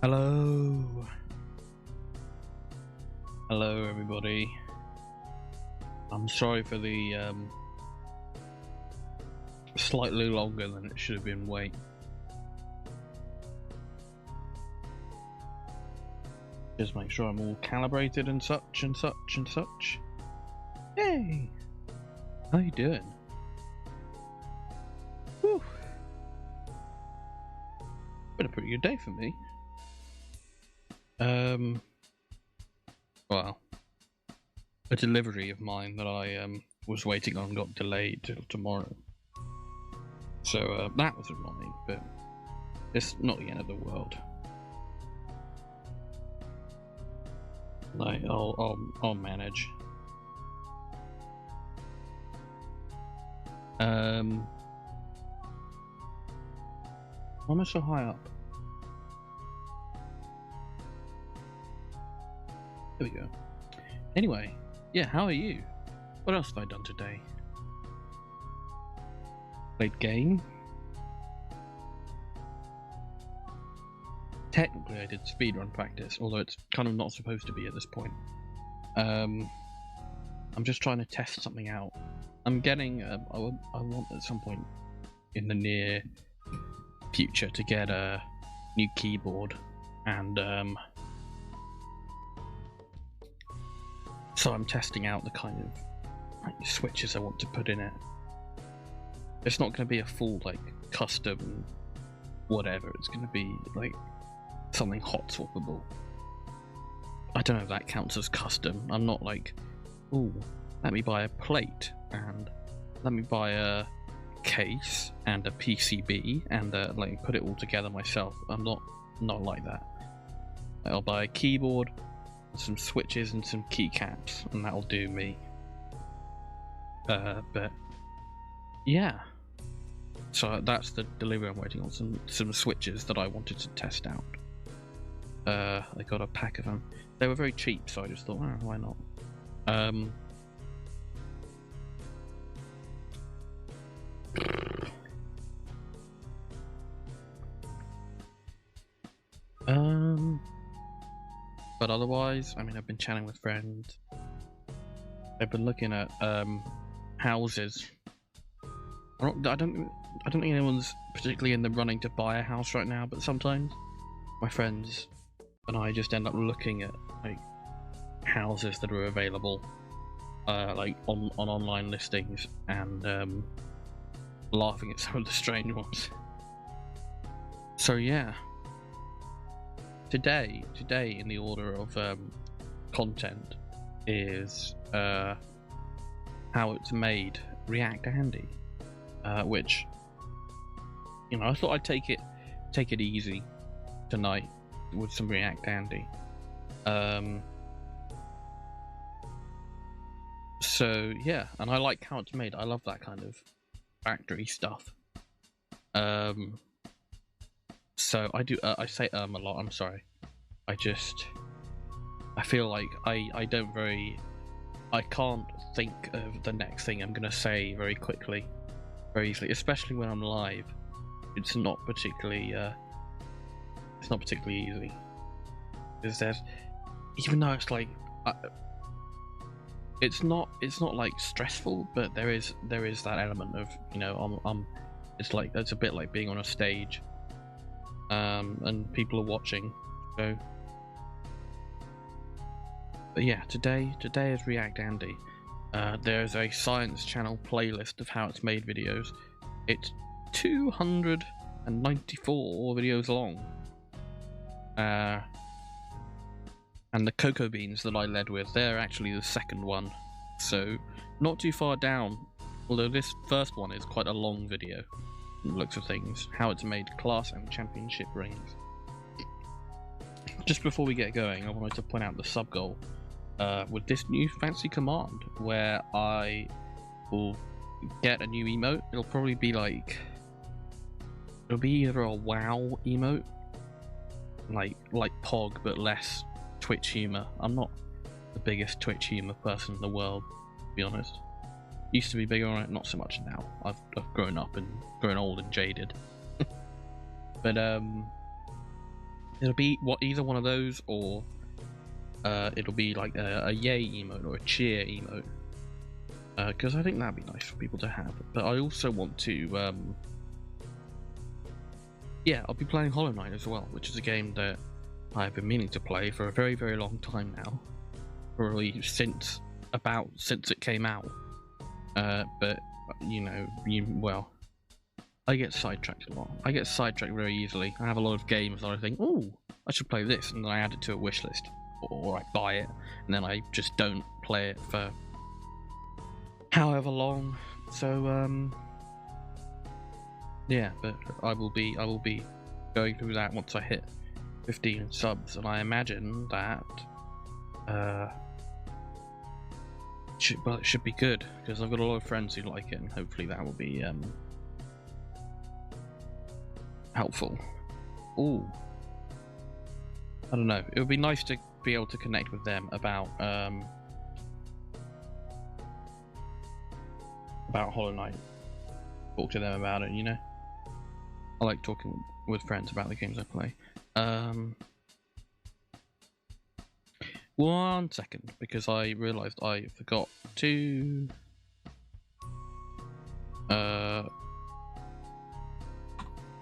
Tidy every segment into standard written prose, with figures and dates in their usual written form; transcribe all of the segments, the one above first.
Hello. Hello, everybody. I'm sorry for the slightly longer than it should have been wait. Just make sure I'm all calibrated and such and such and such. Hey! How you doing? Whew. Been a pretty good day for me. Well, a delivery of mine that I was waiting on got delayed till tomorrow. So that was annoying, but it's not the end of the world. Like I'll manage. Why am I so high up? There we go. Anyway, yeah, how are you? What else have I done today? Played game. Technically I did speedrun practice, although it's kind of not supposed to be at this point. I'm just trying to test something out. I'm getting, I want at some point in the near future to get a new keyboard, and so I'm testing out the kind of switches I want to put in it. It's not going to be a full custom whatever, it's going to be like something hot swappable. I don't know if that counts as custom. I'm not like, ooh, let me buy a plate and let me buy a case and a PCB and put it all together myself. I'm not like that. I'll buy a keyboard, some switches and some keycaps, and that'll do me. But yeah, so that's the delivery I'm waiting on. Some switches that I wanted to test out. I got a pack of them. They were very cheap, so I just thought, why not? But otherwise, I mean, I've been chatting with friends. I've been looking at houses. I don't think anyone's particularly in the running to buy a house right now, but sometimes my friends and I just end up looking at houses that are available on online listings and laughing at some of the strange ones. So yeah, today in the order of content is how it's made React Andy, which, you know, I thought I'd take it easy tonight with some React Andy. So yeah, and I like how it's made. I love that kind of factory stuff. So I do. I say a lot. I'm sorry. I feel like I can't think of the next thing I'm gonna say very quickly, very easily, especially when I'm live. It's not particularly easy, because there's, even though it's like it's not like stressful, but there is that element of, you know, it's a bit like being on a stage, and people are watching. So, but yeah, today is React Andy. There's a Science Channel playlist of how it's made videos. It's 294 videos long. And the cocoa beans that I led with, they're actually the second one, so not too far down, although this first one is quite a long video from the looks of things. How it's made class and championship rings. Just before we get going, I wanted to point out the subgoal with this new fancy command, where I will get a new emote. It'll probably be it'll be either a WoW emote, like Pog, but less Twitch humor. I'm not the biggest Twitch humor person in the world, to be honest. Used to be bigger on it, not so much now. I've grown up and grown old and jaded. But It'll be either one of those, or it'll be like a yay emote or a cheer emote. Because I think that'd be nice for people to have. But I also want to, yeah, I'll be playing Hollow Knight as well, which is a game that I've been meaning to play for a very, very long time now. Probably since it came out. But you know, well, I get sidetracked a lot. I get sidetracked very easily. I have a lot of games that I think, oh, I should play this, and then I add it to a wish list, or I buy it, and then I just don't play it for however long. So yeah, but I will be going through that once I hit 15 subs, and I imagine that it should be good, because I've got a lot of friends who like it, and hopefully that will be helpful. Ooh, I don't know. It would be nice to be able to connect with them about Hollow Knight. Talk to them about it, you know. I like talking with friends about the games I play. 1 second, because I realised I forgot to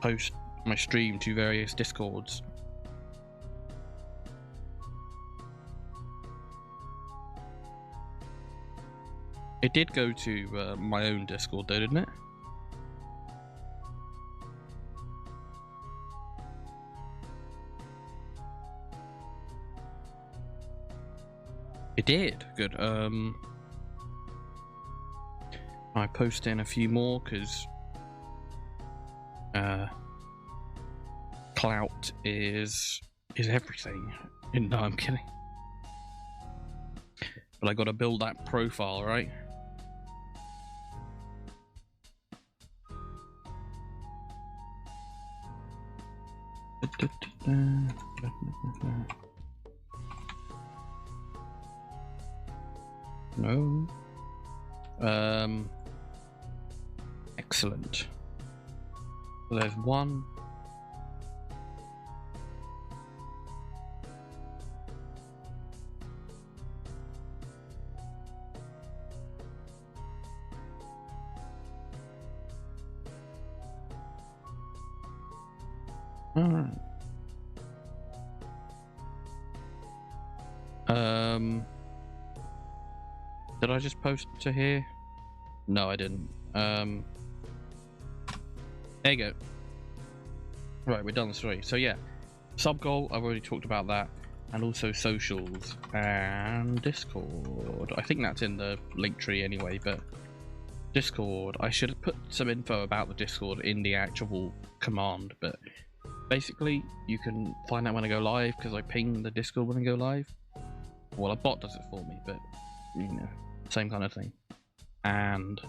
post my stream to various Discords. It did go to my own Discord though, didn't it? It did. Good. I post in a few more because clout is everything. No, I'm kidding. But I got to build that profile, right? No. Excellent. So there's one. Alright. Did I just post to here? No, I didn't. There you go. Right, we're done with 3. So yeah, subgoal, I've already talked about that, and also socials and Discord. I think that's in the link tree anyway, but Discord, I should have put some info about the Discord in the actual command, but basically you can find out when I go live, because I ping the Discord when I go live. Well, a bot does it for me, but you know, same kind of thing. And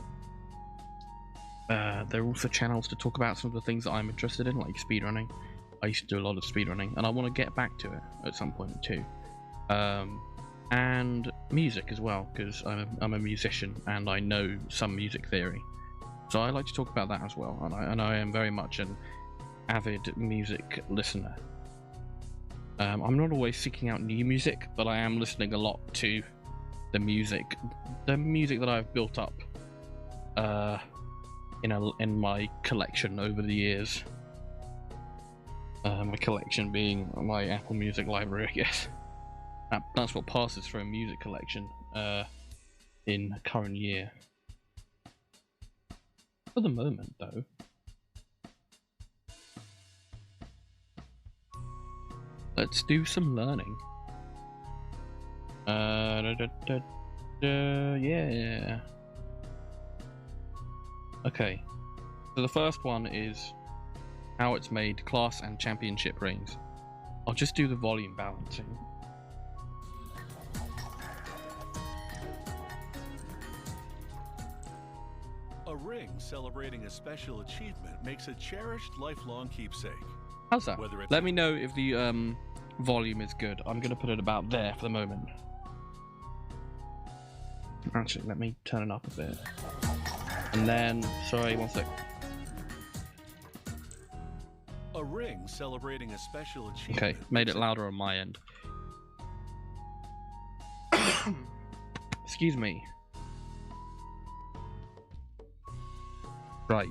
there are also channels to talk about some of the things that I'm interested in, like speedrunning. I used to do a lot of speedrunning, and I want to get back to it at some point too. And music as well, because I'm a musician and I know some music theory. So I like to talk about that as well, and I am very much an avid music listener. I'm not always seeking out new music, but I am listening a lot to the music that I've built up in my collection over the years. My collection being my Apple Music library, I guess. That's what passes for a music collection in the current year. For the moment, though, let's do some learning. Yeah. Okay. So the first one is how it's made class and championship rings. I'll just do the volume balancing. A ring celebrating a special achievement makes a cherished lifelong keepsake. How's that? Let me know if the volume is good. I'm going to put it about there for the moment. Actually, let me turn it up a bit. And then, sorry, one sec. ring celebrating a special achievement. Okay, made it louder on my end. Excuse me. Right,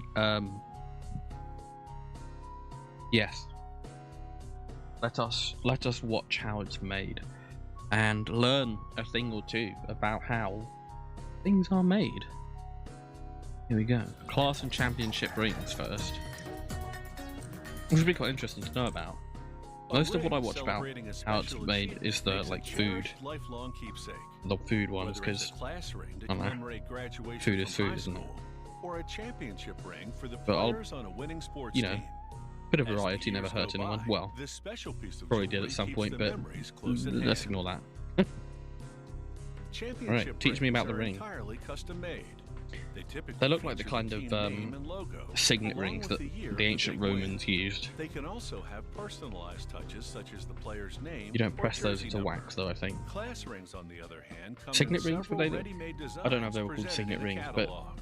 yes. Let us watch how it's made and learn a thing or two about how things are made. Here we go. Class and championship rings first. Which would be quite interesting to know about. Most of what I watch about how it's made is the food. Lifelong keepsake. The food ones, because I don't know. Food is food, isn't it? Or a championship ring for the But players on a winning sports team. Bit of variety never hurt anyone. Well, this special piece of probably did at some point, but let's ignore that. Alright, teach me about the ring. They look like the kind of signet rings that the ancient Romans used. They can also have personalized touches such as the player's name. You don't press those into wax though, I think. Class rings, on the other hand, come signet in rings, were they? I don't know if they were called presented signet in the rings, but catalog.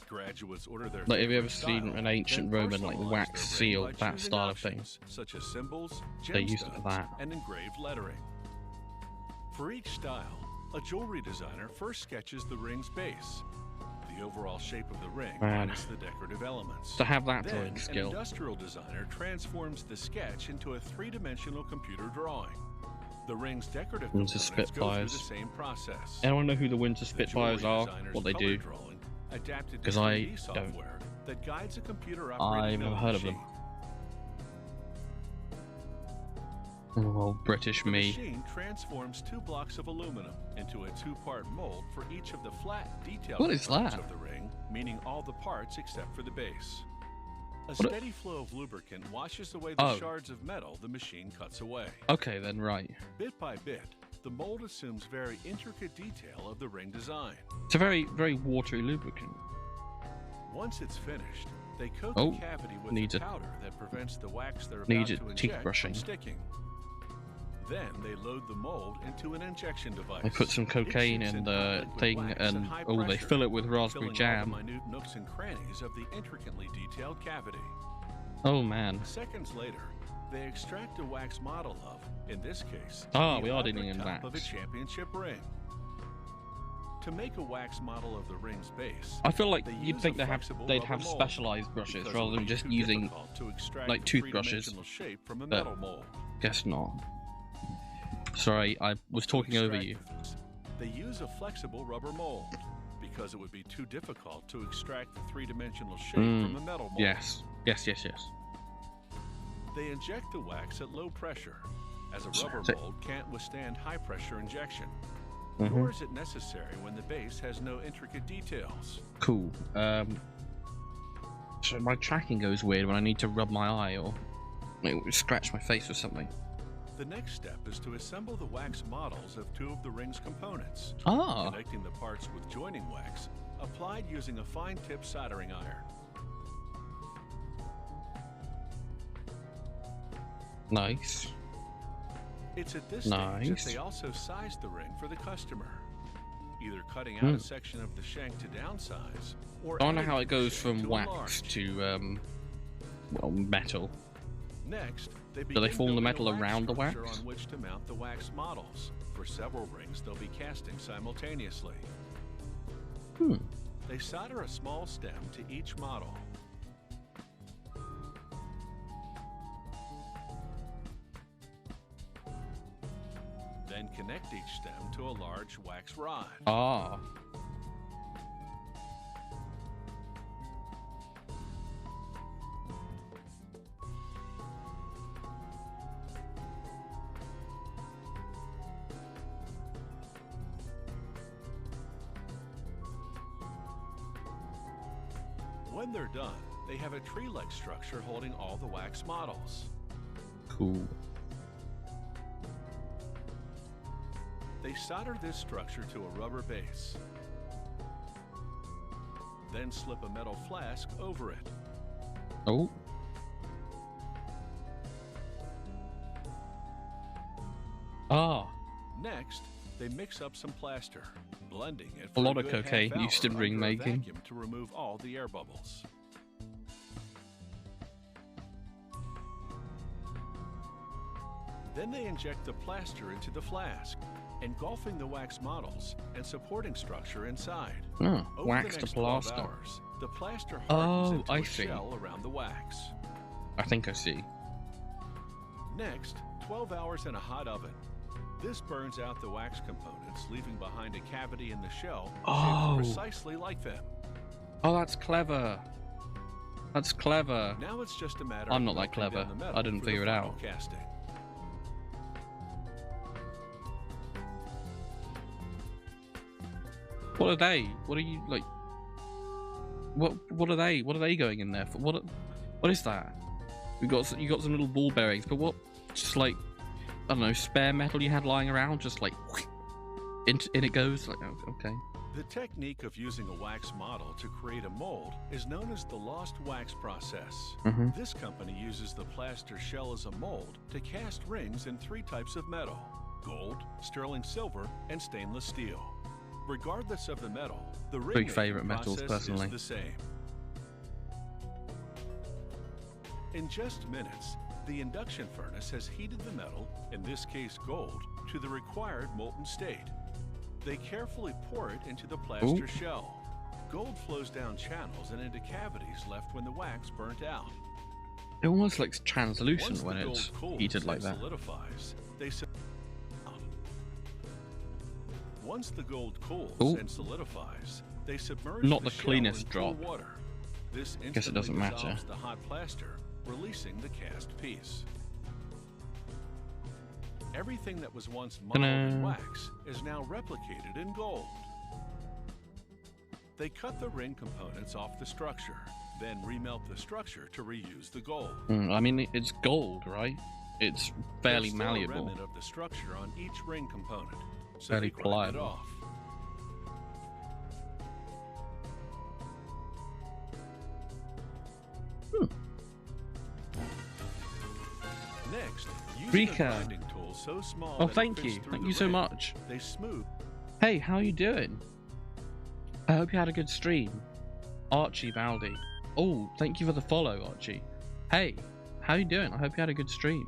Graduates order their like, have you ever favorite seen style, an ancient then Roman personalize wax their ring seal, by that choosing style of thing? options, such as symbols, They used it for gemstones, that. and engraved lettering. For each style, a jewelry designer first sketches the ring's base, the overall shape of the ring minus the decorative elements. To have that Then, sort of an skill. industrial designer transforms the sketch into a three-dimensional computer drawing. The ring's decorative Windsor components go through Spitfires. the same process. Anyone know who the Windsor The jewelry Spitfires are? designer's What they color do? drawing, adapted to 'Cause I 3D don't. software that guides a computer I've never heard of them. Well, British The me. machine transforms 2 blocks of aluminum into a 2-part mold for each of the flat, detailed What is components that? of the ring, meaning all the parts except for the base. A What steady flow of lubricant washes away the Oh. shards of metal the machine cuts away. Okay then, right. Bit by bit, the mold assumes very intricate detail of the ring design. It's a very, very watery lubricant. Once it's finished, they coat Oh, the cavity with needs a a- powder that prevents the wax they're about needs to a teeth inject brushing. from sticking. Then they load the mold into an injection device. They put some It cocaine shoots in in the hot liquid thing, wax and at high oh, they pressure, fill it with raspberry filling all jam. the minute nooks and crannies of the intricately detailed cavity. Oh man. Seconds later, they extract a wax model of, in this case, Ah, the we are elaborate dealing in top of a wax. championship ring. To make a wax model of the ring's base, I feel like they you'd use think a they'd flexible have rubber mold, specialized brushes because it rather would than be just too using. difficult to extract like, the toothbrushes, three-dimensional shape from a but- metal mold. Guess not. Sorry, I was talking over you. They use a flexible rubber mold because it would be too difficult to extract the three-dimensional shape from a metal mold. Yes. Yes. Yes. Yes. They inject the wax at low pressure, as a rubber So- mold can't withstand high-pressure injection. Mhm. Nor is it necessary when the base has no intricate details. Cool. So my tracking goes weird when I need to rub my eye or scratch my face or something. The next step is to assemble the wax models of 2 of the ring's components, Ah. connecting the parts with joining wax, applied using a fine-tip soldering iron. Nice. It's at this stage that Nice. they also size the ring for the customer, either cutting out Hmm. a section of the shank to downsize, or I wonder adding how to it the goes shank from to wax enlarge. to well, metal. Next, they they begin form the building a metal wax around the structure wax? on which to mount the wax models. For several rings, they'll be casting simultaneously. Hmm. They solder a small stem to each model. Then connect each stem to a large wax rod. Ah. When they're done, they have a tree-like structure holding all the wax models. Cool. They solder this structure to a rubber base. Then slip a metal flask over it. Oh. Ah. Next, they mix up some plaster, blending it A for lot of good cocaine half used in hour ring under a making. vacuum to remove all the air bubbles. Then they inject the plaster into the flask, engulfing the wax models and supporting structure inside. Oh, Over wax the to next 12 plaster. hours, the plaster hardens into I a see. shell around the wax. I think I see. Next, 12 hours in a hot oven. This burns out the wax components, leaving behind a cavity in the shell shaped precisely like them. Oh, that's clever. That's clever. Now it's just a matter I'm of not that melting clever. down the metal I didn't for the figure it final out. Casting. What are they? What are you like? What are they? What are they going in there for? What is that? You got some little ball bearings, but what? Just like, I don't know, spare metal you had lying around, just like in it goes. Like, okay. The technique of using a wax model to create a mold is known as the lost wax process. This company uses the plaster shell as a mold to cast rings in 3 types of metal: gold, sterling silver, and stainless steel. Regardless of the metal, the ring favorite metals, personally. is the same. In just minutes, the induction furnace has heated the metal, in this case gold, to the required molten state. They carefully pour it into the plaster shell. Gold flows down channels and into cavities left when the wax burnt out. It almost looks translucent Once when the it's gold cools heated like and that. solidifies, Once the gold cools and solidifies, they submerge Not the the shell cleanest in cool drop. water. This Guess it doesn't instantly matter. dissolves the hot plaster, releasing the cast piece. Everything that was once modeled in wax is now replicated in gold. They cut the ring components off the structure, then remelt the structure to reuse the gold. I mean, it's gold, right? It's fairly There's still malleable. a remnant of the structure on each ring component, so Fairly they grind it pliable. off. Next, using a Rika. grinding tool so small Oh, that it thank fits you. through Thank the you so ring, much. They smooth. Hey, how you doing? I hope you had a good stream. Archie Baldi. Oh, thank you for the follow, Archie. Hey, how you doing? I hope you had a good stream.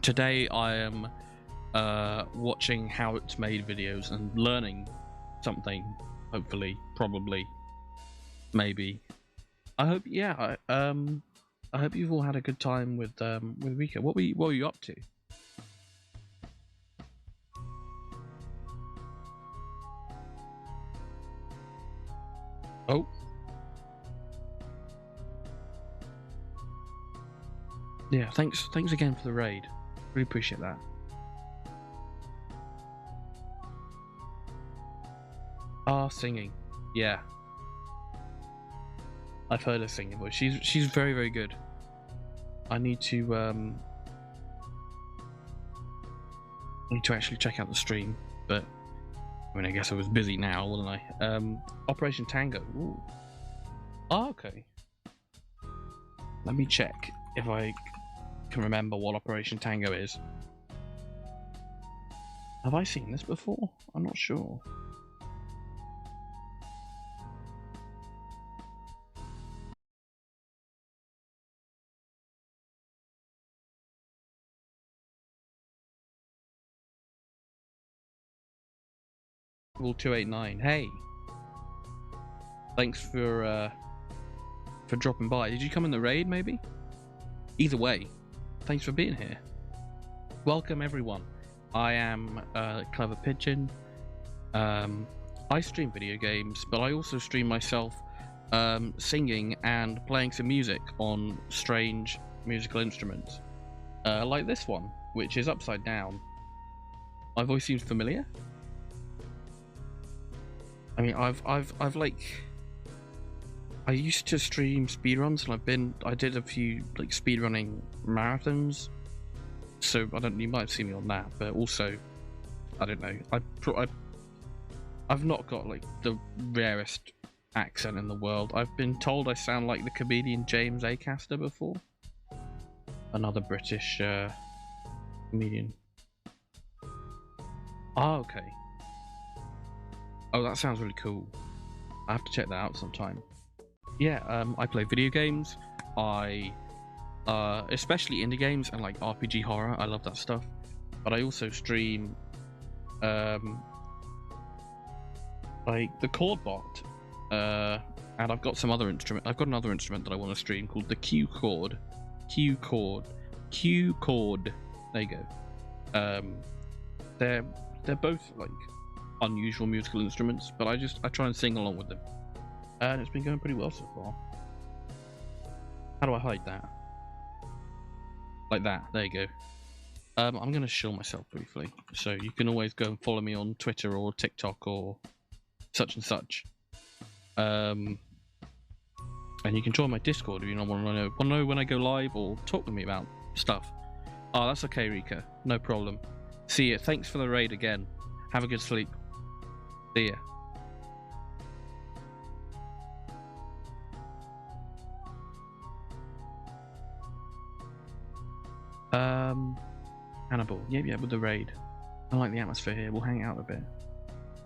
Today I am watching how it's made videos and learning something. Hopefully, probably, maybe. I hope. Yeah. I hope you've all had a good time with Rika. What were you up to? Oh. Yeah, thanks again for the raid. Really appreciate that. Singing. Yeah. I've heard her singing, but she's very, very good. I need to actually check out the stream, but I mean, I guess I was busy now, wasn't I? Operation Tango. Ooh. Oh, okay. Let me check if I can remember what Operation Tango is. Have I seen this before? I'm not sure. Rule 289. Hey, thanks for dropping by. Did you come in the raid, maybe? Either way, thanks for being here. Welcome, everyone. I am Clever Pigeon. I stream video games, but I also stream myself singing and playing some music on strange musical instruments, like this one, which is upside down. My voice seems familiar. I mean, I've like, I used to stream speedruns, and I did a few like speedrunning marathons. So you might have seen me on that, but also, I don't know. I've not got like the rarest accent in the world. I've been told I sound like the comedian James Acaster before. Another British comedian. Oh, okay. Oh, that sounds really cool. I have to check that out sometime. Yeah, I play video games. I especially indie games and like RPG horror. I love that stuff. But I also stream like the chord bot, and I've got some other instrument. I've got another instrument that I want to stream called the Q chord. Q chord. There you go. They're both like unusual musical instruments, but I try and sing along with them, and it's been going pretty well so far. How do I hide that? Like that. There you go. I'm going to shill myself briefly, so you can always go and follow me on Twitter or TikTok or such and such. And you can join my Discord if you want to know when I go live or talk to me about stuff. Oh, that's okay, Rika. No problem. See ya. Thanks for the raid again. Have a good sleep. See ya. Hannibal. Yeah, with the raid. I like the atmosphere here. We'll hang out a bit.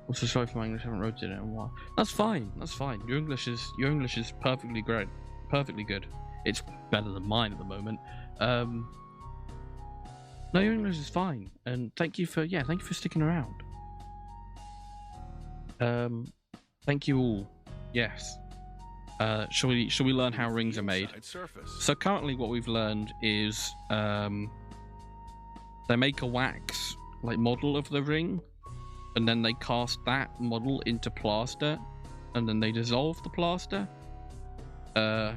Also, sorry for my English. I haven't wrote it in a while. That's fine. That's fine. Your English is perfectly great. Perfectly good. It's better than mine at the moment. No, your English is fine. And thank you for sticking around. Thank you all. Yes. Shall we learn how rings are made? So currently, what we've learned is they make a wax like model of the ring, and then they cast that model into plaster, and then they dissolve the plaster. No,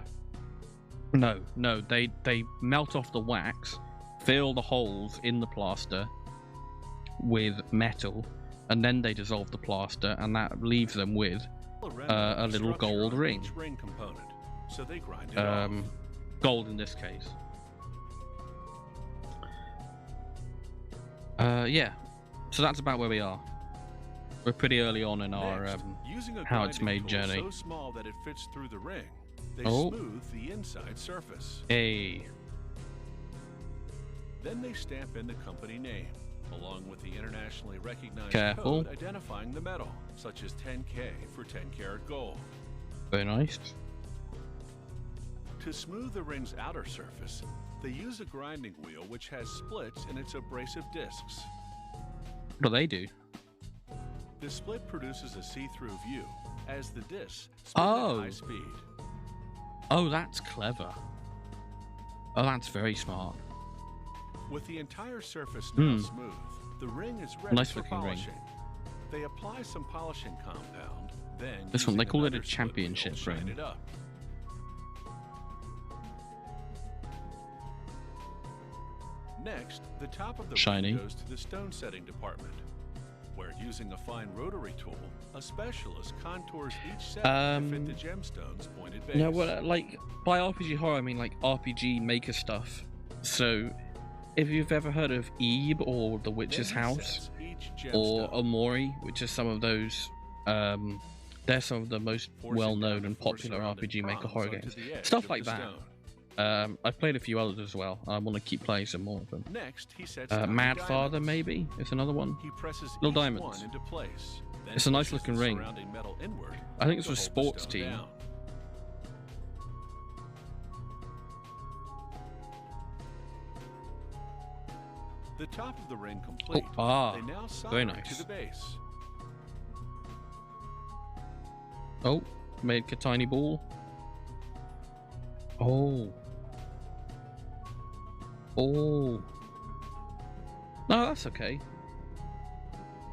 they melt off the wax, fill the holes in the plaster with metal, and then they dissolve the plaster, and that leaves them with a little gold ring. So they grind it off. Gold in this case. Yeah. So that's about where we are. We're pretty early on in our how it's made journey. So small that it fits through the ring, they smooth the inside surface. Hey. Then they stamp in the company name, along with the internationally recognized Careful. code identifying the metal, such as 10K for 10-karat gold. Very nice. To smooth the ring's outer surface, they use a grinding wheel which has splits in its abrasive discs. What do they do? The split produces a see-through view as the discs spin at high speed. Oh, that's clever. Oh, that's very smart. With the entire surface now smooth, the ring is ready for polishing. They apply some polishing compound, then this one, they call it a championship ring. It up. Next, the top of the ring goes to the stone setting department, where using a fine rotary tool, a specialist contours each set to fit the gemstone's pointed base. No, well, like by RPG horror, I mean like RPG maker stuff. So, if you've ever heard of Ebe or The Witch's House or Omori, which are some of those, they're some of the most well-known and popular RPG maker horror games. Stuff like that. I've played a few others as well. I want to keep playing some more of them. Next, he sets Mad Father, maybe, is another one. He presses Little diamonds. into place. It's a nice looking ring. Metal inward I think it's a sports team. Down. The top of the ring complete. They now solder very nice. To the base. Oh, made a tiny ball. Oh. No, that's okay.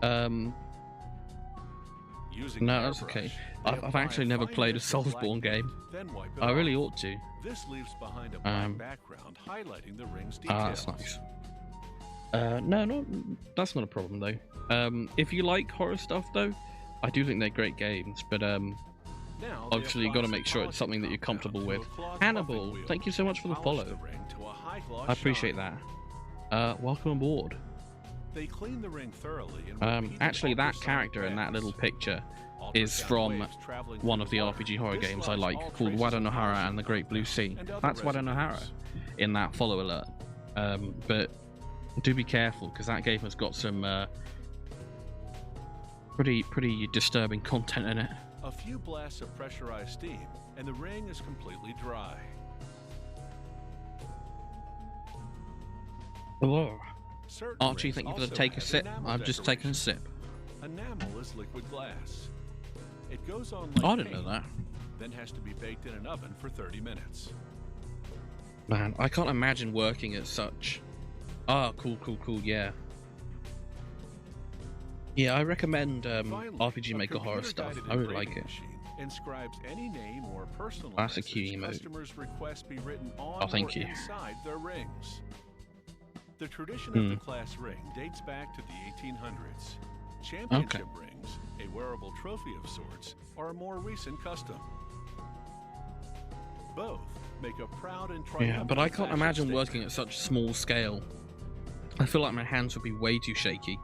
No, that's okay. I've actually never played a Soulsborne game. I really ought to. This leaves behind a black background highlighting the ring's details. That's nice. No, that's not a problem though. If you like horror stuff though, I do think they're great games, but obviously you've got to make sure it's something that you're comfortable with. Hannibal, thank you so much for the follow. I appreciate that. Welcome aboard. They clean the ring thoroughly actually that character in that little picture is from one of the RPG horror games I like, called Wada Nohara and the Great Blue Sea. That's Wada Nohara in that follow alert. But do be careful, because that game has got some pretty disturbing content in it. A few blasts of pressurized steam, and the ring is completely dry. Hello. Certain Archie, rings thank you for the also take a have sip. enamel I've just taken a decoration. sip. Enamel is liquid glass. It goes on I like didn't know paint, that. then has to be baked in an oven for 30 minutes. Man, I can't imagine working at such. Ah, cool, yeah. Yeah, I recommend Finally, RPG a Maker horror stuff. computer-guided I really like engraving it. machine inscribes any name or personal Classic message emote. customers request be written on Oh, thank or you. inside their rings. The tradition of the class ring dates back to the 1800s. Championship rings, a wearable trophy of sorts, are a more recent custom. Both make a proud and triumphant Yeah, but I can't fashion imagine statement. working at such small scale. I feel like my hands would be way too shaky.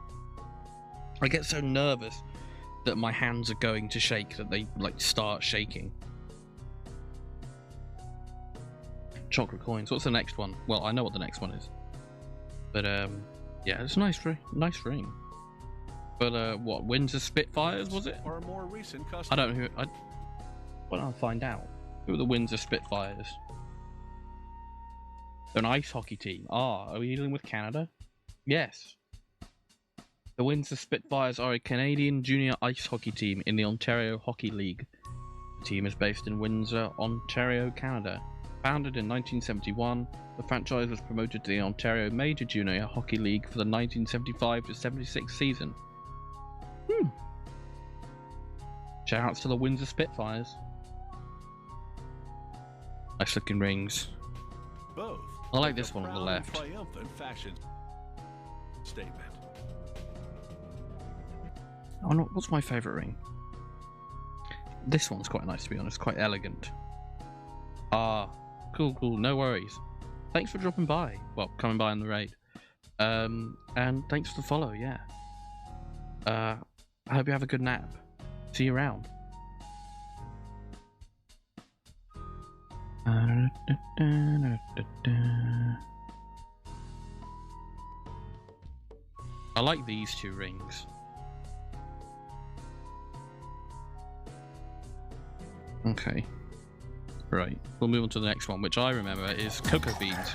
I get so nervous that my hands are going to shake that they like start shaking. Chocolate coins. What's the next one? Well, I know what the next one is. But yeah, it's a nice ring. But what? Windsor Spitfires was it? Or a more recent custom. I don't know who. Well, I'll find out. Who are the Windsor Spitfires? They're an ice hockey team. Ah, are we dealing with Canada? Yes. The Windsor Spitfires are a Canadian junior ice hockey team in the Ontario Hockey League. The team is based in Windsor, Ontario, Canada. Founded in 1971, the franchise was promoted to the Ontario Major Junior Hockey League for the 1975-76 season. Shoutouts to the Windsor Spitfires. Nice looking rings. Both. I like make this a one on the proud and left. Triumphant fashion statement. Oh no, what's my favourite ring? This one's quite nice, to be honest. Quite elegant. Ah, cool. No worries. Thanks for dropping by. Well, coming by on the raid. And thanks for the follow. Yeah. I hope you have a good nap. See you around. I like these two rings. Okay. Right. We'll move on to the next one, which I remember is cocoa beans.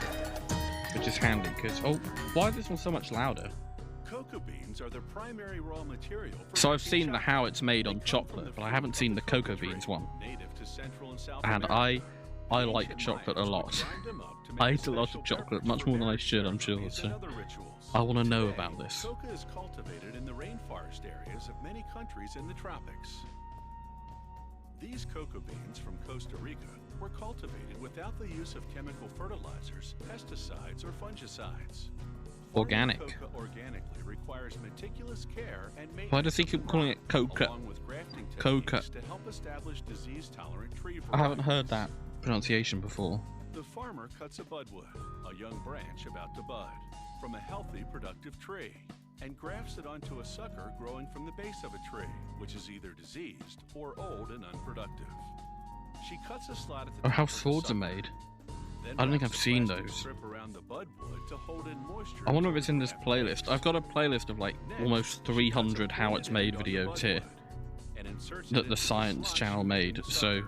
Which is handy, because... Oh, why is this one so much louder? Cocoa beans are the primary raw material for So I've making seen chocolate. how it's made They on come from chocolate, the but I fruit haven't of seen the cocoa cocoa tree, beans one. native to Central and South And America. I The like ancient chocolate a Mayans would lot. grind them up to make I a eat a lot of special chocolate, beverage much for more than I marriage should, I'm sure, ceremonies so and other rituals. I want to know Today, about this. Coca is cultivated in the rainforest areas of many countries in the tropics. These cocoa beans from Costa Rica were cultivated without the use of chemical fertilizers, pesticides, or fungicides. Organic. Farming coca organically requires meticulous care and maintenance. Why does he of the keep calling it crop, coca? along with grafting Coca. techniques to help establish disease-tolerant tree I haven't varieties. heard that pronunciation before. The farmer cuts a budwood, a young branch about to bud, from a healthy, productive tree, and grafts it onto a sucker growing from the base of a tree, which is either diseased or old and unproductive. She cuts a slot at the Oh, how top of the swords are sucker, made. then I don't think wraps I've a seen plastic those. strip around the budwood to hold in moisture I wonder if until it's the in this graft playlist. grows. I've got a playlist of like Next, almost she cuts a 300 how pin it's and made end on the videos here budwood and inserts it that into the Science slot channel she made, made in the so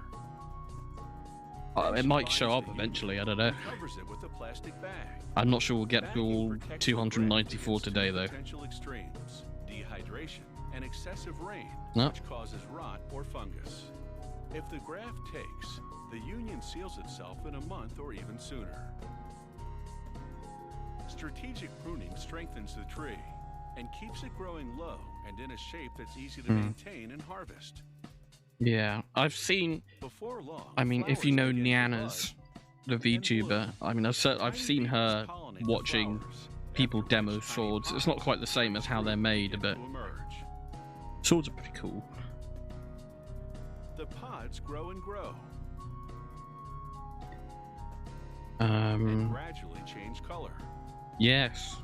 sucker. it might show up eventually, I don't know. Covers it with a plastic bag. I'm not sure we'll get to Bagging all protects the 294 graft today against though. two potential extremes: dehydration and excessive rain, No. which causes rot or fungus. If the graft takes, the union seals itself in a month or even sooner. Strategic pruning strengthens the tree and keeps it growing low and in a shape that's easy to maintain and harvest. Yeah, I've seen. Before long, I mean, if you flowers know begin to Nyanas, the bud and VTuber, bloom. I mean, I've Tiny seen bees her pollinate the watching flowers, people after demo which tiny swords. It's not quite the same as how they're pods made, begin but to emerge. swords are pretty cool. The pods grow and grow Hmm. and gradually change color. Yes.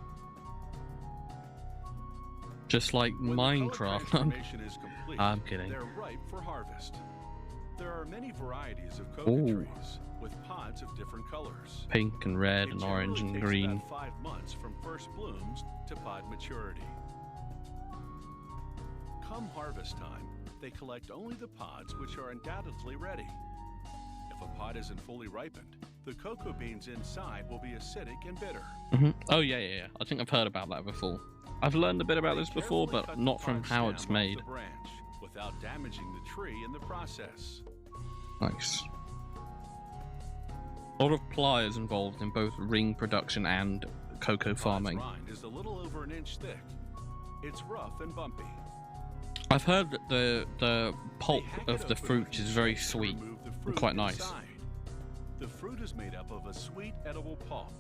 Just like When the color Minecraft. transformation is complete, I'm kidding. they're ripe for harvest. There are many varieties of coca Ooh. trees with pods of different colors. Pink and red It and orange generally and takes green. about 5 months from first blooms to pod maturity. Come harvest time, they collect only the pods which are undoubtedly ready. If a pod isn't fully ripened, The cocoa beans inside will be acidic and bitter. Oh yeah. I think I've heard about that before. I've learned a bit about this before, but not from how it's made. The branch without damaging the tree in the process. Nice. A lot of pliers involved in both ring production and cocoa farming. The rind is a little over an inch thick. It's rough and bumpy. I've heard that the pulp of the fruit is very sweet and quite nice. Inside. The fruit is made up of a sweet edible pulp,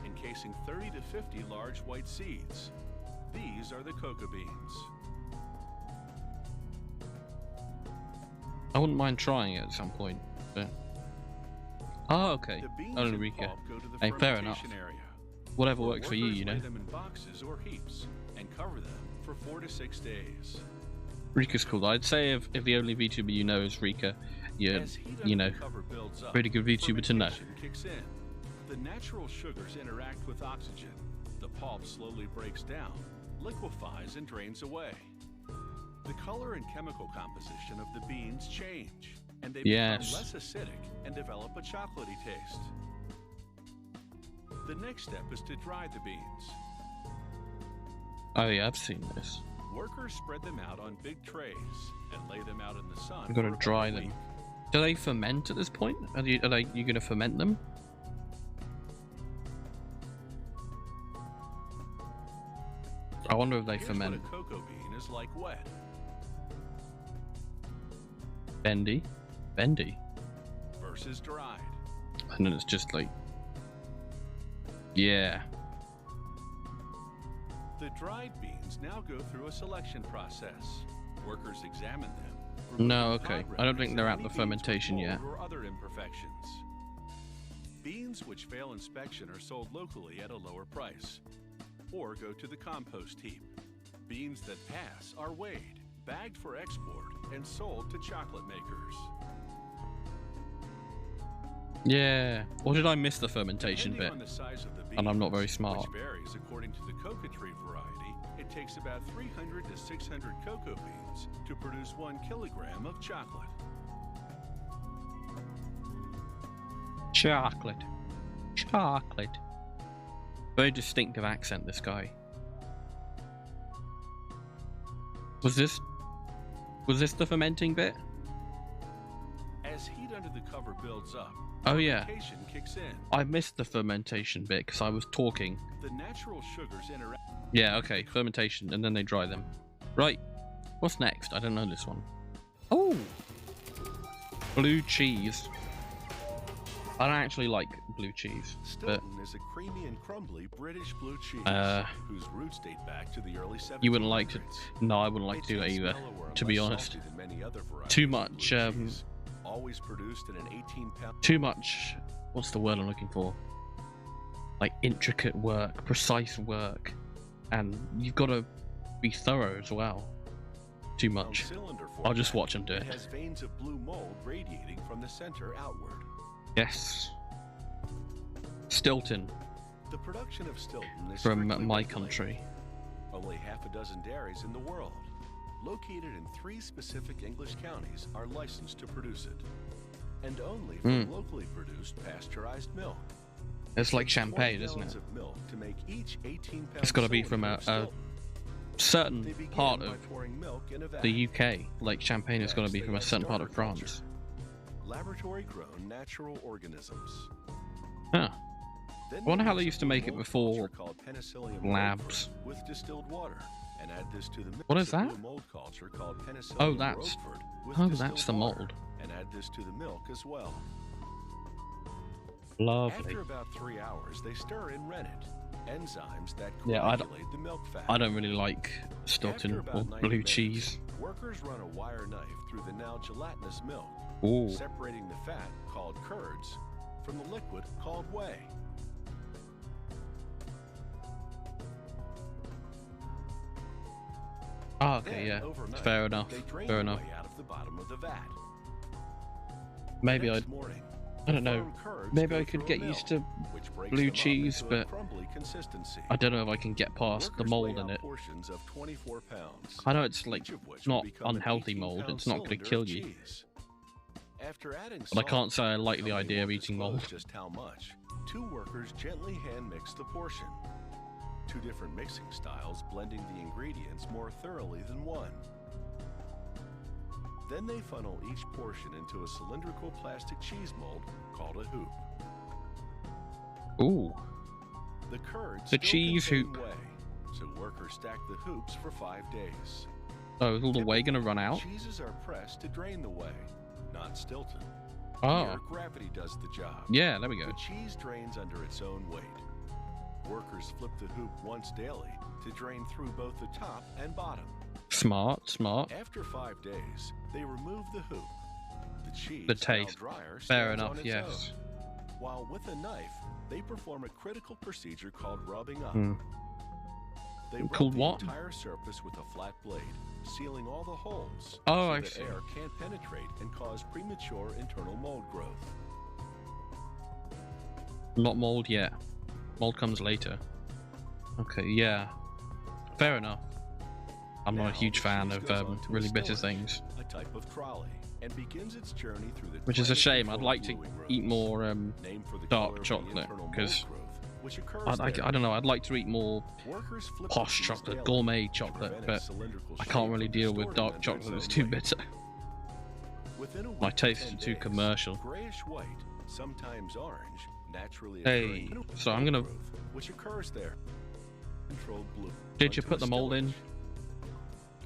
encasing 30 to 50 large white seeds. These are the cocoa beans. I wouldn't mind trying it at some point, but... Oh, okay. The beans Oh, and Rika. pulp go to the Hey, fair enough. fermentation area. Whatever works for you, Workers you know. lay them in boxes or heaps and cover them for 4 to 6 days. Rika's cool. I'd say if the only VTuber you know is Rika, you know, pretty good VTuber to know. Kicks in. The natural sugars interact with oxygen. The pulp slowly breaks down, liquefies, and drains away. The color and chemical composition of the beans change, and they become less acidic and develop a chocolatey taste. The next step is to dry the beans. Oh yeah, I've seen this. Workers spread them out on big trays and lay them out in the sun. You've got to dry them. Do they ferment at this point? Are you going to ferment them? I wonder if they ferment. What a cocoa bean is like wet. Bendy. Versus dried. And then it's just like... Yeah. The dried beans now go through a selection process. Workers examine them. No, okay. I don't think they're at the fermentation yet. Or other imperfections. Beans which fail inspection are sold locally at a lower price, or go to the compost heap. Beans that pass are weighed, bagged for export, and sold to chocolate makers. Yeah. Or did I miss the fermentation bit? On the size of the beans, and I'm not very smart. Which varies according to the cocoa tree variety. It takes about 300 to 600 cocoa beans to produce 1 kilogram of chocolate. Chocolate. Very distinctive accent, this guy. Was this the fermenting bit? As heat under the cover builds up, oh yeah, fermentation kicks in. I missed the fermentation bit because I was talking. The natural sugars interact. Yeah, okay, fermentation, and then they dry them. Right, what's next? I don't know this one. Oh, blue cheese. I don't actually like blue cheese, but Stilton is a creamy and crumbly British blue cheese whose roots date back to the early 1700s. You wouldn't like to. No, I wouldn't like to do it either. To be honest, too much. Always produced in an 18-pound. Too much. What's the word I'm looking for? Like intricate work, precise work, and you've got to be thorough as well. Too much. I'll just watch them do it. It has veins of blue mold radiating from the center outward. Yes. Stilton. The production of Stilton is from my regulated. country. Only half a dozen dairies in the world, located in 3 specific English counties, are licensed to produce it, and only from locally produced pasteurized milk. It's like champagne, isn't it? Of milk to make each 18-pound It's got to be from a certain They begin part by of pouring milk in a vat. the UK. Like champagne has got to be from a certain part of France. Laboratory-grown natural organisms. Huh. Then I wonder how they use used to a make it mold before culture called penicillium labs. Roquefort with distilled water, and add this to the mix What is of that? blue mold culture called penicillium Oh, that's- Roquefort with Oh, distilled that's the water, mold. and add this to the milk as well. Lovely. After about 3 hours, they stir in rennet, enzymes that Yeah, coagulate the milk fat. I don't really like Stilton After or about 90 blue minutes, cheese. Workers run a wire knife through the now gelatinous milk, Ooh. separating the fat, called curds, from the liquid called whey. Oh, okay, Then, yeah. overnight, Fair enough. they drain Fair the enough. whey out of the bottom of the vat. Maybe Next morning, I don't the know. firm curds Maybe go I could through a get mill, used to which breaks blue them up cheese, into a but crumbly consistency. I don't know if I can get past the Workers mold lay in out it. portions of 24 pounds, I know it's like each of which not will become an unhealthy mold. 18-pound It's not going to cylinder kill of you. cheese. After adding But I salt, can't say I like the company idea of won't eating disclose mold. just how much. 2 workers gently hand mix the portion. 2 different mixing styles blending the ingredients more thoroughly than one. Then they funnel each portion into a cylindrical plastic cheese mold called a hoop. Ooh. The curd The still cheese contain hoop. whey, so workers stack the hoops for 5 days. Oh, is all the whey gonna run out? Cheeses are pressed to drain the whey, not Stilton. Oh. Here, gravity does the job. Yeah, there we go. The cheese drains under its own weight. Workers flip the hoop once daily to drain through both the top and bottom. Smart, smart. After 5 days, they remove the hoop. The cheese The taste. now drier Fair stands enough, on its yes. own. While with a knife, they perform a critical procedure called rubbing up. They rub Called the what? entire surface with a flat blade, sealing all the holes Oh, so I that see. air can't penetrate and cause premature internal mold growth. Not mold yet. Mold comes later. Okay, yeah. Fair enough. I'm not a Now, huge the fan cheese of goes onto a really bitter stillage, things. a type of trolley, and begins its journey through the Which is a shame. I'd climate-controlled like to gluing eat rooms, more named for the color dark of the chocolate, internal mold 'cause growth, which occurs I there. don't know. I'd like to eat more Workers flip the posh cheese chocolate, daily gourmet to chocolate, prevent but its cylindrical I shape can't really from deal with distorting dark under chocolate. its It's own too weight. bitter. Within a My week to taste 10 is too days, commercial. grayish white, sometimes orange, naturally Hey, occurring so I'm gonna- growth, which occurs there. Controlled blue. Did you onto put a the mold in? stillage.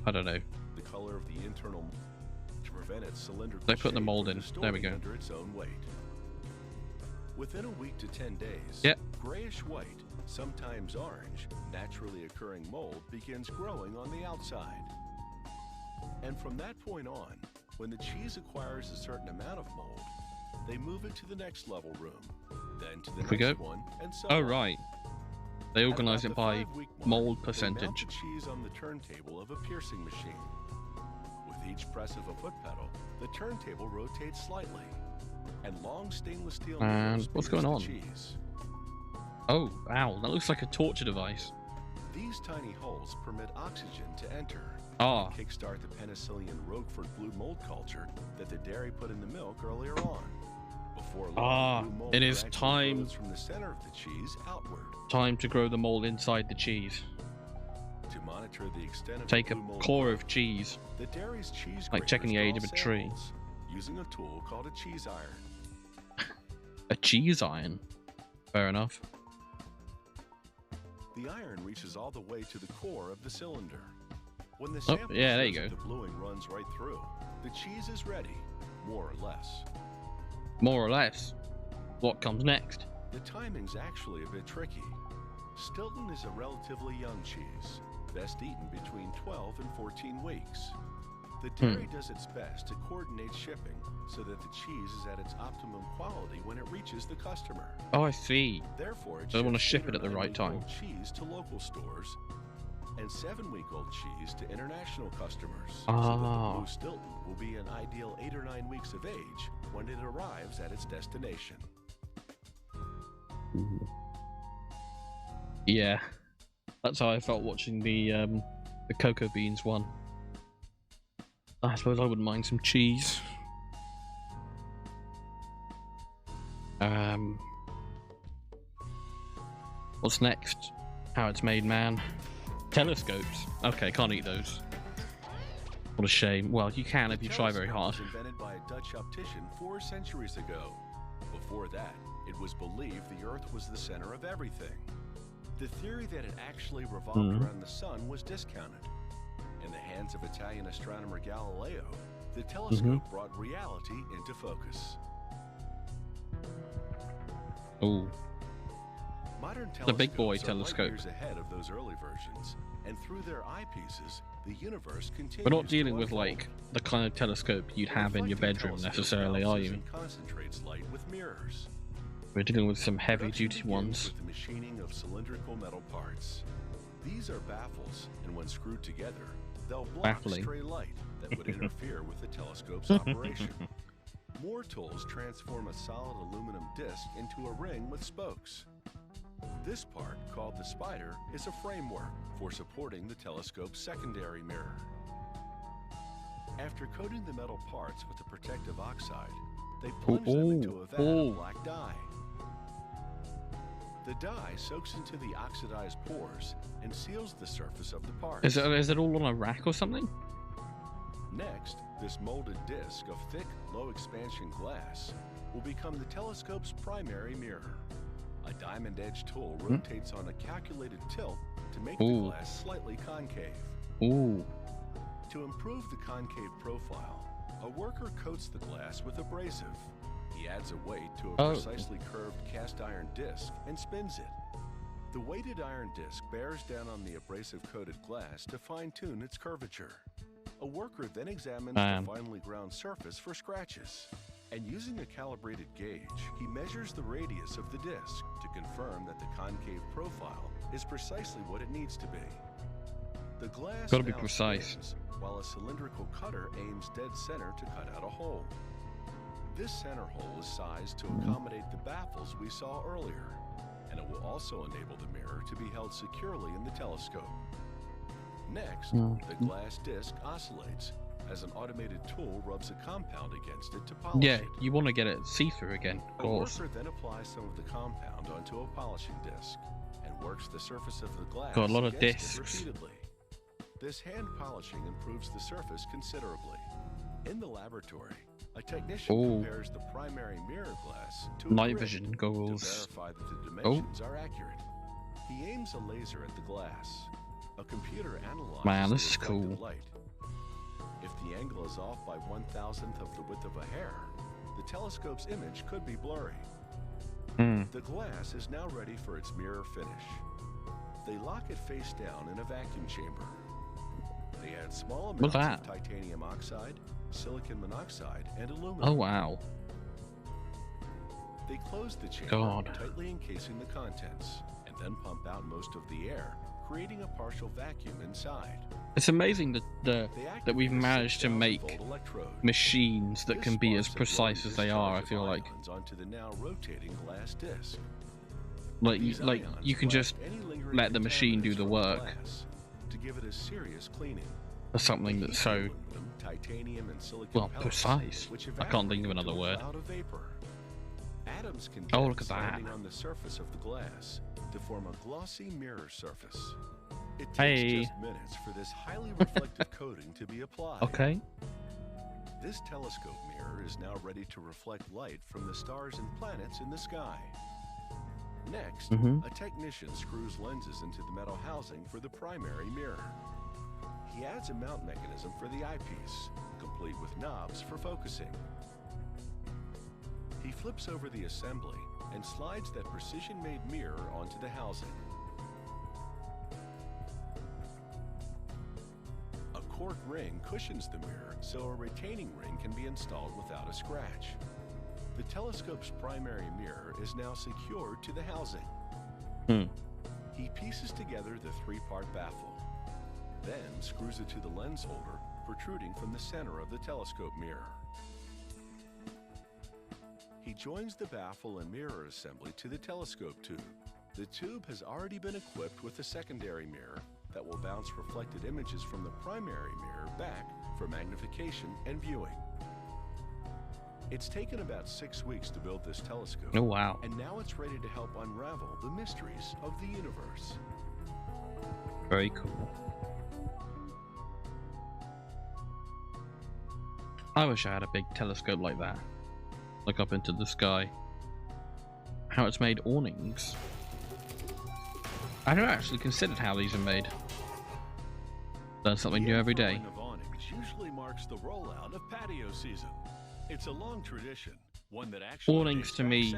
I don't know. The color of the internal to prevent its cylindrical They put the shape mold from in. There we distorting go. Under its own weight. Within a week to 10 days, Yep. grayish white, sometimes orange, naturally occurring mold begins growing on the outside. And from that point on, when the cheese acquires a certain amount of mold, they move it to the next level room, then to the we next go. one, and so Oh, on. right. They At organise about it the by 5-week mark, mold they mount percentage. the cheese on the turntable of a piercing machine. With each press of a foot pedal, the turntable rotates slightly, and long stainless steel And needles what's pierce going the on? cheese. Oh, ow. That looks like a torture device. These tiny holes permit oxygen to enter. Ah. And kickstart the penicillian Roquefort blue mold culture that the dairy put in the milk earlier on. Before long, blue mold it is gradually time- grows from the center of the cheese outward. Time to grow the mold inside the cheese. To monitor the extent of Take the a blue mold core growth, of cheese. the dairy's cheese Like checking the graters age of draw a tree. samples using a tool called a cheese iron. A cheese iron. Fair enough. The iron reaches all the way to the core of the cylinder. When the Oh, sample yeah, there you shows go. that the bluing runs right through, the cheese is ready, more or less. More or less. What comes next? The timing's actually a bit tricky. Stilton is a relatively young cheese, best eaten between 12 and 14 weeks. The dairy does its best to coordinate shipping so that the cheese is at its optimum quality when it reaches the customer. Oh, I see. Therefore, it They wanna ships ship 8 it or at the 9 right week time. old cheese to local stores and 7-week-old cheese to international customers, so that Ah. the Blue Stilton will be an ideal 8 or 9 weeks of age when it arrives at its destination. Yeah. That's how I felt watching the cocoa beans one. I suppose I wouldn't mind some cheese. What's next? How it's made, man. Telescopes. Okay, can't eat those. What a shame. Well, you can if you try very hard. The telescope was invented by a Dutch optician 4 centuries ago. Before that, it was believed the Earth was the center of everything. The theory that it actually revolved around the sun was discounted. In the hands of Italian astronomer Galileo, the telescope brought reality into focus. Oh, Modern telescopes the big boy are telescope. light years ahead of those early versions, and through their eyepieces, the universe continues. we're not to dealing with unfold. like the kind of telescope you'd The have in your reflecting bedroom telescope necessarily, are bounces you? and concentrates light with mirrors. We're dealing with some Production heavy-duty begins ones. with the machining of cylindrical metal parts. These are baffles, and when screwed together, they'll block Baffling. stray light that would interfere with the telescope's operation. More tools transform a solid aluminum disc into a ring with spokes. This part, called the spider, is a framework for supporting the telescope's secondary mirror. After coating the metal parts with a protective oxide, They plunge them into a vat of black dye. The dye soaks into the oxidized pores and seals the surface of the parts. Is it all on a rack or something? Next, this molded disc of thick, low-expansion glass will become the telescope's primary mirror. A diamond-edged tool rotates on a calculated tilt to make the glass slightly concave. To improve the concave profile, a worker coats the glass with abrasive. He adds a weight to a precisely curved cast iron disc and spins it. The weighted iron disc bears down on the abrasive-coated glass to fine-tune its curvature. A worker then examines the finely ground surface for scratches. And using a calibrated gauge, he measures the radius of the disc to confirm that the concave profile is precisely what it needs to be. The glass gotta be precise, spins, while a cylindrical cutter aims dead center to cut out a hole. This center hole is sized to accommodate the baffles we saw earlier, and it will also enable the mirror to be held securely in the telescope. Next, the glass disc oscillates as an automated tool rubs a compound against it to polish it. Yeah, you want to get it see-through again, of course. The worker then applies some of the compound onto a polishing disc and works the surface of the glass got a lot of against it discs. repeatedly. This hand polishing improves the surface considerably. In the laboratory, a technician compares the primary mirror glass to a night grid vision goggles to verify that the dimensions are accurate. He aims a laser at the glass. A computer analyzes this is the cool. reflected light. If the angle is off by 1/1000th of the width of a hair, the telescope's image could be blurry. The glass is now ready for its mirror finish. They lock it face down in a vacuum chamber. They add small amounts of titanium oxide, silicon monoxide, and aluminum. Oh wow. They close the chamber, tightly encasing the contents, and then pump out most of the air, creating a partial vacuum inside. It's amazing that we've managed to make machines that can be as precise as they are. I feel like onto the now rotating glass disc. Like you can just let the machine do the work to give it a serious cleaning. for something that's so titanium and silicon precise. I can't think of another word. Atoms can look at that on the surface of the glass to form a glossy mirror surface. It takes just minutes for this highly reflective coating to be applied. This telescope mirror is now ready to reflect light from the stars and planets in the sky. Next, a technician screws lenses into the metal housing for the primary mirror. He adds a mount mechanism for the eyepiece, complete with knobs for focusing. He flips over the assembly and slides that precision-made mirror onto the housing. A cork ring cushions the mirror so a retaining ring can be installed without a scratch. The telescope's primary mirror is now secured to the housing. He pieces together the three-part baffle, then screws it to the lens holder protruding from the center of the telescope mirror. He joins the baffle and mirror assembly to the telescope tube. The tube has already been equipped with a secondary mirror that will bounce reflected images from the primary mirror back for magnification and viewing. It's taken about 6 weeks to build this telescope. Oh wow. And now it's ready to help unravel the mysteries of the universe. Very cool. I wish I had a big telescope like that. Look up into the sky. How it's made awnings. I don't actually considered how these are made. Learn something new every day. The awnings usually marks the rollout of patio season. It's a long tradition, one that actually awnings to me,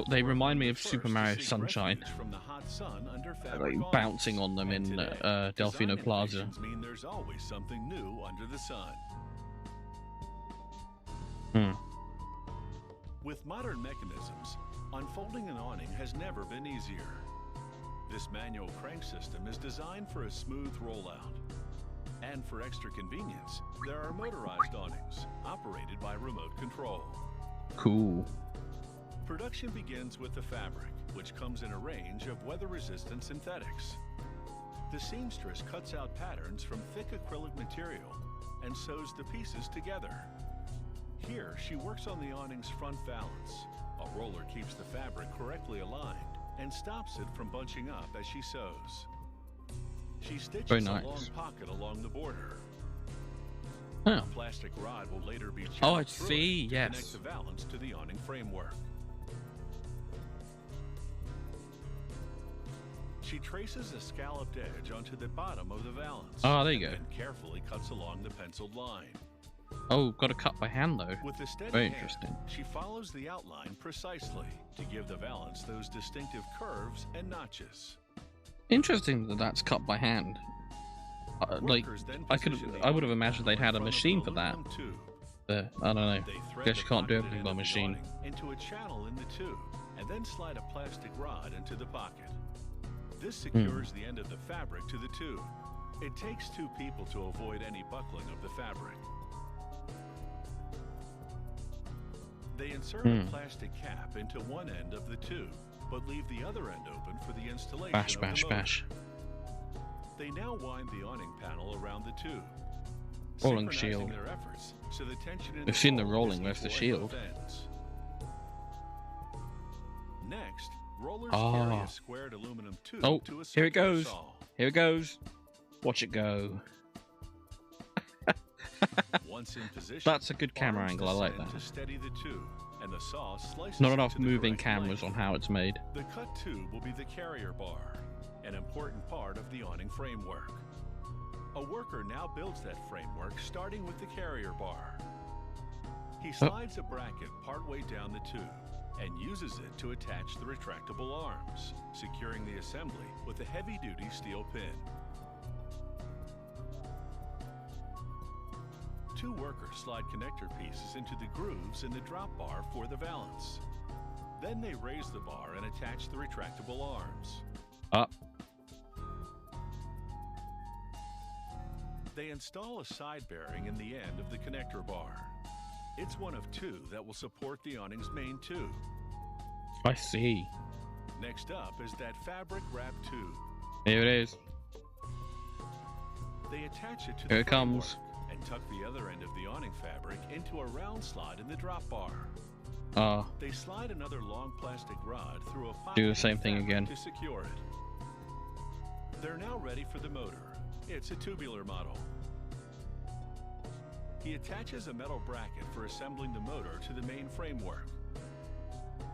they remind me of Super Mario Sunshine. From the hot sun under like bouncing on them in Delfino Plaza. Mean there's always something new under the sun. With modern mechanisms, unfolding an awning has never been easier. This manual crank system is designed for a smooth rollout. And for extra convenience, there are motorized awnings, operated by remote control. Cool. Production begins with the fabric, which comes in a range of weather-resistant synthetics. The seamstress cuts out patterns from thick acrylic material and sews the pieces together. Here, she works on the awning's front valance. A roller keeps the fabric correctly aligned and stops it from bunching up as she sews. She stitches a long pocket along the border. Oh. A plastic rod will later be I through see, it to yes. connect the valance to the awning framework. She traces a scalloped edge onto the bottom of the valance. Oh, there you go. And carefully cuts along the penciled line. Oh, got to cut by hand though. With a steady Very hand, interesting. she follows the outline precisely to give the valance those distinctive curves and notches. Interesting that that's cut by hand. Like, I would have imagined they'd had a machine for that. But I don't know. Guess you can't do everything by machine. Into a channel in the tube, and then slide a plastic rod into the pocket. This secures the end of the fabric to the tube. It takes two people to avoid any buckling of the fabric. They insert a plastic cap into one end of the tube, but leave the other end open for the installation Bash, of bash, the motor. bash. They now wind the awning panel around the tube. Rolling shield. Their efforts, so the tension in We've seen the mold rolling, is where's the equal at shield? both ends. Next, rollers carry a squared aluminum tube to a here it goes. saw. Here it goes. Watch it go. Once in position, That's a good camera angle. I like that. To steady the tube, and the saw slices Not it enough to the moving correct cameras length. on how it's made. The cut tube will be the carrier bar, an important part of the awning framework. A worker now builds that framework starting with the carrier bar. He slides a bracket partway down the tube and uses it to attach the retractable arms, securing the assembly with a heavy-duty steel pin. Two workers slide connector pieces into the grooves in the drop bar for the valance. Then they raise the bar and attach the retractable arms. Up. They install a side bearing in the end of the connector bar. It's one of two that will support the awning's main tube. I see. Next up is that fabric wrap tube. Here it is. They attach it to Here the it comes. framework and tuck the other end of the awning fabric into a round slot in the drop bar. They slide another long plastic rod through a pocket Do the same in thing fabric again. to secure it. They're now ready for the motor. It's a tubular model. He attaches a metal bracket for assembling the motor to the main framework.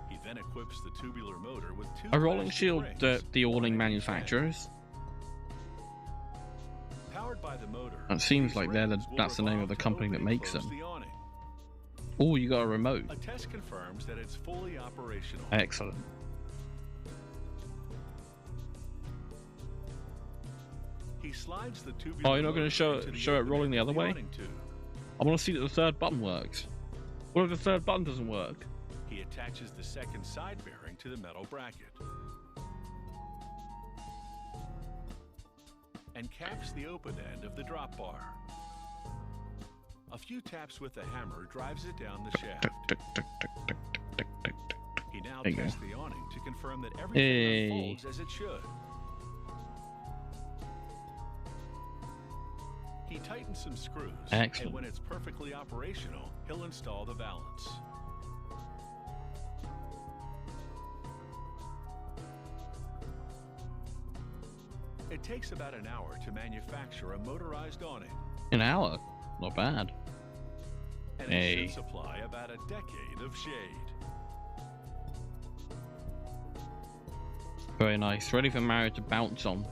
He then equips the tubular motor with two A rolling plastic shield, rings the awning running each manufacturers. end. Powered by the motor, It seems these like rings will that's the name of the revolve to company open that and makes close them. the awning. Oh, you got a remote. A test confirms that it's fully operational. Excellent. He slides the tubular Oh, you're not going to motor into the show it opening rolling the of other way? awning tube. I want to see that the third button works. What if the third button doesn't work? He attaches the second side bearing to the metal bracket and caps the open end of the drop bar. A few taps with the hammer drives it down the shaft. Tick, tick, tick, tick, tick, tick, tick, tick. He now There you go. tests the awning to confirm that everything Hey. unfolds as it should. He tightens some screws, Excellent. and when it's perfectly operational, he'll install the valance. It takes about an hour to manufacture a motorized awning, An hour? Not bad. and Hey. it should supply about a decade of shade. Very nice. Ready for Mario to bounce on.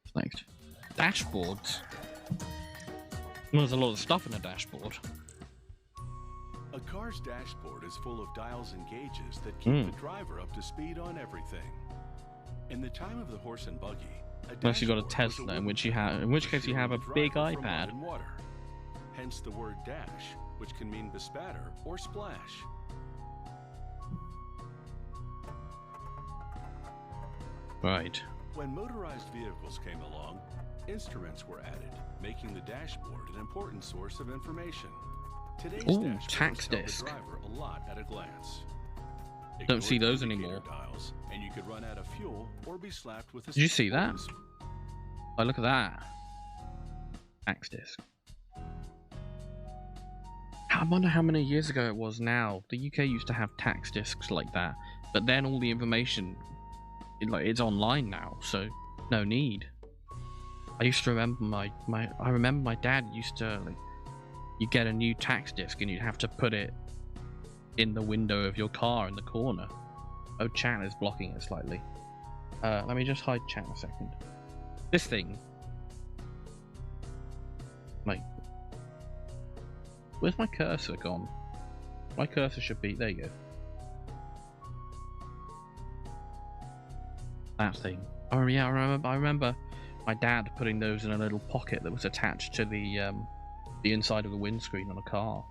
What's next? Dashboards. Well, there's a lot of stuff in a dashboard. A car's dashboard is full of dials and gauges that keep the driver up to speed on everything. In the time of the horse and buggy, Unless you got a dashboard was Tesla, in wooden which board case you have a to shield the big driver from iPad. mud and water. Hence the word dash, which can mean bespatter or splash. Right. When motorized vehicles came along, instruments were added, making the dashboard an important source of information. Today's Ooh, dashboards tax tell disc. the driver a lot at a glance. Don't see Ignore those indicator anymore. Dials, and you could run out of fuel or be slapped with a Did you see that? speed Oh, look at that. Tax disc. I wonder how many years ago it was now. The UK used to have tax discs like that, but then all the information, it's online now, so no need. I used to remember I remember my dad used to, like, you get a new tax disc and you'd have to put it in the window of your car in the corner. Oh, chat is blocking it slightly. Let me just hide chat a second. This thing, like, where's my cursor gone? My cursor should be, there you go. That thing. Oh yeah, I remember my dad putting those in a little pocket that was attached to the inside of the windscreen on a car.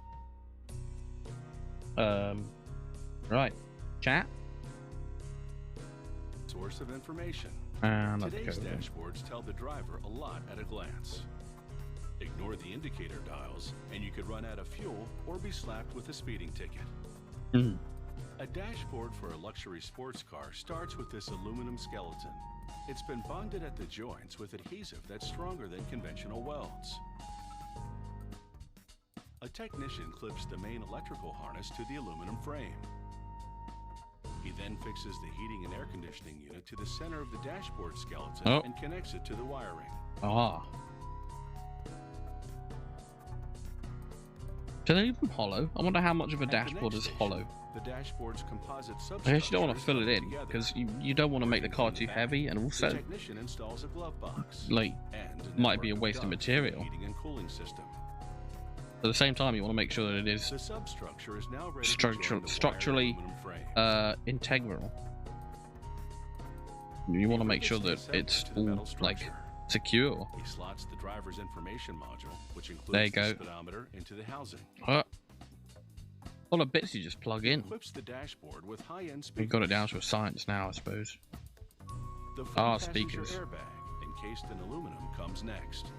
Right, chat. Source of information. Today's dashboards tell the driver a lot at a glance. Ignore the indicator dials, and you could run out of fuel or be slapped with a speeding ticket. A dashboard for a luxury sports car starts with this aluminum skeleton. It's been bonded at the joints with adhesive that's stronger than conventional welds. A technician clips the main electrical harness to the aluminum frame. He then fixes the heating and air conditioning unit to the center of the dashboard skeleton and connects it to the wiring. Do they leave them hollow? I wonder how much of a dashboard is hollow. The dashboard's composite substructure. I guess you don't want to fill it in because you don't want to make the car too heavy, and also, the technician installs a glove box, like, might be a waste of material. Heating and cooling system. At the same time, you want to make sure that it is the substructure is now ready structurally integral. You want to make sure that it's all, like, secure. He slots the driver's information module, which includes there you the go. speedometer, into the housing. All the bits you just plug in. Equips the dashboard with high-end speakers. We've got it down to a science now, I suppose. The front speakers. Airbag, encased in aluminum, comes next.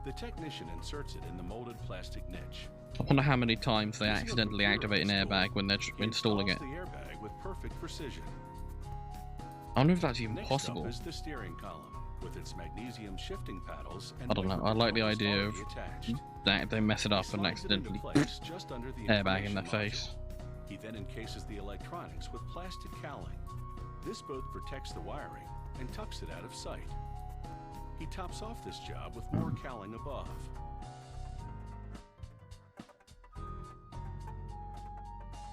The technician inserts it in the molded plastic niche. I wonder how many times they accidentally activate an airbag when they're installing it. The airbag with perfect precision. I wonder if that's even possible. Next up is the steering column, with its magnesium shifting paddles and I don't know. I like the idea of that they mess it up and accidentally airbag in their face. He then encases the electronics with plastic cowling. This both protects the wiring and tucks it out of sight. He tops off this job with more cowling above.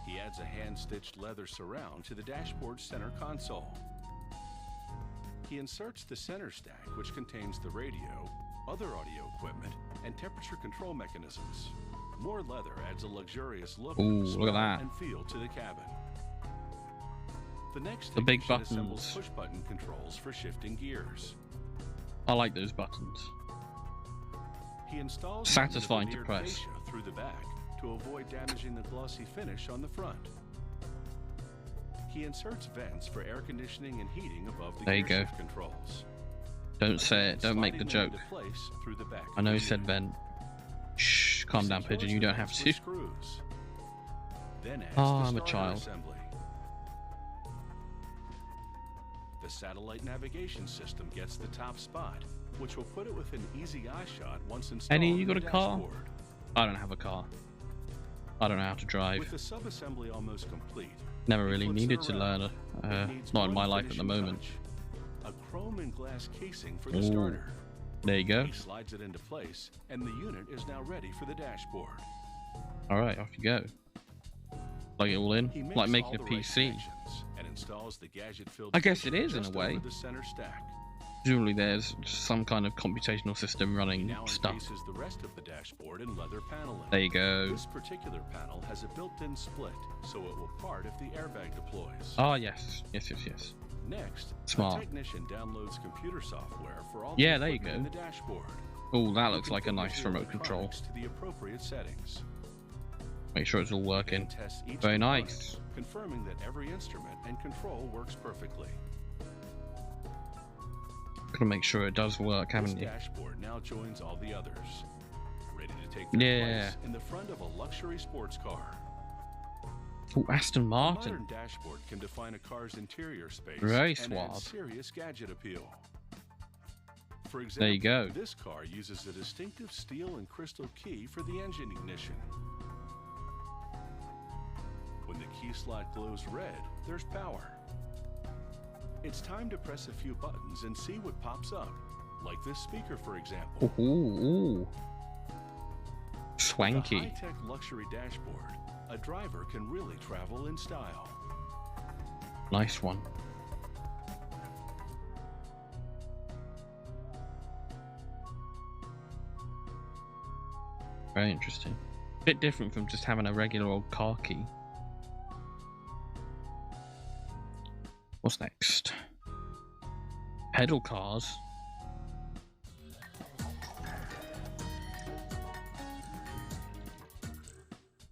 He adds a hand-stitched leather surround to the dashboard center console. He inserts the center stack, which contains the radio, other audio equipment, and temperature control mechanisms. More leather adds a luxurious look, look at that, and feel to the cabin. The next the big assembles buttons. push-button controls for shifting gears. I like those buttons. He installs satisfying to press fascia through the back to avoid damaging the glossy finish on the front. He inserts vents for air conditioning and heating above the gear shift controls. Don't say it. Don't make the joke. I know he said vent. Shh, calm down, Pigeon. You don't have to. I'm a child. Assembly. The satellite navigation system gets the top spot, which will put it within easy eye shot once installed. Eddie, you got a car? I don't have a car. I don't know how to drive. With the sub-assembly almost complete, never really needed to learn. Not in my life at the moment. A chrome and glass casing for the starter. There you go. He slides it into place, and the unit is now ready for the dashboard. All right, off you go. Plug it all in, like making a PC. And installs the gadget-filled I guess it is in a way. The center stack. Presumably there's some kind of computational system running stuff. Encases the rest of the dashboard in leather paneling. There you go. This particular panel has a built-in split, so it will part if the airbag deploys. Oh yes, yes. Next, smart. A technician downloads computer software for all there you go. In the dashboard. Oh, that looks like a nice remote control. To the appropriate settings. Make sure it's all working. Very nice. Confirming that every instrument and control works perfectly. Gotta make sure it does work, haven't you? This dashboard now joins all the others, ready to take their place in the front of a luxury sports car. Oh, Aston Martin. A modern dashboard can define a car's interior space Very and suave. add serious gadget appeal. For example, there you go. This car uses a distinctive steel and crystal key for the engine ignition. When the key slot glows red, there's power. It's time to press a few buttons and see what pops up, like this speaker, for example. Ooh. Swanky. With a high-tech luxury dashboard, a driver can really travel in style. Nice one. Very interesting. Bit different from just having a regular old car key. What's next? Pedal cars.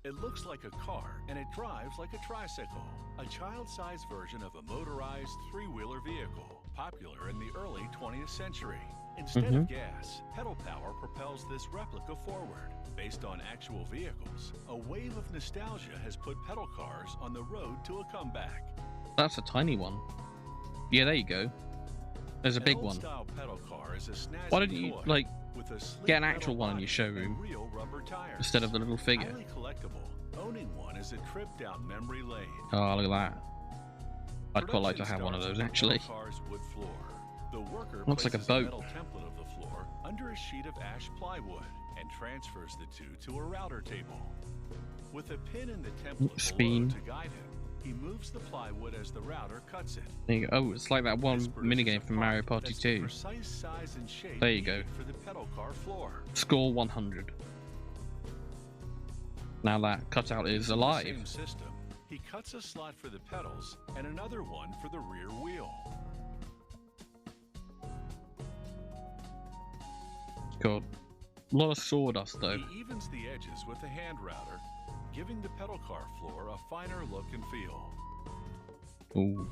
It looks like a car and it drives like a tricycle, a child-sized version of a motorized three-wheeler vehicle, popular in the early 20th century. Instead of gas, pedal power propels this replica forward. Based on actual vehicles, a wave of nostalgia has put pedal cars on the road to a comeback. That's a tiny one. Yeah, there you go. There's a big one. Pedal car is a snazzy Why didn't you, like, with a sleek get an actual metal one in your body showroom and real rubber tires. instead of the little figure? Highly collectible, owning one is a trip down memory lane. Oh, look at that. I'd quite like to have one of those, actually. Car's wood floor. The worker Looks like a places boat. metal template of the floor under a sheet of ash plywood and transfers the two to a router table. With a pin in the template Spin. below to guide him, he moves the plywood as the router cuts it. There you go. Oh, it's like that one This produces minigame a from part Mario Party that's the 2. precise size and shape There you go. needed for the pedal car floor. Score 100. Now that cutout is Using the alive. same system, he cuts a slot for the pedals and another one for the rear wheel. God. A lot of sawdust though. He evens the edges with a hand router, giving the pedal car floor a finer look and feel. Ooh.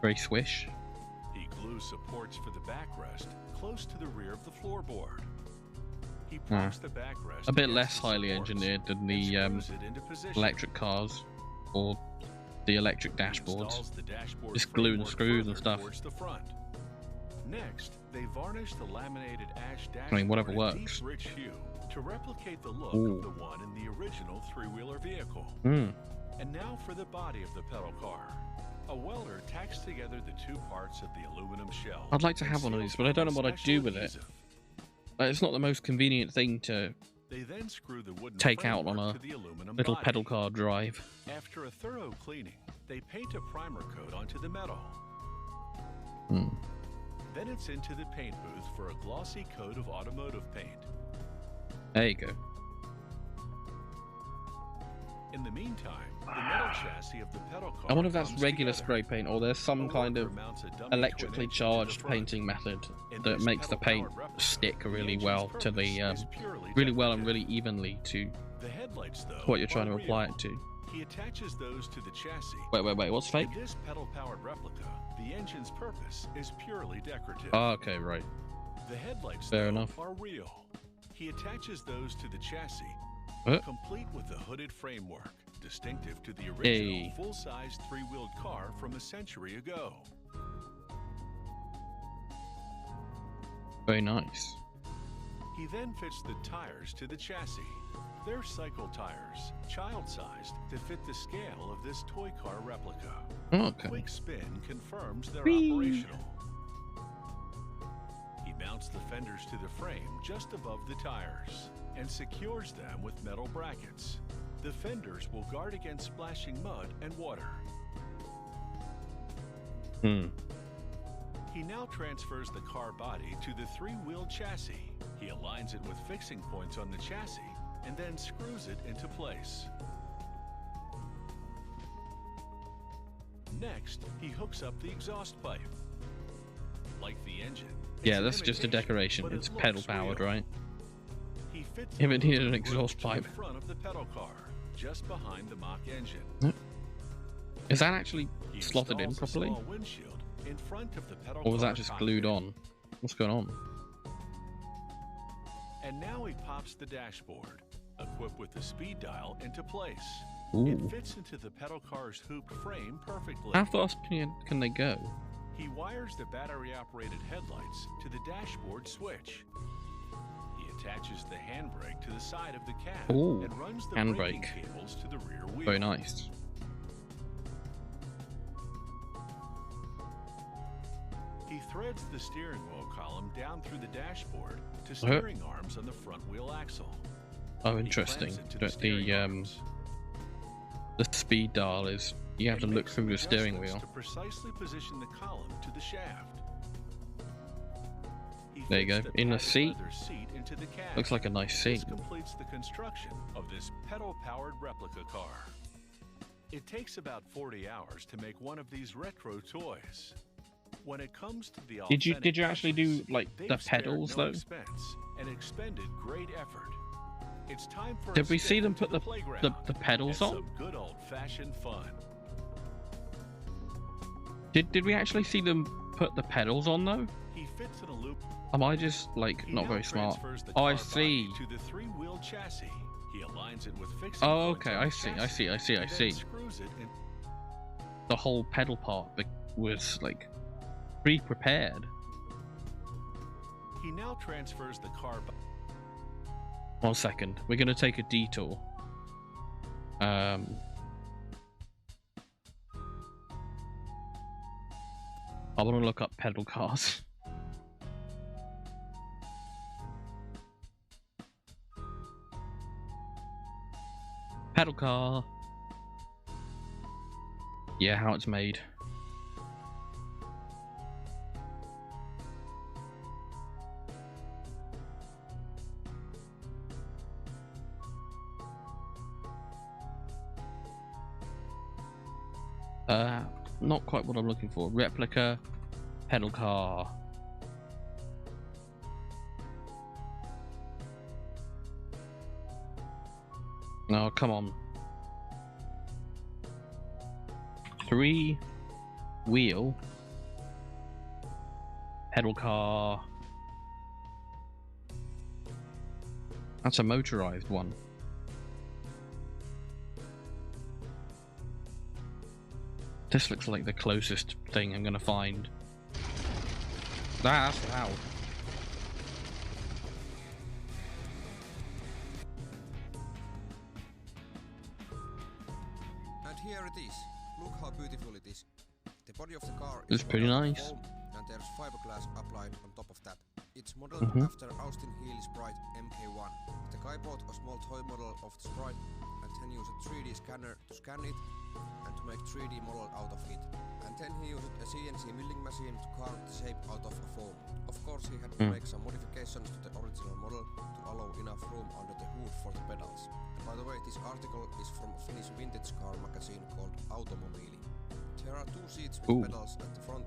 Very swish. He glues supports for the backrest close to the rear of the floorboard. He props the backrest A bit against less the highly supports engineered than and the screws it into position. electric cars or the electric He dashboards. installs the dashboard Just glue and framework screws and further stuff. towards the front. Next, they varnish the laminated ash dashboard I mean, whatever a works. deep, rich hue to replicate the look Ooh. of the one in the original three-wheeler vehicle. Hmm. And now for the body of the pedal car. A welder tacks together the two parts of the aluminum shell. I'd like to and have one of seals these, but I don't know with what I'd special do with it. adhesive. It's not the most convenient thing to They then screw the wooden take out on framework a to the aluminum little body. pedal car drive. After a thorough cleaning, they paint a primer coat onto the metal. Hmm. Then it's into the paint booth for a glossy coat of automotive paint. There you go. In the meantime, the metal chassis of the pedal car I wonder if that's comes regular together. spray paint or there's some A kind of worker mounts a dummy electrically twin engine to the charged front. painting method In that this makes the paint pedal-powered replica, stick the really engine's well to the purpose is purely really well and decorative. really evenly to The headlights, though, what you're trying to are apply real. it to. He attaches those to the chassis. Wait, what's fake? In this pedal-powered replica, the engine's purpose is purely decorative. Oh, okay, right. The headlights, Fair though, enough. are real. He attaches those to the chassis, Huh? complete with the hooded framework, distinctive to the original Hey. full-size three-wheeled car from a century ago. Very nice. He then fits the tires to the chassis. They're cycle tires, child-sized, to fit the scale of this toy car replica. Oh, okay. Quick spin confirms they're Whee! operational. He mounts the fenders to the frame just above the tires and secures them with metal brackets. The fenders will guard against splashing mud and water. Hmm. He now transfers the car body to the three-wheeled chassis. He aligns it with fixing points on the chassis and then screws it into place. Next, he hooks up the exhaust pipe. Like the engine. Yeah, it's an that's just a imitation, decoration. but It's it pedal looks powered, real. right? He fits If a it needed an roof exhaust to pipe. the front of the pedal car, just behind the mock engine. Is that actually He slotted in installs a properly? small windshield in front of the pedal Or was car that just glued cockpit. on? What's going on? And now he pops the dashboard, equipped with the speed dial, into place. Ooh. It fits into the pedal car's hooped frame perfectly. How fast can they go? He wires the battery-operated headlights to the dashboard switch. He attaches the handbrake to the side of the cab and runs the braking cables to the rear wheel. Very nice. He threads the steering wheel column down through the dashboard to steering arms on the front wheel axle. Oh, interesting. The speed dial is, you have to look through the steering wheel. To precisely position the column to the shaft. There you go. In the seat. Into the cab. Looks like a nice seat. This completes the construction of this pedal-powered replica car. It takes about 40 hours to make one of these retro toys. When it comes to the did you actually do like the pedals though? And expended great effort. It's time for did we see them put the pedals on? Some good old-fashioned fun. Did we actually see them put the pedals on though? He fits in a loop. Am I just like not very smart? Oh, I see. To the three-wheel chassis. He aligns it with fixing. Oh, okay. I see. The whole pedal part was like pre-prepared. He now transfers the car. 1 second. We're gonna take a detour. I want to look up pedal cars. Pedal car. Yeah, how it's made. Not quite what I'm looking for. Replica, pedal car. No, come on. 3-wheel pedal car. That's a motorized one. This looks like the closest thing I'm gonna find. That's loud. And here it is. Look how beautiful it is. The body of the car is pretty nice. And there's fiberglass applied on top of that. It's modeled after Austin Healey's Sprite MK1. The guy bought a small toy model of the Sprite and then used a 3D scanner to scan it and to make 3D model out of it. And then he used a CNC milling machine to carve the shape out of a foam. Of course he had to make some modifications to the original model to allow enough room under the hood for the pedals. And by the way, this article is from a Finnish vintage car magazine called Automobili. There are 2 seats with pedals at the front,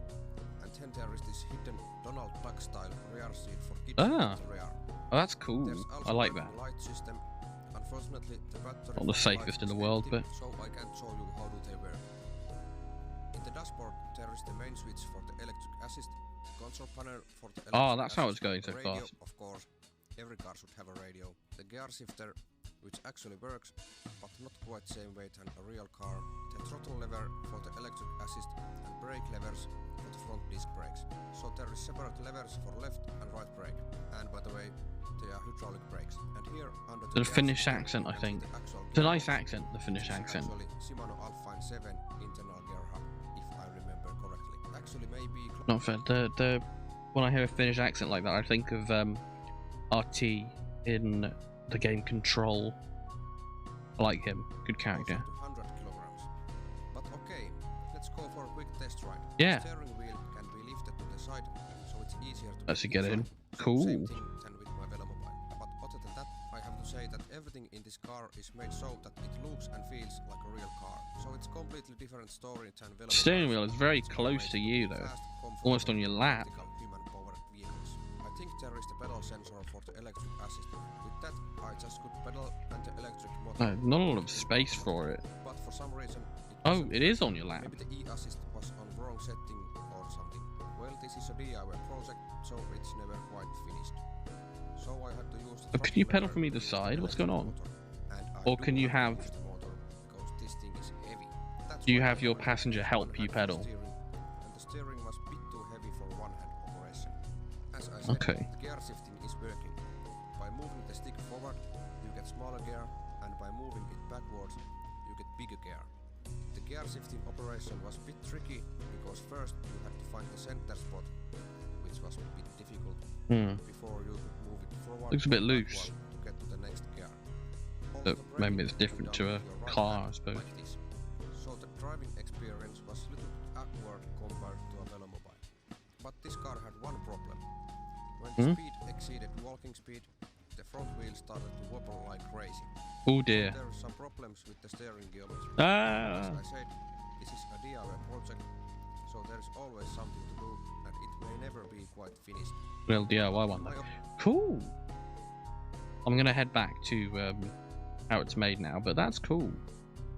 and then there is this hidden Donald Duck style rear seat for kids at the rear. Oh, that's cool. I like that. Light system. Unfortunately, the battery not the safest in the world, but so I can't show you how do they work. In the dashboard, there is the main switch for the electric assist, the console panel for the electric that's how it's going so radio, fast. Of course, every car should have a radio. The gear shifter, which actually works, but not quite same way than a real car. The throttle lever for the electric assist and brake levers for the front disc brakes. So there is separate levers for left and right brake. And by the way, they are hydraulic brakes. And here under the Finnish accent, I think. It's a nice accent, the Finnish accent. Actually, Shimano Alpine 7 internal gear hub, if I remember correctly. Actually, maybe. Not fair. When I hear a Finnish accent like that, I think of RT in the game Control. I like him. Good character. 100 kilograms. But okay, let's go for a quick test ride. Yeah. The steering wheel can be lifted to the side, so it's easier to Let's get in. Cool. Same thing than with my Velomobile. But other than that, I have to say that everything in this car is made so that it looks and feels like a real car. So it's completely different story than Velomobile. Steering wheel is very close to you though. Almost on your lap. Human-powered vehicles. I think there is the pedal sensor for the electric assist. With that, I just could pedal and the electric motor. No, not a lot of space for it. But for some reason, it is on your lap. Maybe the e-assist was on wrong setting or something. Well, this is a DIY project, so it's never quite finished. So I had to use the Can you pedal from either side? What's going on? Or can you have... This thing is heavy. Do you have your passenger help you pedal? And the steering was big I said, Okay. the gear shifting is working. By moving the stick forward, you get smaller gear, and by moving it backwards, you get bigger gear. The gear shifting operation was a bit tricky because first you had to find the center spot, which was a bit difficult, before you could move it forward. Looks a bit loose. To get to the next gear. But maybe it's different to a car, I suppose. Like this. So the driving experience was a little awkward compared to a velomobile. But this car had one problem. When the speed exceeded walking speed, the front wheel started to wobble like crazy. Oh dear. There were some problems with the steering geometry. Ah. As I said, this is a DIY project, so there is always something to do, and it may never be quite finished. Little DIY one. Cool. I'm gonna head back to how it's made now, but that's cool.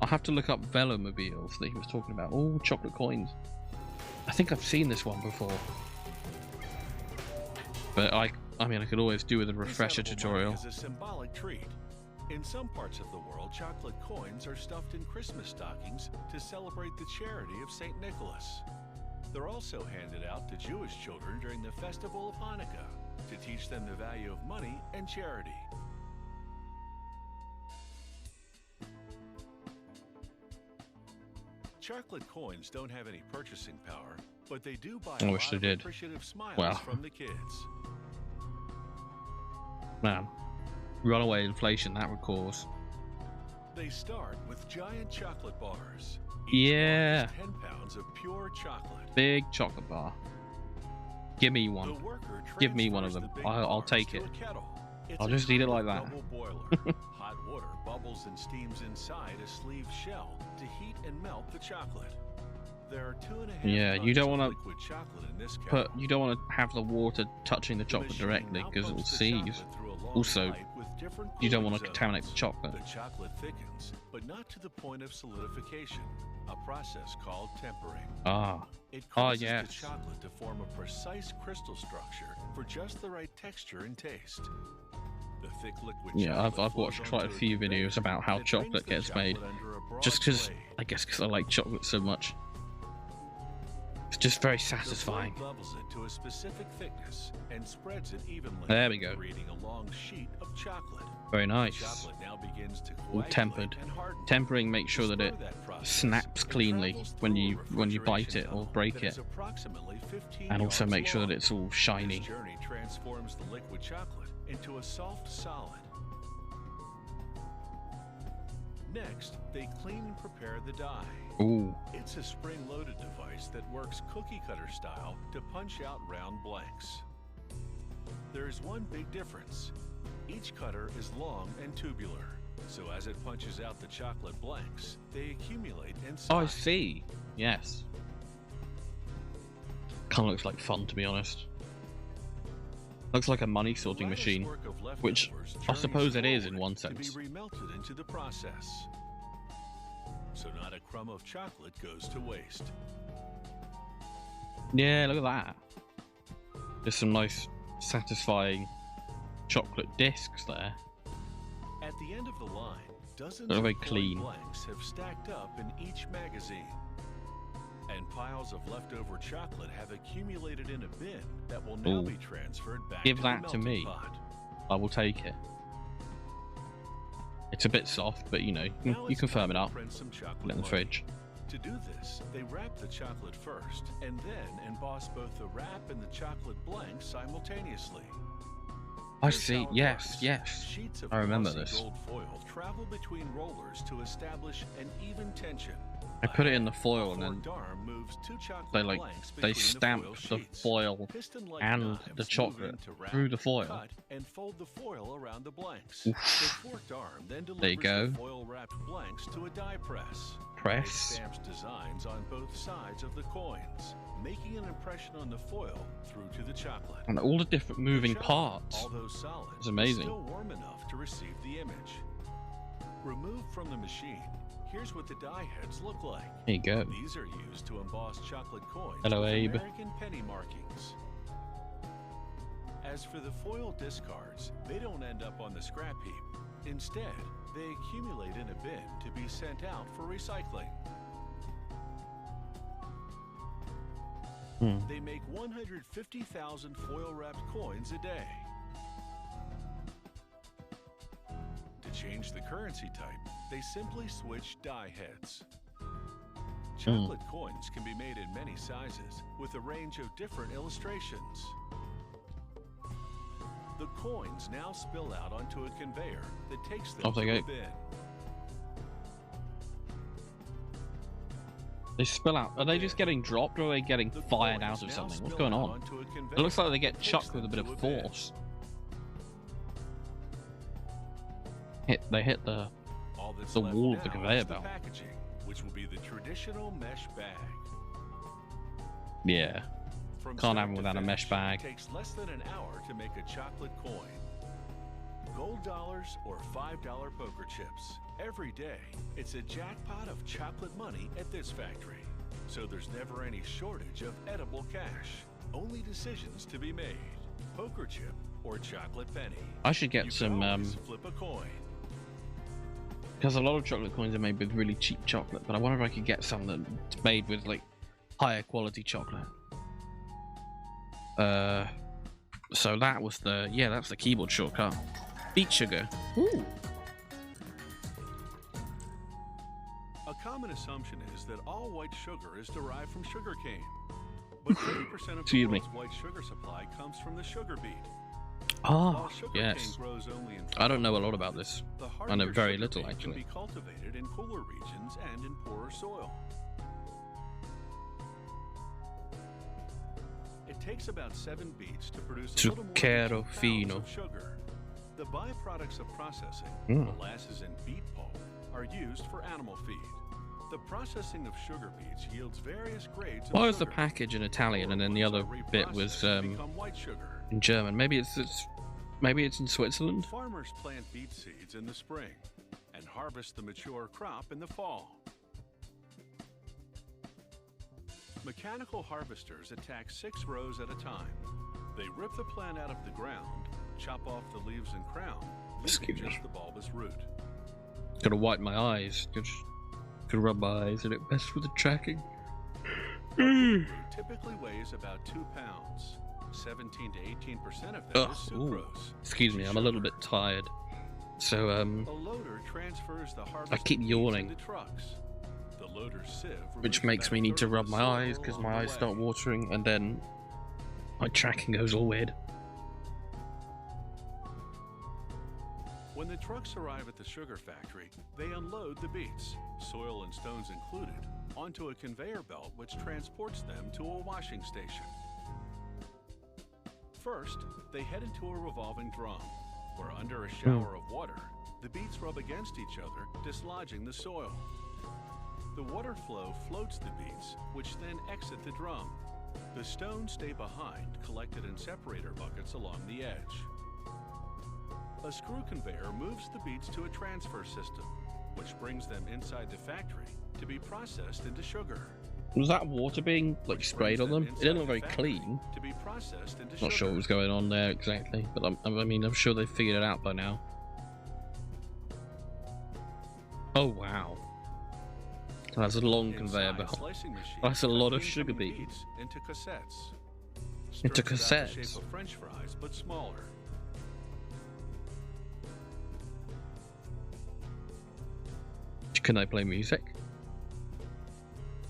I'll have to look up velomobiles that he was talking about. Oh, chocolate coins. I think I've seen this one before. But I mean, I could always do with a refresher tutorial. Is a symbolic treat. In some parts of the world, chocolate coins are stuffed in Christmas stockings to celebrate the charity of St. Nicholas. They're also handed out to Jewish children during the festival of Hanukkah to teach them the value of money and charity. Chocolate coins don't have any purchasing power, but they do buy a lot of appreciative smiles from the kids. Man, runaway inflation that would cause. They start with giant chocolate bars. Yeah. 10 pounds of pure chocolate. Big chocolate bar. Give me one. Give me one of them. I'll take it. I'll just eat it like that. Hot water bubbles and steams inside a sleeved shell to heat and melt the chocolate. There are 2.5 you don't want to you don't want to have the water touching the chocolate directly because it'll seize. Also, you don't want to contaminate the chocolate. The chocolate thickens, but not to the point of solidification, a process called tempering. It causes the chocolate to form a precise crystal structure for just the right texture and taste. The thick liquid I've watched quite a few videos about how chocolate gets made, just because I like chocolate so much. It's just very satisfying. Levels it to a specific thickness and spreads it evenly. There we go. Creating a long sheet of chocolate. Very nice. Chocolate now begins to all tempered. Tempering makes sure that it snaps cleanly when you bite it or break it, and also make sure that it's all shiny. This journey transforms the liquid chocolate into a soft solid. Next, they clean and prepare the die. Ooh. It's a spring-loaded device that works cookie cutter style to punch out round blanks. There's one big difference. Each cutter is long and tubular, so as it punches out the chocolate blanks, they accumulate inside. Oh, I see. Yes. Kind of looks like fun, to be honest. Looks like a money sorting machine, which I suppose it is in one sense. To be remelted into the process, so not a crumb of chocolate goes to waste. Yeah, look at that. There's some nice, satisfying chocolate discs there. At the end of the line, dozens They're of very clean. blanks have stacked up in each magazine. And piles of leftover chocolate have accumulated in a bin that will now be transferred back Give to that the to melting me. pot. I will take it. It's a bit soft, but you can firm it up. Put it in the fridge. To do this, they wrap the chocolate first, and then emboss both the wrap and the chocolate blanks simultaneously. I see. Yes, yes. Sheets of I remember glossy this. gold foil travel between rollers to establish an even tension. I put it in the foil and then Arm moves two chocolate blanks between they stamp the sheets. foil Piston-like and knives the move chocolate in to wrap, through the foil. cut, and fold the foil around the blanks. Oof. The forked arm then delivers There you go. the foil-wrapped blanks to a die press. It Press. stamps designs on both sides of the coins, making an impression on the foil through to the chocolate. And all the different moving The chocolate, parts. although solid, It's amazing. is still warm enough to receive the image. Removed from the machine, here's what the die heads look like. There you go. These are used to emboss chocolate coins Hello, with Abe. American penny markings. As for the foil discards, they don't end up on the scrap heap. Instead, they accumulate in a bin to be sent out for recycling. They make 150,000 foil-wrapped coins a day. To change the currency type, they simply switch die heads. Chocolate coins can be made in many sizes, with a range of different illustrations. The coins now spill out onto a conveyor that takes them to a bin. They spill out. Are they just getting dropped, or are they getting fired out of something? What's going on? It looks like they get chucked with a bit of force. They hit the wall of the conveyor belt. Which will be the traditional mesh bag. Yeah. Can't have them without a mesh bag. It takes less than an hour to make a chocolate coin. Gold dollars or $5 poker chips. Every day, it's a jackpot of chocolate money at this factory. So there's never any shortage of edible cash. Only decisions to be made. Poker chip or chocolate penny. I should get some flip a coin. Because a lot of chocolate coins are made with really cheap chocolate, but I wonder if I could get some that's made with like higher quality chocolate. So that was that's the keyboard shortcut. Beet sugar. Ooh. A common assumption is that all white sugar is derived from sugarcane. But 30% of the world's white sugar supply comes from the sugar beet. Ah, yes. I don't know a lot about this. I know very little, actually. Can be cultivated in cooler regions and in poorer soil. It takes about 7 beets to produce a little more than 2 pounds of sugar. The byproducts of processing, molasses and beet pulp, are used for animal feed. The processing of sugar beets yields various grades of Why was sugar. the package in Italian and then the other bit was white sugar. in German? Maybe it's in Switzerland? Farmers plant beet seeds in the spring and harvest the mature crop in the fall. Mechanical harvesters attack 6 rows at a time. They rip the plant out of the ground, chop off the leaves and crown, leaving just the bulbous root. Gotta wipe my eyes. Could rub my eyes and it best with the tracking. Typically weighs about 2 pounds. 17 to 18% of that is sucrose. Excuse me, I'm a little bit tired. So a loader transfers the harvest I keep yawning. into trucks. The loader's sieve, which makes me need to rub my eyes because my eyes start watering, and then my tracking goes all weird. When the trucks arrive at the sugar factory, they unload the beets, soil and stones included, onto a conveyor belt which transports them to a washing station. First, they head into a revolving drum, where under a shower of water, the beets rub against each other, dislodging the soil. The water flow floats the beets, which then exit the drum. The stones stay behind, collected in separator buckets along the edge. A screw conveyor moves the beets to a transfer system, which brings them inside the factory to be processed into sugar. Was that water being like sprayed on them? It didn't look very clean. To be processed into Not sure what was going on there exactly, but I'm sure they figured it out by now. Oh wow, that's a long conveyor belt. That's a lot of sugar beets. Into cassettes. Into Strips about the cassettes. shape of French fries, but smaller. Can I play music?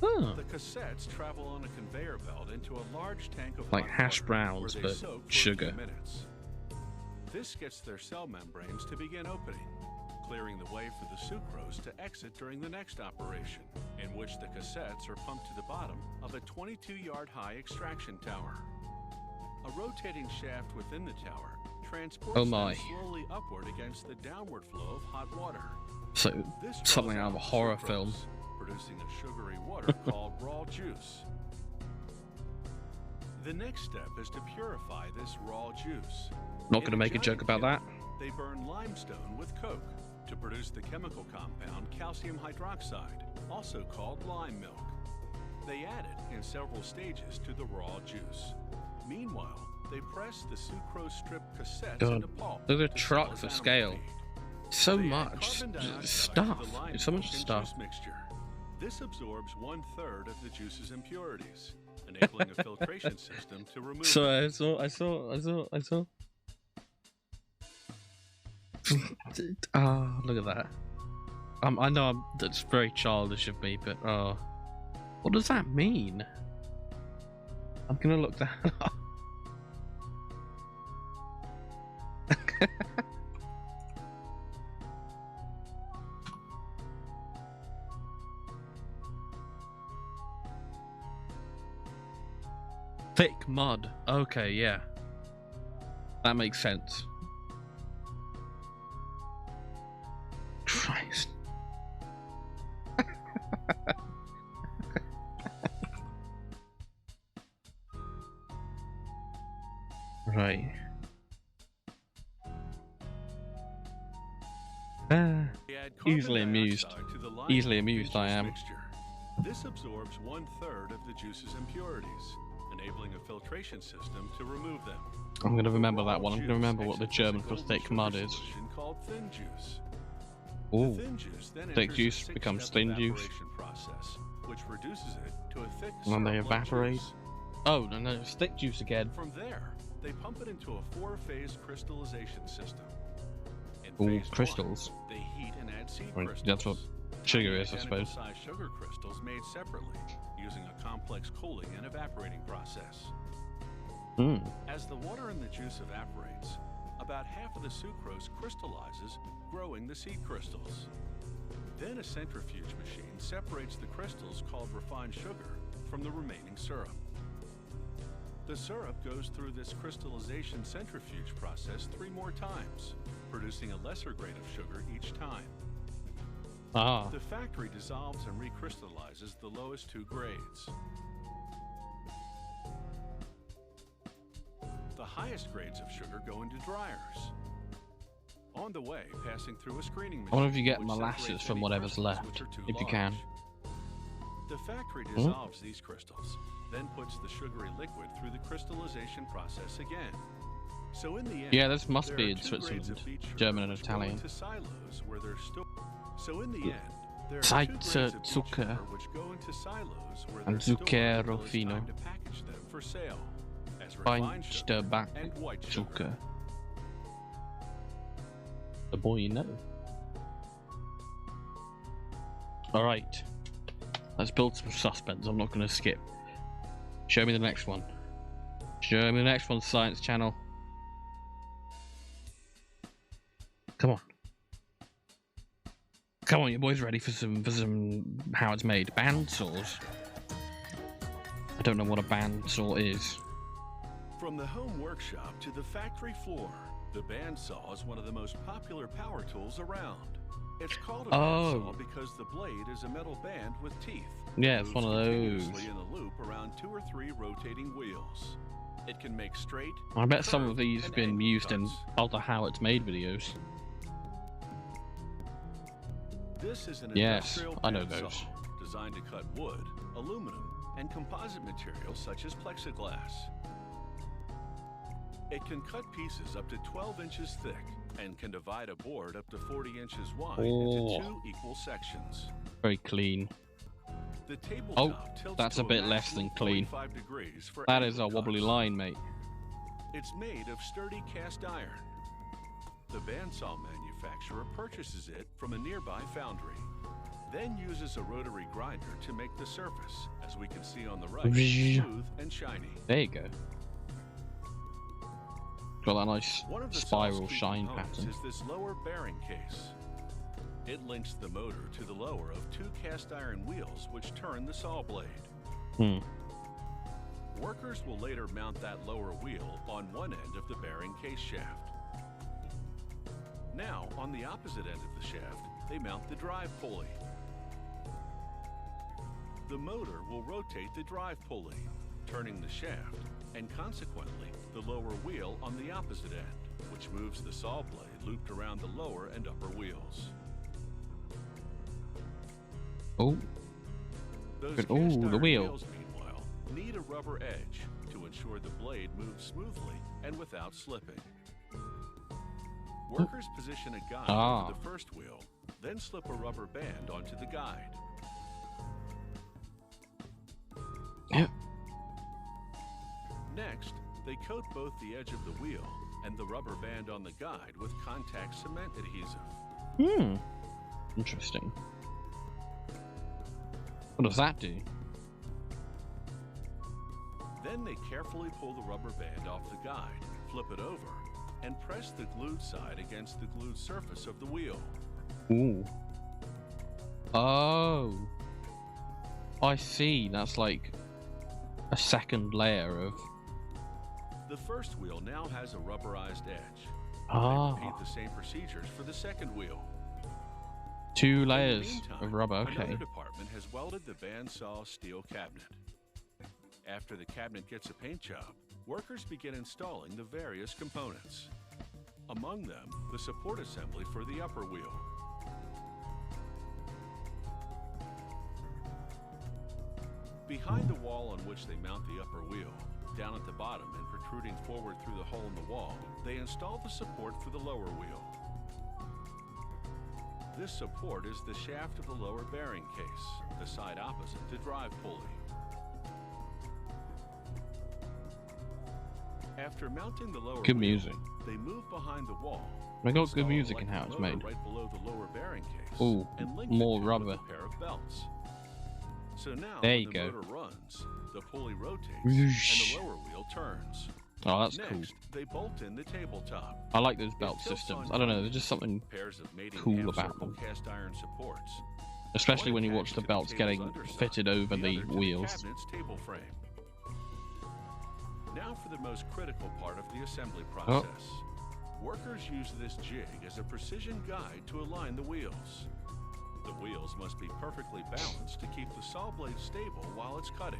Oh. The cassettes travel on a conveyor belt into a large tank of Like hot hash water, browns, where they but soak for sugar. A few minutes. This gets their cell membranes to begin opening, clearing the way for the sucrose to exit during the next operation, in which the cassettes are pumped to the bottom of a 22-yard high extraction tower. A rotating shaft within the tower transports them slowly upward against the downward flow of hot water. So, something out of a horror sucrose, film. Producing a sugary water called raw juice. The next step is to purify this raw juice. Not going to make a joke about that. They burn limestone with coke to produce the chemical compound calcium hydroxide, also called lime milk. They add it in several stages to the raw juice. Meanwhile, they press the sucrose strip cassettes into pulp. Those are trucks of scale. Feed. So They add much carbon dioxide stuff. to the lime It's so much milk and stuff. juice mixture. This absorbs 1/3 of the juice's impurities. enabling a filtration system to remove So them. I saw. Oh, look at that. I know that's very childish of me, but what does that mean? I'm gonna look that up. Thick mud. Okay, yeah. That makes sense. Christ. Right. Add carbon Easily amused. dioxide to the lining Easily of the amused I juice am. mixture. This absorbs 1/3 of the juice's impurities, enabling a filtration system to remove them. I'm gonna remember that Raw one. I'm gonna juice remember what the exits as a German for golden thick sugar mud is. solution called thin juice. Ooh. The thin juice then Thick enters a juice 6-step becomes thin juice. evaporation process, which reduces it to a thick And then they syrup-like evaporate. juice. Oh, no, it's thick juice again. From there, they pump it into a 4-phase crystallization system. In Ooh, phase 1, crystals. they heat and add seed Right, crystals. that's what sugar is, I suppose. Identical-sized sugar crystals made separately, using a complex cooling and evaporating process. As the water in the juice evaporates, about half of the sucrose crystallizes, growing the seed crystals. Then a centrifuge machine separates the crystals called refined sugar from the remaining syrup. The syrup goes through this crystallization centrifuge process 3 more times, producing a lesser grade of sugar each time. Ah. The factory dissolves and recrystallizes the lowest 2 grades. The highest grades of sugar go into dryers. On the way, passing through a screening machine. I wonder if you get which molasses separates from any whatever's crystals left, which are too if you large. can. The factory dissolves these crystals, then puts the sugary liquid through the crystallization process again. So in the end, Yeah, this must there be are in 2 grades Switzerland. of beet sugar German and which go Italian. into silos where they're stored. So in the end, there are 2 Salz, grades of beet Zucker, sugar which go into silos where and they're stored Zucchero until it's fino. time to package them for sale as refined sugar Feinsterback and white sugar. Zucker. The boy you know. Alright. Let's build some suspense. I'm not going to skip. Show me the next one. Show me the next one, Science Channel. Come on. Come on, your boy's ready for some how it's made. Bandsaws. I don't know what a bandsaw is. From the home workshop to the factory floor, the bandsaw is one of the most popular power tools around. It's called a bandsaw because the blade is a metal band with teeth. Yeah, it's one of those. Continuously in a loop around 2 or 3 rotating wheels. It can make straight. I bet some of curved, these have and been angled used in cuts. other how it's made videos. This is an Yes, industrial I know bandsaw those. designed to cut wood, aluminum, and composite materials such as plexiglass. It can cut pieces up to 12 inches thick and can divide a board up to 40 inches wide into 2 equal sections. Very clean. The tabletop tilts that's to a bit less than maximum clean. 45 degrees for That is a angled wobbly cuts. line, mate. It's made of sturdy cast iron. The bandsaw manufacturer purchases it from a nearby foundry, then uses a rotary grinder to make the surface, as we can see on the right, smooth and shiny. There you go. Got that nice One of the spiral saw's key shine components pattern. is this lower bearing case. It links the motor to the lower of 2 cast iron wheels which turn the saw blade. Workers will later mount that lower wheel on one end of the bearing case shaft. Now, on the opposite end of the shaft, they mount the drive pulley. The motor will rotate the drive pulley, turning the shaft, and consequently, the lower wheel on the opposite end, which moves the saw blade looped around the lower and upper wheels. Oh, Those Good. cast Ooh, the iron wheel. wheels, meanwhile, need a rubber edge to ensure the blade moves smoothly and without slipping. Workers position a guide over the first wheel, then slip a rubber band onto the guide. yeah. They coat both the edge of the wheel and the rubber band on the guide with contact cement adhesive. Interesting. What does that do? Then they carefully pull the rubber band off the guide, flip it over, and press the glued side against the glued surface of the wheel. Ooh. Oh. I see. That's like a second layer of... The first wheel now has a rubberized edge. Ah. They repeat the same procedures for the second wheel. 2 layers of rubber, okay. Another department has welded the bandsaw steel cabinet. After the cabinet gets a paint job, workers begin installing the various components. Among them, the support assembly for the upper wheel. Behind the wall on which they mount the upper wheel, down at the bottom and protruding forward through the hole in the wall, they install the support for the lower wheel. This support is the shaft of the lower bearing case, the side opposite the drive pulley. After mounting the lower Good wheel, music. they move behind the wall. I got good music in how it's made. Right below the lower bearing case. Ooh, and link more it to rubber. a pair of belts. So now There when you the go. motor runs, the pulley rotates Whoosh. and the lower wheel turns. Oh, that's Next, cool. they bolt in the tabletop. I like those belt It tilts systems. on I don't know, there's just something pairs of mating cool half about circle them. cast iron supports. Especially One when you watch attached the to belts table's getting underside, fitted over the other to wheels. cabinet's table frame. Now for the most critical part of the assembly process. Workers use this jig as a precision guide to align the wheels. The wheels must be perfectly balanced to keep the saw blade stable while it's cutting.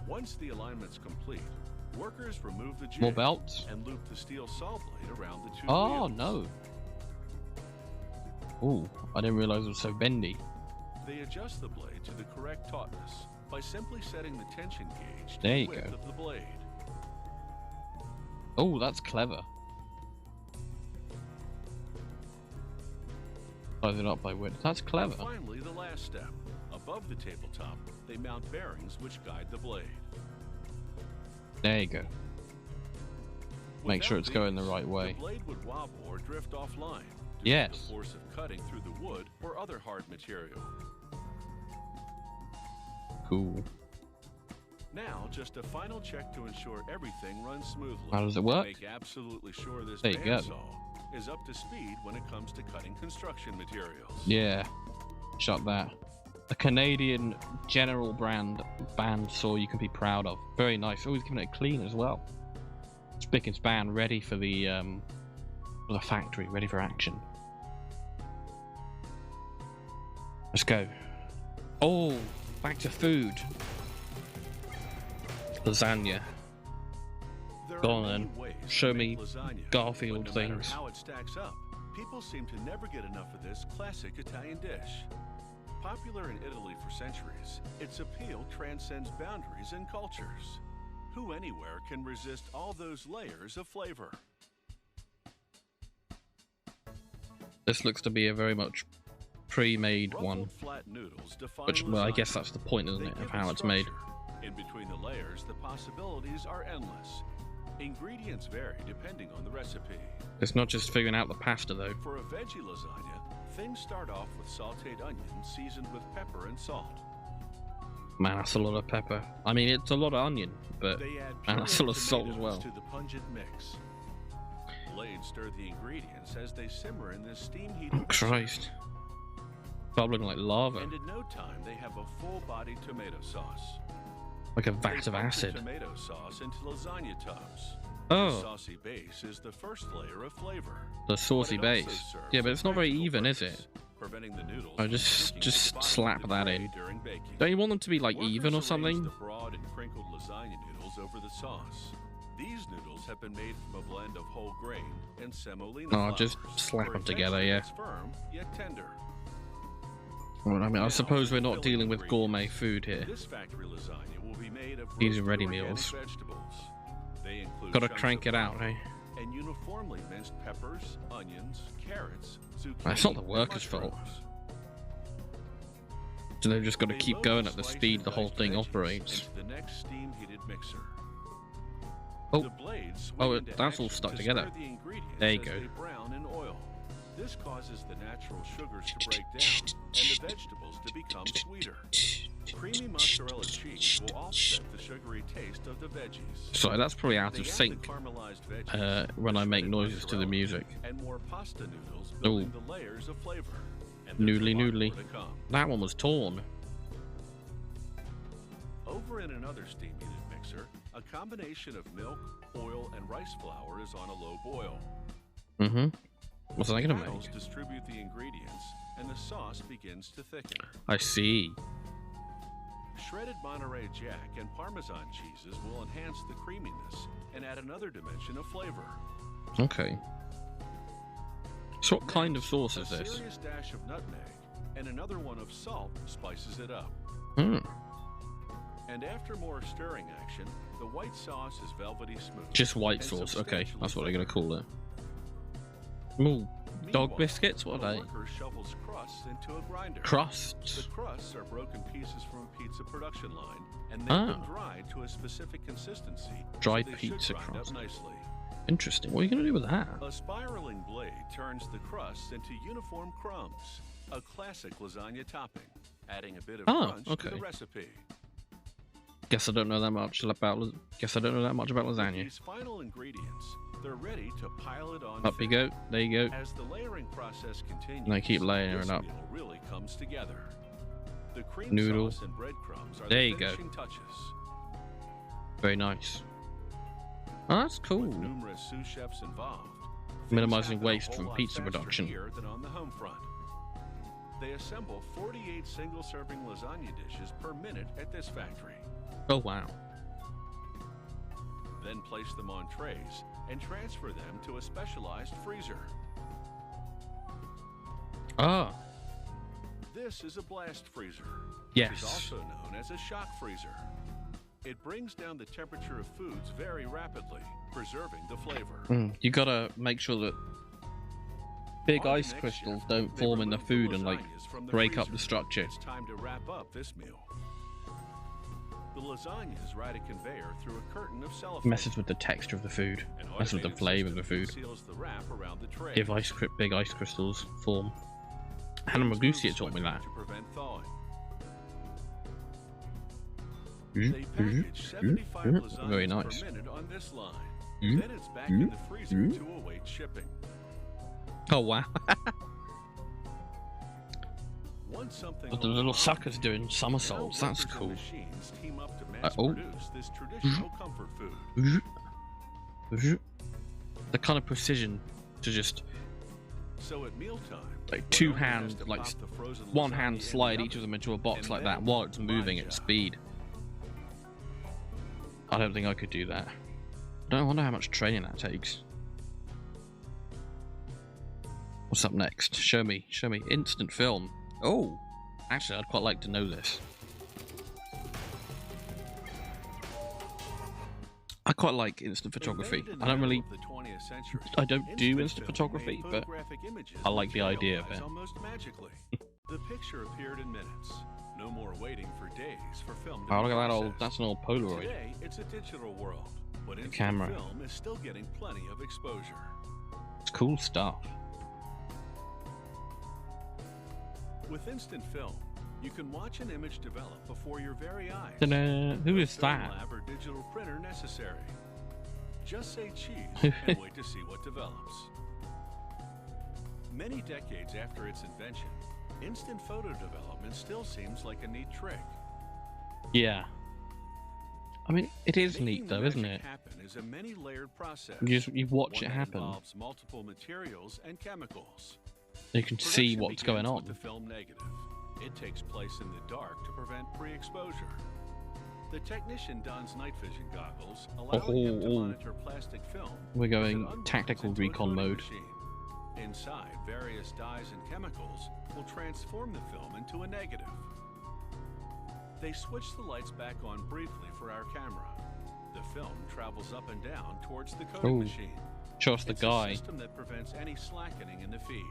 Once the alignment's complete, workers remove the jig More belts? and loop the steel saw blade around the 2 Oh, wheels. no. Ooh, I didn't realize it was so bendy. They adjust the blade to the correct tautness by simply setting the tension gauge to There the you width go. of the blade. Oh, that's clever. Size it up by width. That's clever. And finally, the last step. Above the tabletop, they mount bearings which guide the blade. There you go. Make sure Without it's going the these, right way. The blade would wobble or drift offline due to Yes. the force of cutting through the wood or other hard material. Cool. Now, just a final check to ensure everything runs smoothly. How does it work? Make absolutely sure this There you go. bandsaw is up to speed when it comes to cutting construction materials. Yeah. Shut that. A Canadian general brand bandsaw you can be proud of. Very nice. Always giving it a clean as well. Spick and span, ready for the factory, ready for action. Let's go. Oh, back to food. Lasagna. There Go are on many then. ways to Show make me lasagna, Garfield but no matter things. how it stacks up, people seem to never get enough of this classic Italian dish. Popular in Italy for centuries, its appeal transcends boundaries and cultures. Who anywhere can resist all those layers of flavor? This looks to be a very much pre-made one. Rumpled flat noodles define Which, well, I lasagna. guess that's the point, isn't They it, give of how it it's made. structure. In between the layers, the possibilities are endless. Ingredients vary depending on the recipe. It's not just figuring out the pasta, though. For a veggie lasagna, things start off with sautéed onions seasoned with pepper and salt. Man, that's a lot of pepper. I mean, it's a lot of onion, but They add and that's a lot pureed of salt as tomatoes well. to the pungent mix. Blades stir the ingredients as they simmer in this steam-heated Oh, Christ. Bubbling like lava. And in no time, they have a full-bodied tomato sauce. Like a They vat of pump the acid. tomato sauce into lasagna tubs. Oh. The saucy base is the first layer of flavor. The saucy But it also base. serves Yeah, but a it's not very practical even, is purpose, it? Preventing the noodles Oh, from just sticking to the bottom slap of the that tray in. during baking. Don't you want them to be like even or Workers arrange something? the broad and crinkled lasagna noodles over the sauce. These noodles have been made from a blend of whole grain and semolina Oh, flours. just slap for a them together, texture yeah. that's firm yet tender. Well, I mean, I Now, suppose for we're the not filling dealing with gourmet ingredients. food here. This factory lasagna will be made of These are roasted ready organic meals. vegetables. They include Gotta chunks crank of it out, broccoli eh? and uniformly minced peppers, onions, carrots, zucchini. That's not the and workers' fault. mushrooms. So they've just got to They keep load going the at the sliced speed and the whole diced thing veggies operates. into the next steam-heated mixer. Oh, The blades oh, swing into that's all action stuck to together. stir the ingredients There you as go. they brown in oil. This causes the natural sugars to break down and the vegetables to become sweeter. Creamy mozzarella cheese will offset the sugary taste of the veggies. Sorry, that's probably out They of add sync the caramelized veggies, when I make shredded noises to the mozzarella, music. and more pasta noodles building the layers of flavor. And there's Noodly a lot noodly. more to come. That one was torn. Over in another steam heated mixer, a combination of milk, oil, and rice flour is on a low boil. Mm-hmm. What's that gonna Paddles make? distribute the ingredients, and the sauce begins to thicken. I see. Shredded Monterey Jack and Parmesan cheeses will enhance the creaminess and add another dimension of flavor. Okay. So what kind of sauce is A this? serious dash of nutmeg and another one of salt spices it up. Hmm. And after more stirring action, the white sauce is velvety smooth. Just white and sauce. Okay, substantially that's what they're gonna thicker. call it. Ooh, dog Meanwhile, biscuits? What the are they? worker shovels crusts into a grinder. The Crusts. crusts are broken pieces from a pizza production line, and they've been Ah. dried to a specific consistency. Dried so they pizza should grind crust. up nicely. Interesting. What are you gonna do with that? A spiraling blade turns the crusts into uniform crumbs, a classic lasagna topping, adding a bit of crunch to okay. the recipe. Guess I don't know that much about. Guess I don't know that much about With lasagna. these final ingredients, they're ready to pile it on. Up you thick. go. There you go. As the layering process continues, And they keep layering this it up. meal really comes together. The cream Noodle. sauce and breadcrumbs are There the you go. finishing touches. Very nice. Oh, that's With cool. numerous sous chefs involved, things Minimizing happen a waste whole from lot pizza faster production. here than on the home front. They assemble 48 single-serving lasagna dishes per minute at this factory, Oh wow. then place them on trays and transfer them to a specialized freezer. Ah. This is a blast freezer, which Yes. is also known as a shock freezer. It brings down the temperature of foods very rapidly, preserving the flavor. You gotta make sure that big On the ice next crystals shift, don't they form in the remove food and like lasagnas from the break up freezer. the structure. It's time to wrap up this meal. The lasagnas ride a conveyor through a curtain of cellophane. Messes with the texture of the food. An Messes with the automated flavour of the system food. seals the wrap around the tray. If big ice crystals form. Hannah Things Magusia move taught me swiftly that. to prevent thawing. Mm, They package 75 lasagnas Very nice. per minute on this line. Mm, Then it's back in the freezer to await shipping. Oh wow. Once something The little suckers doing somersaults. now That's workers and cool. machines team up to mass Oh. produce this traditional comfort food. The kind of precision to just So at mealtime, like one two owner has hands, to like pop the frozen one lasagna hand in the slide oven. each of them into a box And like then that while it's moving my at job. speed. I don't think I could do that. I wonder how much training that takes. What's up next? Show me. Instant film. Oh, actually, I'd quite like to know this. I quite like instant photography. Invented in the I don't middle really. of the 20th century, I don't do instant film photography, made but photographic images I like the idea of materialize it. Almost magically. The picture appeared in minutes. No more waiting for days for film to oh, be look at that old. processed. That's an old Polaroid. Today, it's a digital world, but instant camera. film is still getting plenty of exposure. It's cool stuff. With instant film, you can watch an image develop before your very eyes. Ta-da! Who No is film that? lab or digital printer necessary. Just say cheese and wait to see what develops. Many decades after its invention, instant photo development still seems like a neat trick. Yeah. I mean, it is Making neat the though, isn't magic it? happen is a many-layered process. You watch one it that happen. involves multiple materials and chemicals. You can see Production what's going begins on. with the film negative. It takes place in the dark to prevent pre-exposure. The technician dons night vision goggles, allowing him to monitor plastic film. We're as it going unfolds tactical into a recon coating mode. machine. Inside, various dyes and chemicals will transform the film into a negative. They switch the lights back on briefly for our camera. The film travels up and down towards the coating Ooh. machine. Show us the It's guy. a system that prevents any slackening in the feed.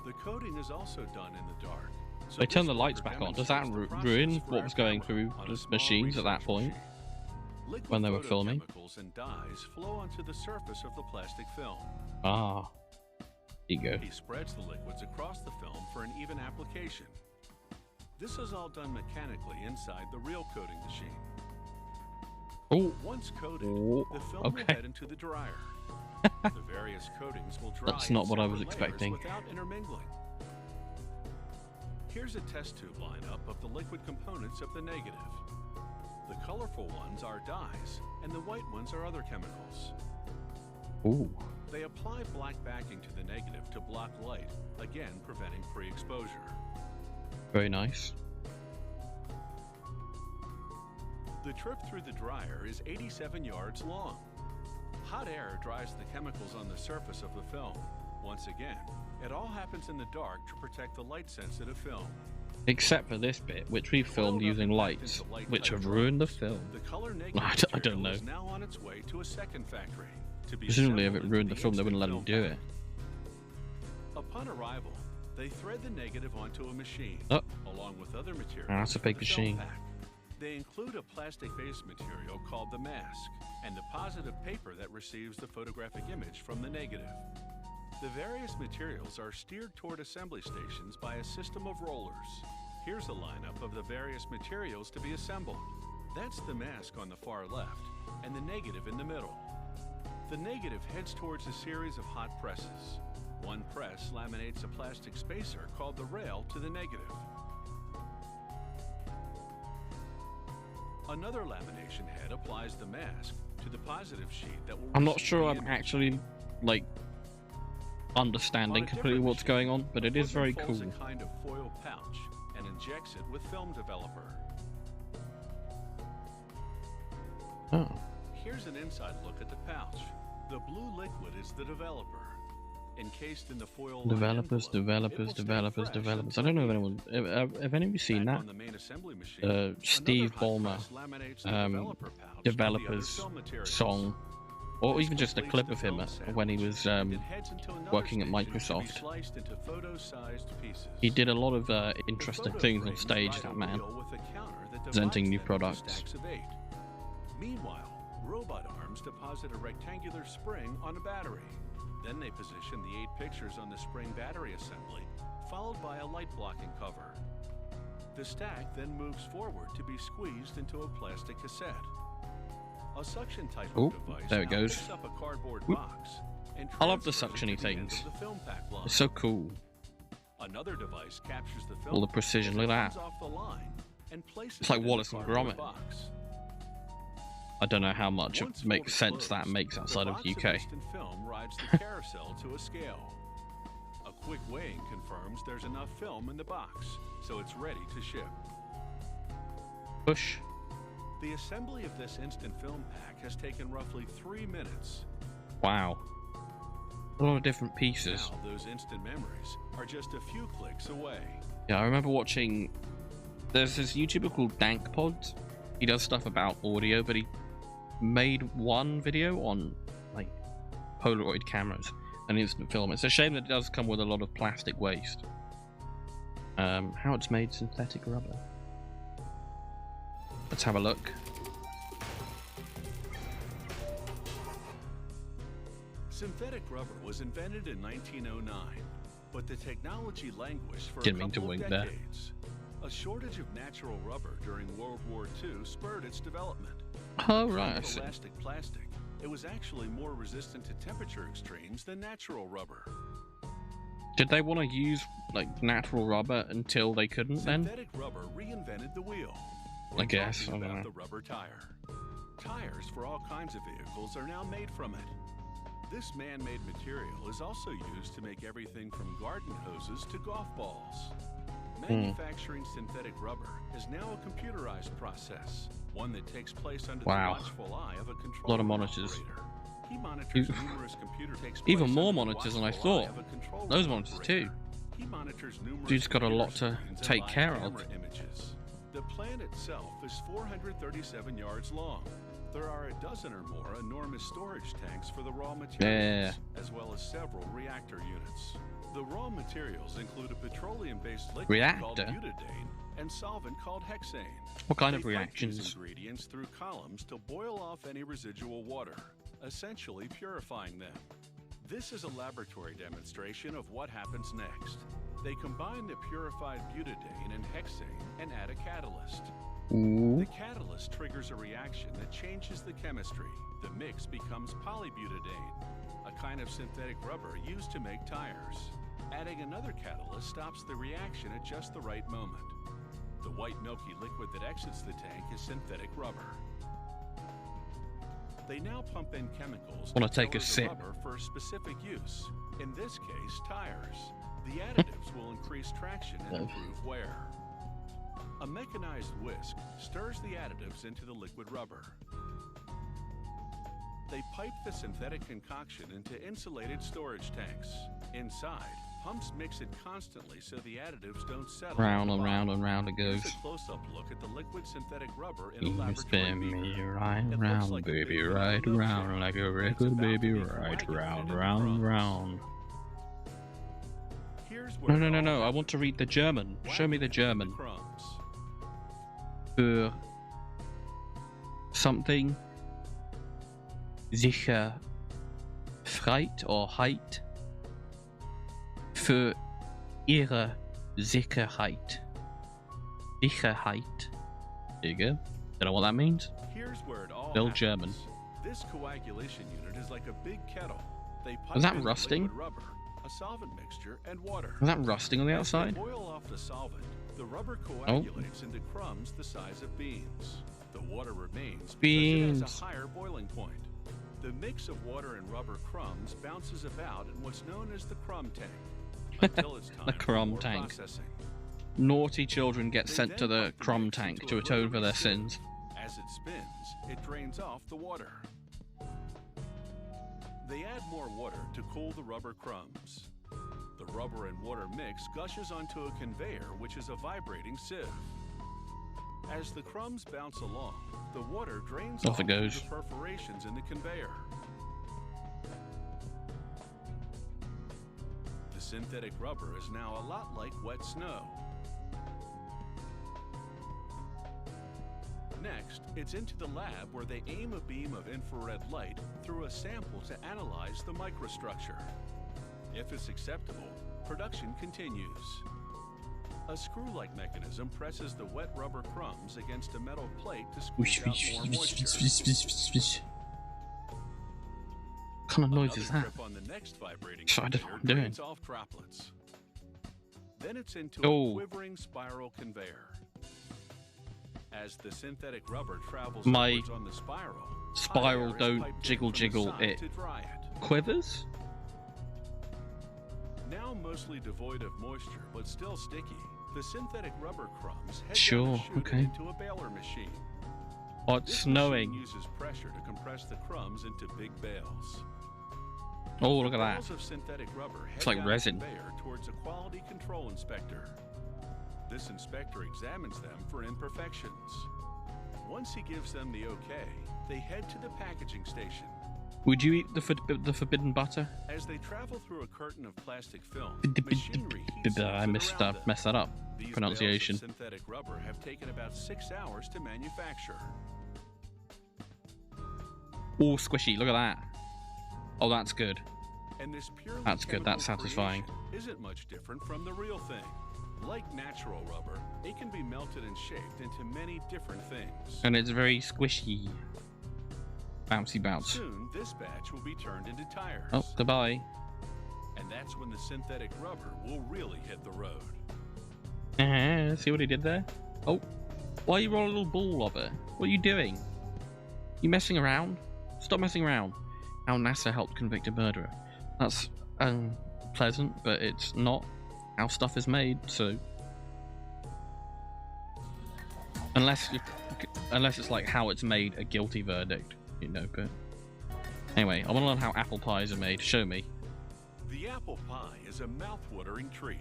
The coating is also done in the dark. So They turn this the lights worker back on. Does that demonstrates the ruin process for what our was going camera through on the a small machines at that research point? machine. Liquid when they were filming. photochemicals and dyes flow onto the surface of the plastic film. Ah, here you go. He spreads the liquids across the film for an even application. This is all done mechanically inside the reel coating machine. Oh, Once coated, the film okay. will head into the dryer. The various coatings will dry. That's not in what I was separate expecting. layers without intermingling. Here's a test tube lineup of the liquid components of the negative. The colorful ones are dyes, and the white ones are other chemicals. Ooh. They apply black backing to the negative to block light, again preventing pre-exposure. Very nice. The trip through the dryer is 87 yards long. Hot air dries the chemicals on the surface of the film. Once again, it all happens in the dark to protect the light-sensitive film. Except for this bit, which we filmed using lights, which have ruined the film. The color negative I don't know. is now on its way to a second factory. To be Presumably, if it assembled ruined into the film, they wouldn't let instant him do film it. pack. Upon arrival, they thread the negative onto a machine, Oh. along with other materials. That's a for big the film machine. pack. They include a plastic-based material called the mask, and the positive paper that receives the photographic image from the negative. The various materials are steered toward assembly stations by a system of rollers. Here's a lineup of the various materials to be assembled. That's the mask on the far left, and the negative in the middle. The negative heads towards a series of hot presses. One press laminates a plastic spacer called the rail to the negative. Another lamination head applies the mask to the positive sheet that will I'm not receive sure the I'm image. actually, like, understanding On a completely different what's going on, machine, but the it is very footman folds cool. a kind of foil pouch and injects it with film developer. Oh. Here's an inside look at the pouch. The blue liquid is the developer. Encased in the foil Developers, envelope, developers, it will stay developers, fresh developers. I until don't know if heated. anyone... Have any of you seen Back that? on the main assembly machine, Steve another hot Ballmer, press laminates the developer pouch with the other developers film materials. song, or This even just a completes clip the of him film when he sandwich, was and it heads into another working at station to be Microsoft. sliced into photo-sized pieces. He did a lot of The interesting photo things on frames stage, ride a that man. wheel with a counter that Presenting divides new them into products. stacks of 8. Meanwhile, robot arms deposit a rectangular spring on a battery. Then they position the 8 pictures on the spring battery assembly, followed by a light blocking cover. The stack then moves forward to be squeezed into a plastic cassette. A suction type Oh, of device there it now goes. picks up a cardboard Whoop. box and I love the transfers it suctiony to the end things. of the film pack line. It's so cool. Another device captures the film All the precision, as look it at comes that. off the line and places It's like it in the Wallace and cardboard Gromit. box. I don't know how much Once it makes folded sense that closed, makes outside the of box the UK. instant film rides the carousel to a scale. A quick weighing confirms there's enough film in the box, so it's ready to ship. Push. The assembly of this instant film pack has taken roughly 3 minutes. Wow. A lot of different pieces. Now those instant memories are just a few clicks away. Yeah, I remember watching... There's this YouTuber called DankPod. He does stuff about audio, but he made one video on, like, Polaroid cameras and instant film. It's a shame that it does come with a lot of plastic waste. How it's made synthetic rubber. Let's have a look. Synthetic rubber was invented in 1909, but the technology languished for Didn't a mean to couple of wink there. decades. A shortage of natural rubber during World War II spurred its development. Oh, right, I Like see. elastic plastic, it was actually more resistant to temperature extremes than natural rubber. Did they want to use, like, natural rubber until they couldn't then? Synthetic rubber reinvented the wheel. I We're guess, talking I don't about know. the rubber tire. Tires for all kinds of vehicles are now made from it. This man-made material is also used to make everything from garden hoses to golf balls. Manufacturing synthetic rubber is now a computerized process, one that takes place under Wow. the watchful eye of a control Lot of monitors. operator. He monitors Ew. numerous computer takes Even place more under the monitors than I watchful eye thought. of a control Those room monitors operator. too. He monitors numerous Dude's got a computer lot to screens and take live care of. camera images. The plant itself is 437 yards long. There are a dozen or more enormous storage tanks for the raw materials, as well as several reactor units. The raw materials include a petroleum-based liquid called Reactor? butadiene, and solvent called hexane. What kind of They pipe reactions? these ingredients through columns to boil off any residual water, essentially purifying them. This is a laboratory demonstration of what happens next. They combine the purified butadiene and hexane and add a catalyst. Ooh. The catalyst triggers a reaction that changes the chemistry. The mix becomes polybutadiene, a kind of synthetic rubber used to make tires. Adding another catalyst stops the reaction at just the right moment. The white milky liquid that exits the tank is synthetic rubber. They now pump in chemicals Wanna to take a color the sip? rubber for specific use. In this case, tires. The additives will increase traction and improve wear. A mechanized whisk stirs the additives into the liquid rubber. They pipe the synthetic concoction into insulated storage tanks. Inside, pumps mix it constantly so the additives don't settle. Round and round and round it goes. Here's a close-up look at the liquid synthetic rubber in a You laboratory spin me beaker. right It looks round, like a baby, big right milkshake. round, like a It's record, about baby, to be right coagulated round, into round, crumbs. round. Here's No, where no, it no, all no, I want to read the German. happens. Show me the Whack German. crumbs. Für something sicher Freit or height für ihre Sicherheit. Sicherheit. There you go. Don't know what that means. Here's where it all Bill happens. German. This coagulation unit is like a big kettle. They pipe Was that in rusting? liquid rubber, a solvent mixture, and water. Was that rusting on the As they outside? boil off the solvent, the rubber coagulates into crumbs the size of beans. The water remains because it has Beans. a higher boiling point. The mix of water and rubber crumbs bounces about in what's known as the crumb tank until it's time The for crumb more tank. processing. Naughty children get They sent then to the pump the crumb mix tank into to a atone for rotary their sieve. sins. As it spins, it drains off the water. They add more water to cool the rubber crumbs. The rubber and water mix gushes onto a conveyor, which is a vibrating sieve. As the crumbs bounce along, the water drains Off off it goes. through the perforations in the conveyor. The synthetic rubber is now a lot like wet snow. Next, it's into the lab where they aim a beam of infrared light through a sample to analyze the microstructure. If it's acceptable, production continues. A screw-like mechanism presses the wet rubber crumbs against a metal plate to squeeze out more moisture. What kind of noise is Another that? trip on the next vibrating I don't know conveyor what I'm doing. drains off droplets. Then it's into Oh. a quivering spiral conveyor. As the synthetic rubber travels My upwards on the spiral, hot spiral air is don't piped in jiggle from the jiggle, side it to dry it. quivers? Now mostly devoid of moisture, but still sticky, the synthetic rubber crumbs head Sure, down the chute okay. and into a baler machine. Oh, it's This snowing. machine uses pressure to compress the crumbs into big bales. Oh, look at that. Bales of synthetic rubber head It's like down resin. the conveyor towards a quality control inspector. This inspector examines them for imperfections. Once he gives them the okay, they head to the packaging station. Would you eat the forbidden butter? As they travel through a curtain of plastic film, I machinery heats messed around them. that up. These Pronunciation. bales of synthetic rubber have taken about 6 hours to manufacture. Oh, squishy. Look at that. Oh, that's good. And this purely That's good, that's chemical satisfying. creation isn't much different from the real thing. Like natural rubber, it can be melted and shaped into many different things. And it's very squishy. Bouncy bounce. Soon, this batch will be turned into tires. Oh, goodbye. And that's when the synthetic rubber will really hit the road. See what he did there? Oh, why you roll a little ball of it? What are you doing? You messing around? Stop messing around. How NASA helped convict a murderer. That's pleasant, but it's not how stuff is made. So, unless it's like how it's made, a guilty verdict, you know. But anyway, I want to learn how apple pies are made. Show me. The apple pie is a mouth-watering treat.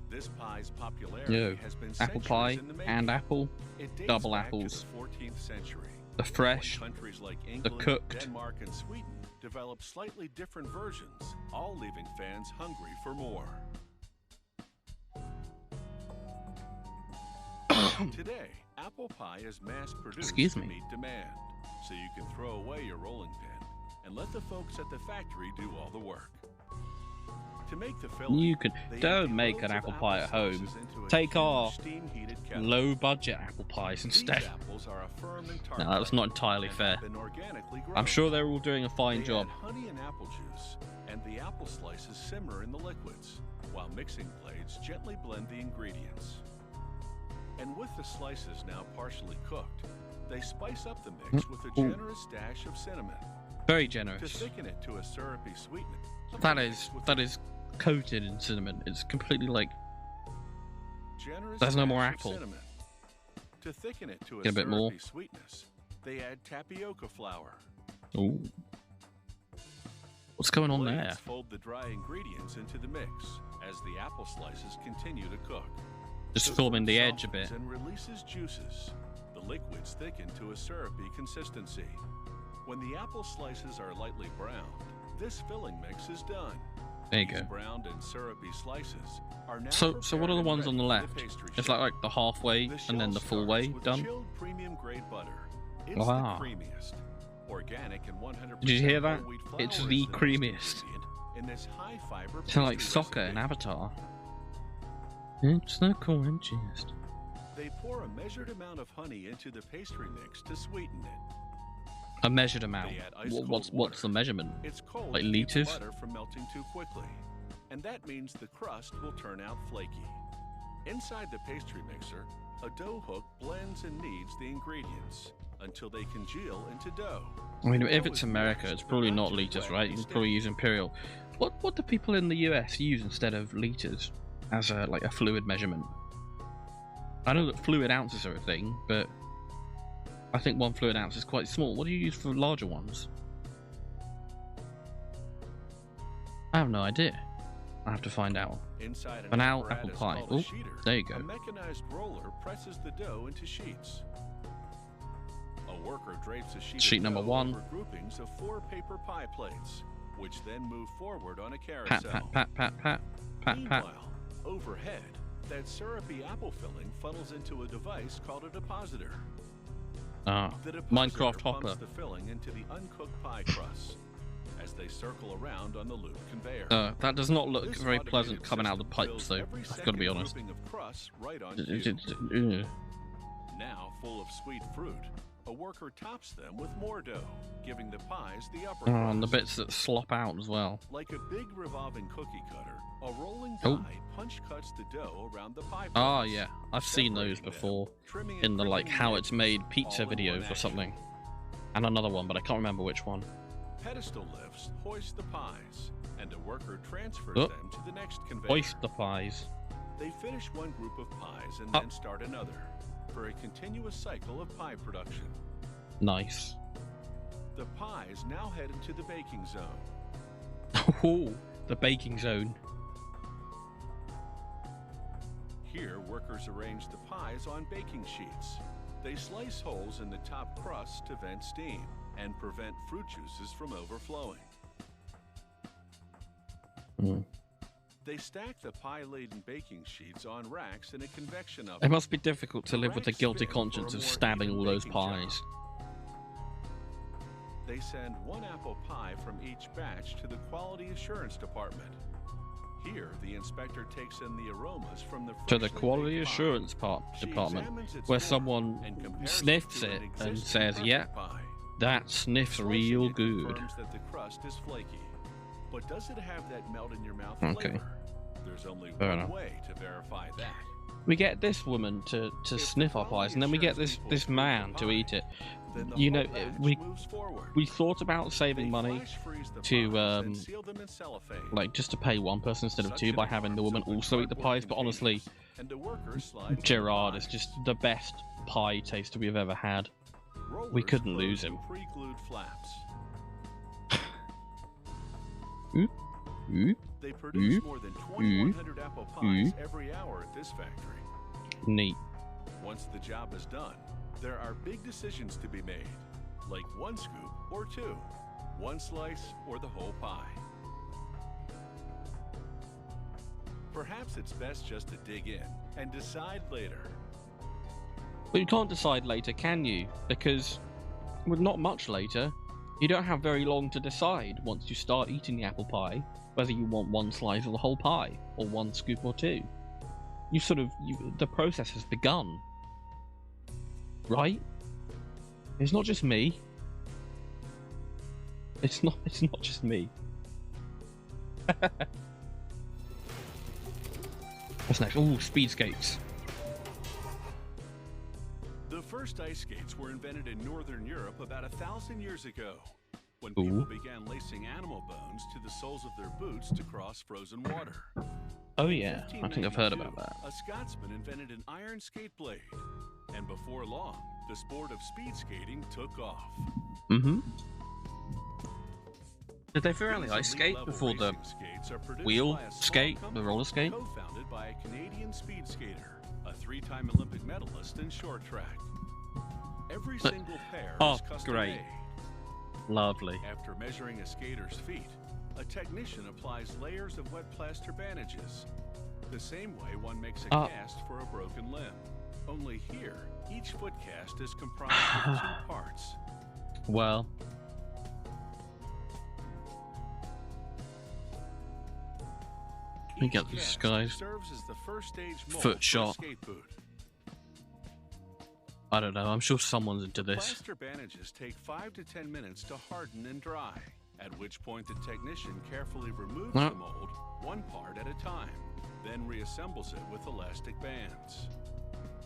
This pie's popularity Yo, has been apple centuries pie in the making. and apple, It dates double back apples. to the 14th century. the fresh, When countries like England, cooked. Denmark, and Sweden developed slightly different versions, all leaving fans hungry for more. Today, apple pie is mass-produced Excuse to me. meet demand, so you can throw away your rolling pin and let the folks at the factory do all the work. To make the filling, You can they don't empty make loads an of apple pie at home. slices into a Take huge our steam-heated kettle. low-budget apple pies These instead. apples are a firm and tart No, that's type not entirely and fair. have been organically grown. I'm sure they're all doing a They fine job. add honey and apple juice, and the apple slices simmer in the liquids, while mixing blades gently blend the ingredients. And with the slices now partially cooked, they spice up the mix with a generous dash of cinnamon. Very To generous. thicken it to a syrupy sweetness. That is coated in cinnamon. It's completely like Generous there's no more dash of apple. cinnamon. To thicken it to a Get a bit more. syrupy sweetness, they add tapioca flour. Ooh. What's going on there? Blades fold the dry ingredients into the mix as the apple slices continue to cook. Just The filming fruit the edge a softens bit. and releases juices. The liquids thicken to a syrupy consistency. When the apple slices are lightly browned, this filling mix is done. There you These go. browned and syrupy slices are now So what are prepared the and ones on the ready left? for pastry It's shell. like the halfway The and then shell the full starts way with done. chilled premium grade butter. It's Wow. the creamiest. Organic and 100% Did you hear that? whole wheat flour It's is the most creamiest. ingredient in this high fiber It's like pastry soccer in recipe. Avatar. It's the coolest. They pour a measured amount of honey into the pastry mix to sweeten it. A measured amount. They add ice cold What's water. the measurement? It's cold Like to keep the liters? butter from melting too quickly, and that means the crust will turn out flaky. Inside the pastry mixer, a dough hook blends and kneads the ingredients until they congeal into dough. I mean, The if dough it's is America, moist it's but probably not not too liters, wet right? to You stick. probably use imperial. What do people in the US use instead of liters as a like a fluid measurement? I know that fluid ounces are a thing, but I think 1 fluid ounce is quite small. What do you use for larger ones? I have no idea. I have to find out. Inside an For now, apparatus apple pie. called a Oh, sheeter, there you go. a mechanized roller presses the dough into sheets. A worker drapes a sheet Sheet of number dough 1. over groupings of 4 paper pie plates, which then move forward on a Pat, carousel. pat, pat, pat, pat, pat, pat. Meanwhile, overhead, that syrupy apple filling funnels into a device called a depositor. Ah, The depositor Minecraft pumps hopper. the filling into the uncooked pie crust as they circle around on the loop conveyor. That does not look This very automated pleasant coming out of the system pipes, fills though. every I've got to second be honest. grouping of crust right on cue. Ugh. Now full of sweet fruit, a worker tops them with more dough, giving the pies the upper Oh, and the crust. bits that slop out as well. Like a big revolving cookie cutter, a rolling Oh. die punch cuts the dough around the pie Ah, plates, yeah, I've seen those separating them, before trimming and in the like crimping how the it's edges, made pizza all in one videos or action. something, and another one, but I can't remember which one. Pedestal lifts hoist the pies, and a worker transfers Oh. them to the next conveyor. Hoist the pies. They finish one group of pies and Oh. then start another, for a continuous cycle of pie production. Nice. The pies now head into the baking zone. Oh, the baking zone. Here, workers arrange the pies on baking sheets. They slice holes in the top crust to vent steam and prevent fruit juices from overflowing. Mm. They stack the pie-laden baking sheets on racks in a convection oven. It must be difficult to live with the Racks guilty spin for a conscience of more stabbing even all those baking job. pies. They send one apple pie from each batch to the quality assurance department. Here, the inspector takes in the aromas from the To the freshly quality baked pie. assurance She department, examines its where form someone and compares sniffs to it an and existing says, perfect "Yeah, pie. that sniffs Slicing real it good." confirms that the crust is flaky, but does it have that melt in your mouth Okay. flavor? There's only Fair one enough. way to verify that. We get this woman to the sniff our quality pies, and then we get assurance this people this approve the man to pie, eat it. Then the You whole know, batch we moves forward. thought about saving They money flash freeze the to, pies and seal them in cellophane. like just to pay one person instead of two Suction by having the arms woman open also eat the cardboard pies. But honestly, containers, and the worker slides in Gerard the is pies. just the best pie taster we've ever had. Rollers couldn't close lose the him. Pre-glued flaps. Oop, oop, They produce Oop. more than 2,100 apple pies every hour at this factory. neat. Once the job is done, there are big decisions to be made, like one scoop or two, one slice or the whole pie. Perhaps it's best just to dig in and decide later. But you can't decide later, can you? Because, well, not much later. You don't have very long to decide once you start eating the apple pie, whether you want one slice of the whole pie, or one scoop or two. The process has begun. Right? It's not just me. It's not just me. What's next? Oh, speed skates. The first ice skates were invented in Northern Europe about 1,000 years ago, when people began lacing animal bones to the soles of their boots to cross frozen water. Oh yeah, I think I've heard about that. A Scotsman invented an iron skate blade, and before long, the sport of speed skating took off. Mm-hmm. Did they figure out the ice skate before the wheel skate, the roller skate? Co-founded by a Canadian speed skater, a 3-time Olympic medalist in short track. Every single pair is custom made. Lovely. After measuring a skater's feet, a technician applies layers of wet plaster bandages, the same way one makes a cast for a broken limb. Only here, each foot cast is comprised of 2 parts. Well, we get this guy. Serves as the first stage Foot shot. skate boot. I don't know. I'm sure someone's into this. Plaster bandages take 5 to 10 minutes to harden and dry, at which point the technician carefully removes the mold, one part at a time, then reassembles it with elastic bands.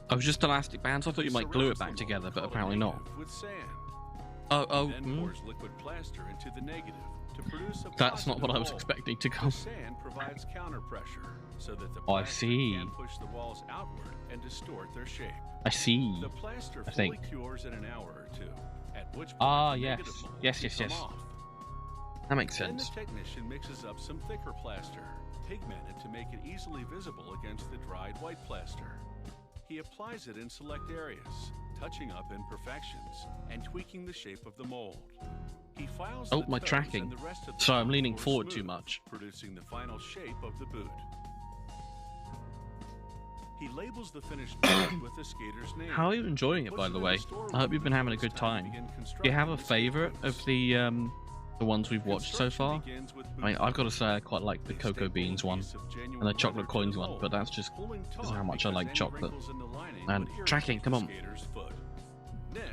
Oh, just elastic bands? I thought you might glue it back together, but apparently not. With sand. Then pours liquid plaster into the negative to produce a That's not what I was mold. expecting to come. The sand provides counter pressure so that the I plaster see. can push the walls outward and distort their shape. I see. The plaster I fully think. cures in an hour or two, at which point the yes. negative mold Yes. can come off. That makes Then sense. the technician mixes up some thicker plaster, pigmented to make it easily visible against the dried white plaster. He applies it in select areas, touching up imperfections and tweaking the shape of the mold. He files the my toes tracking. and the rest of the Sorry, I'm mold leaning more forward too smooth, much. producing the final shape of the boot. He labels the finished boot with the skater's name. How are you enjoying it, by the way? I hope you've been having a good time. Do you have a favourite of the ones we've watched so far? I mean, I've got to say I quite like the cocoa beans one and the chocolate coins one, but that's just how much I like chocolate. And tracking, come on.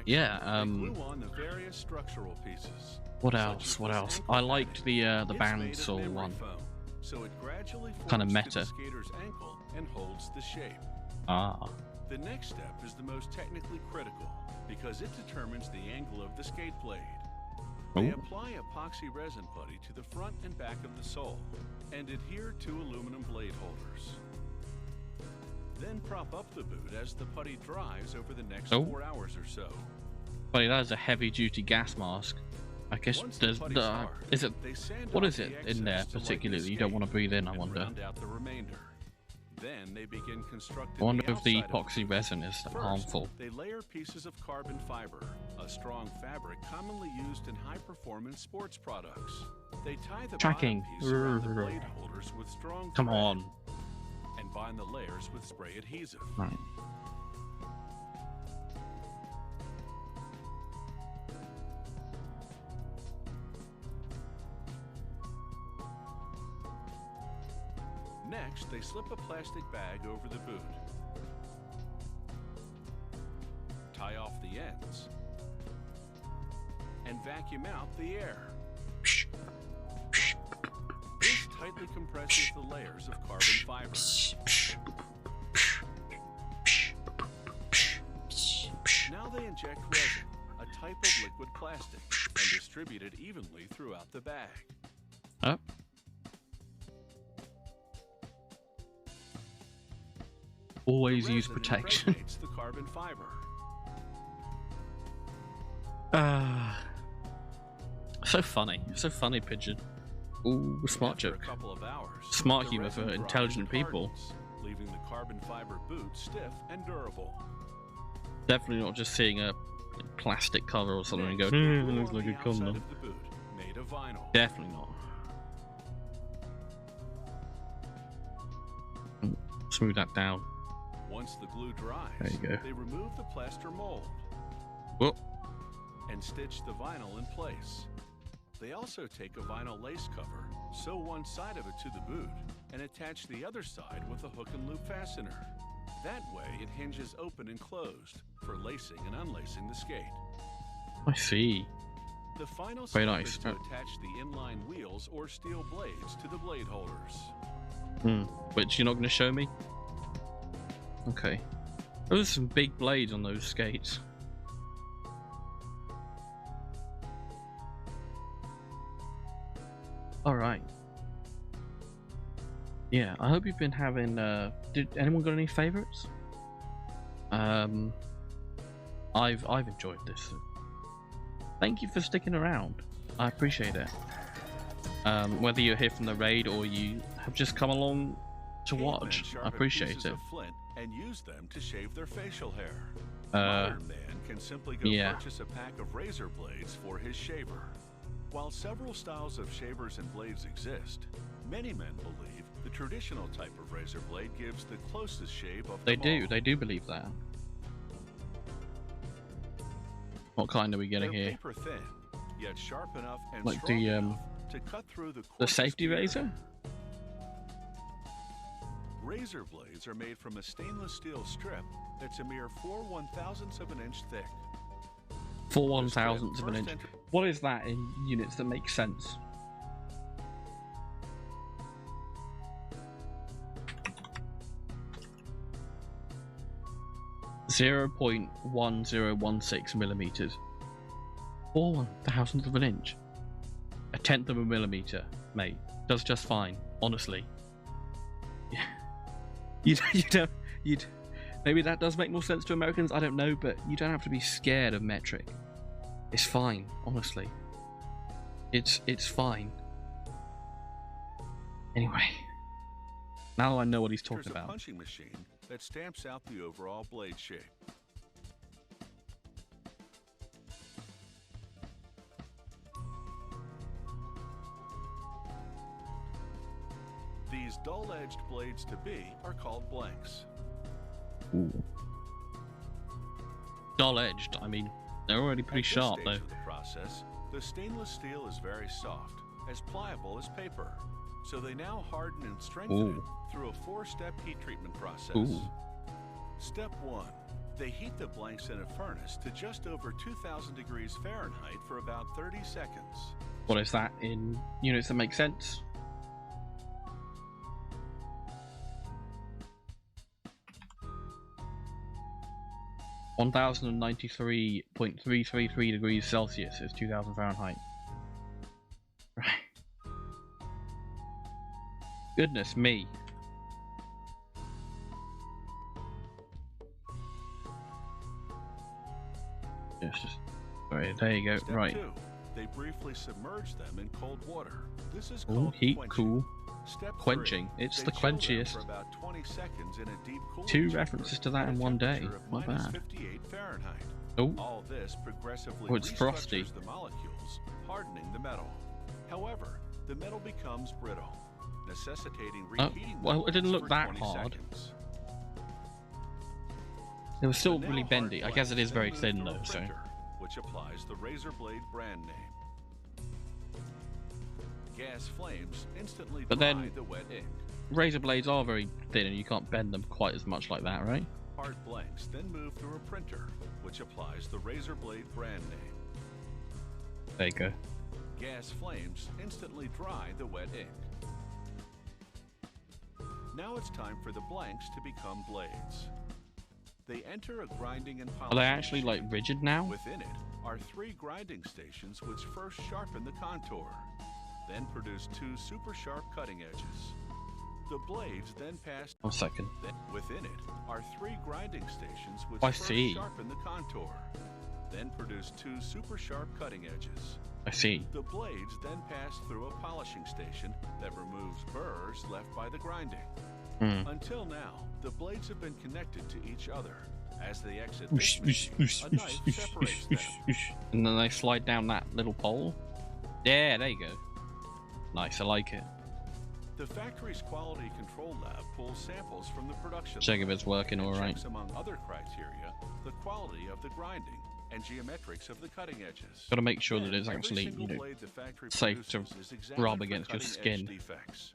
Yeah. What else? What else? I liked the bandsaw one. So it gradually Kind of forms to meta. the skater's ankle and holds the shape. Ah. The next step is the most technically critical because it determines the angle of the skate blade. They Ooh. apply epoxy resin putty to the front and back of the sole and adhere 2 aluminum blade holders. Then prop up the boot as the putty dries over the next 4 hours or so. Buddy, that is a heavy-duty gas mask. I guess Once there's putty's hard, is it? they sand What off is it the in there excess to particularly lighten that you don't want to breathe in? I and wonder. round out the remainder. Then they begin constructing I wonder the if the outside of epoxy resin is First, harmful. they layer pieces of carbon fiber, a strong fabric commonly used in high-performance sports products. They tie the Tracking. bottom piece around the blade holders with strong Come thread on. and bind the layers with spray adhesive. Right. Next, they slip a plastic bag over the boot, tie off the ends, and vacuum out the air. This tightly compresses the layers of carbon fiber. Now they inject resin, a type of liquid plastic, and distribute it evenly throughout the bag. Oh. Always use Resin protection. impregnates the carbon fiber. So funny, Pigeon. Ooh, smart After joke. a couple of hours, Smart the humor resin for dries intelligent and people. hardens, leaving the carbon fiber boot stiff and durable. Definitely not just seeing a plastic cover or something and Next, going, they it glue looks on like the a outside condom. of the boot, made of vinyl. Definitely not. Smooth that down. Once the glue dries, There you go. they remove the plaster mold Whoop. and stitch the vinyl in place. They also take a vinyl lace cover, sew one side of it to the boot, and attach the other side with a hook and loop fastener. That way it hinges open and closed for lacing and unlacing the skate. I see. The final Very step nice. is to attach the inline wheels or steel blades to the blade holders. Which you're not going to show me? Okay. Those are some big blades on those skates. Alright. Yeah, I hope you've been having... did anyone got any favourites? I've enjoyed this. Thank you for sticking around. I appreciate it. Whether you're here from the raid or you have just come along to watch, I appreciate it. Of flint and use them to shave their facial hair. Modern man can simply go purchase a pack of razor blades for his shaver. While several styles of shavers and blades exist, many men believe the traditional type of razor blade gives the closest shave of them all. They do believe that. What kind are we getting They're here? paper thin, yet sharp enough and Like strong the enough to cut through the safety razor? Razor blades are made from a stainless steel strip that's a mere 4/1000ths of an inch thick. 4/1000ths of an inch. What is that in units that make sense? .1016 millimeters. 4/1000th of an inch. A tenth of a millimeter, mate. Does just fine, honestly. You'd maybe that does make more sense to Americans, I don't know, but you don't have to be scared of metric. It's fine, honestly. It's fine. Anyway, now I know what he's talking There's a about. punching machine that stamps out the overall blade shape. These dull-edged blades to be are called blanks. Ooh. Dull-edged. I mean, they're already pretty sharp, At though. this stage of the process, the stainless steel is very soft, as pliable as paper. So they now harden and strengthen it through a 4-step heat treatment process. Ooh. Step 1. They heat the blanks in a furnace to just over 2000 degrees Fahrenheit for about 30 seconds. What is that in units that make sense? (1093.333 degrees Celsius is 2000 Fahrenheit. Right. Goodness me. Yes, just right, there you go. Step Right. 2. They briefly submerge them in cold water. This is Ooh, called heat, quenching. cool. Step 3. Quenching. It's They the chill them quenchiest. for about 20 seconds in a deep cooling 2 chamber references to that at in a one day. temperature of Not minus bad. 58 Fahrenheit. Oh, All this progressively Oh, it's frosty. restructures the molecules, hardening the metal. However, the metal becomes brittle, necessitating reheating the well, it didn't molds look for that 20 hard. seconds. it was still The really now bendy. hard I guess it blanks is then very move thin through a though, so. printer, which applies the razor blade brand name. Gas flames instantly But dry then- the wet ink. Razor blades are very thin and you can't bend them quite as much like that, right? Hard blanks then move through a printer, which applies the razor blade brand name. There you go. Gas flames instantly dry the wet ink. Now it's time for the blanks to become blades. They enter a grinding and Are polishing they actually like machine. rigid now? Within it are 3 grinding stations which first sharpen the contour, then produce 2 super sharp cutting edges. The blades then pass. 1 second. Within it are 3 grinding stations which I first see. sharpen the contour, then produce 2 super sharp cutting edges. I see. The blades then pass through a polishing station that removes burrs left by the grinding. Until now, the blades have been connected to each other. As they exit this machine, a knife separates them. And then they slide down that little pole. Yeah, there you go. Nice, I like it. The factory's quality control lab pulls samples from the production Check if it's working all right. checks, among other criteria, the quality of the grinding and geometrics of the cutting edges. Got to make sure that Then, it's every actually, single you know, blade the factory safe to produces is examined rub for against your cutting-edge skin. defects.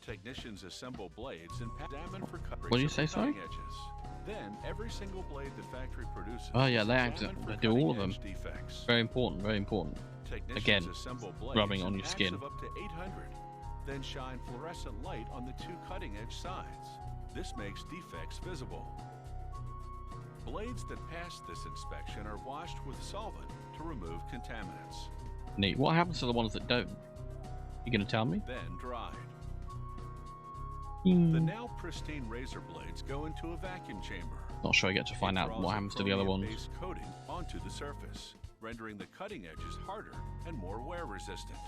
Technicians assemble blades and examine for What do you say, sorry? cutting edges. Then every single blade the factory produces. Oh yeah, is they have to examined for do all of them. cutting-edge defects. Very important, very important. Technicians Again, assemble blades rubbing on in your packs skin. of up to 800, then shine fluorescent light on the two cutting-edge sides. This makes defects visible. Blades that pass this inspection are washed with solvent to remove contaminants, Neat. What happens to the ones that don't? You gonna tell me? then dried. Hmm. The now pristine razor blades go into a vacuum chamber. Not sure I get to find It out draws what a happens to the other ones. chromium-based coating onto the surface, rendering the cutting edges harder and more wear resistant.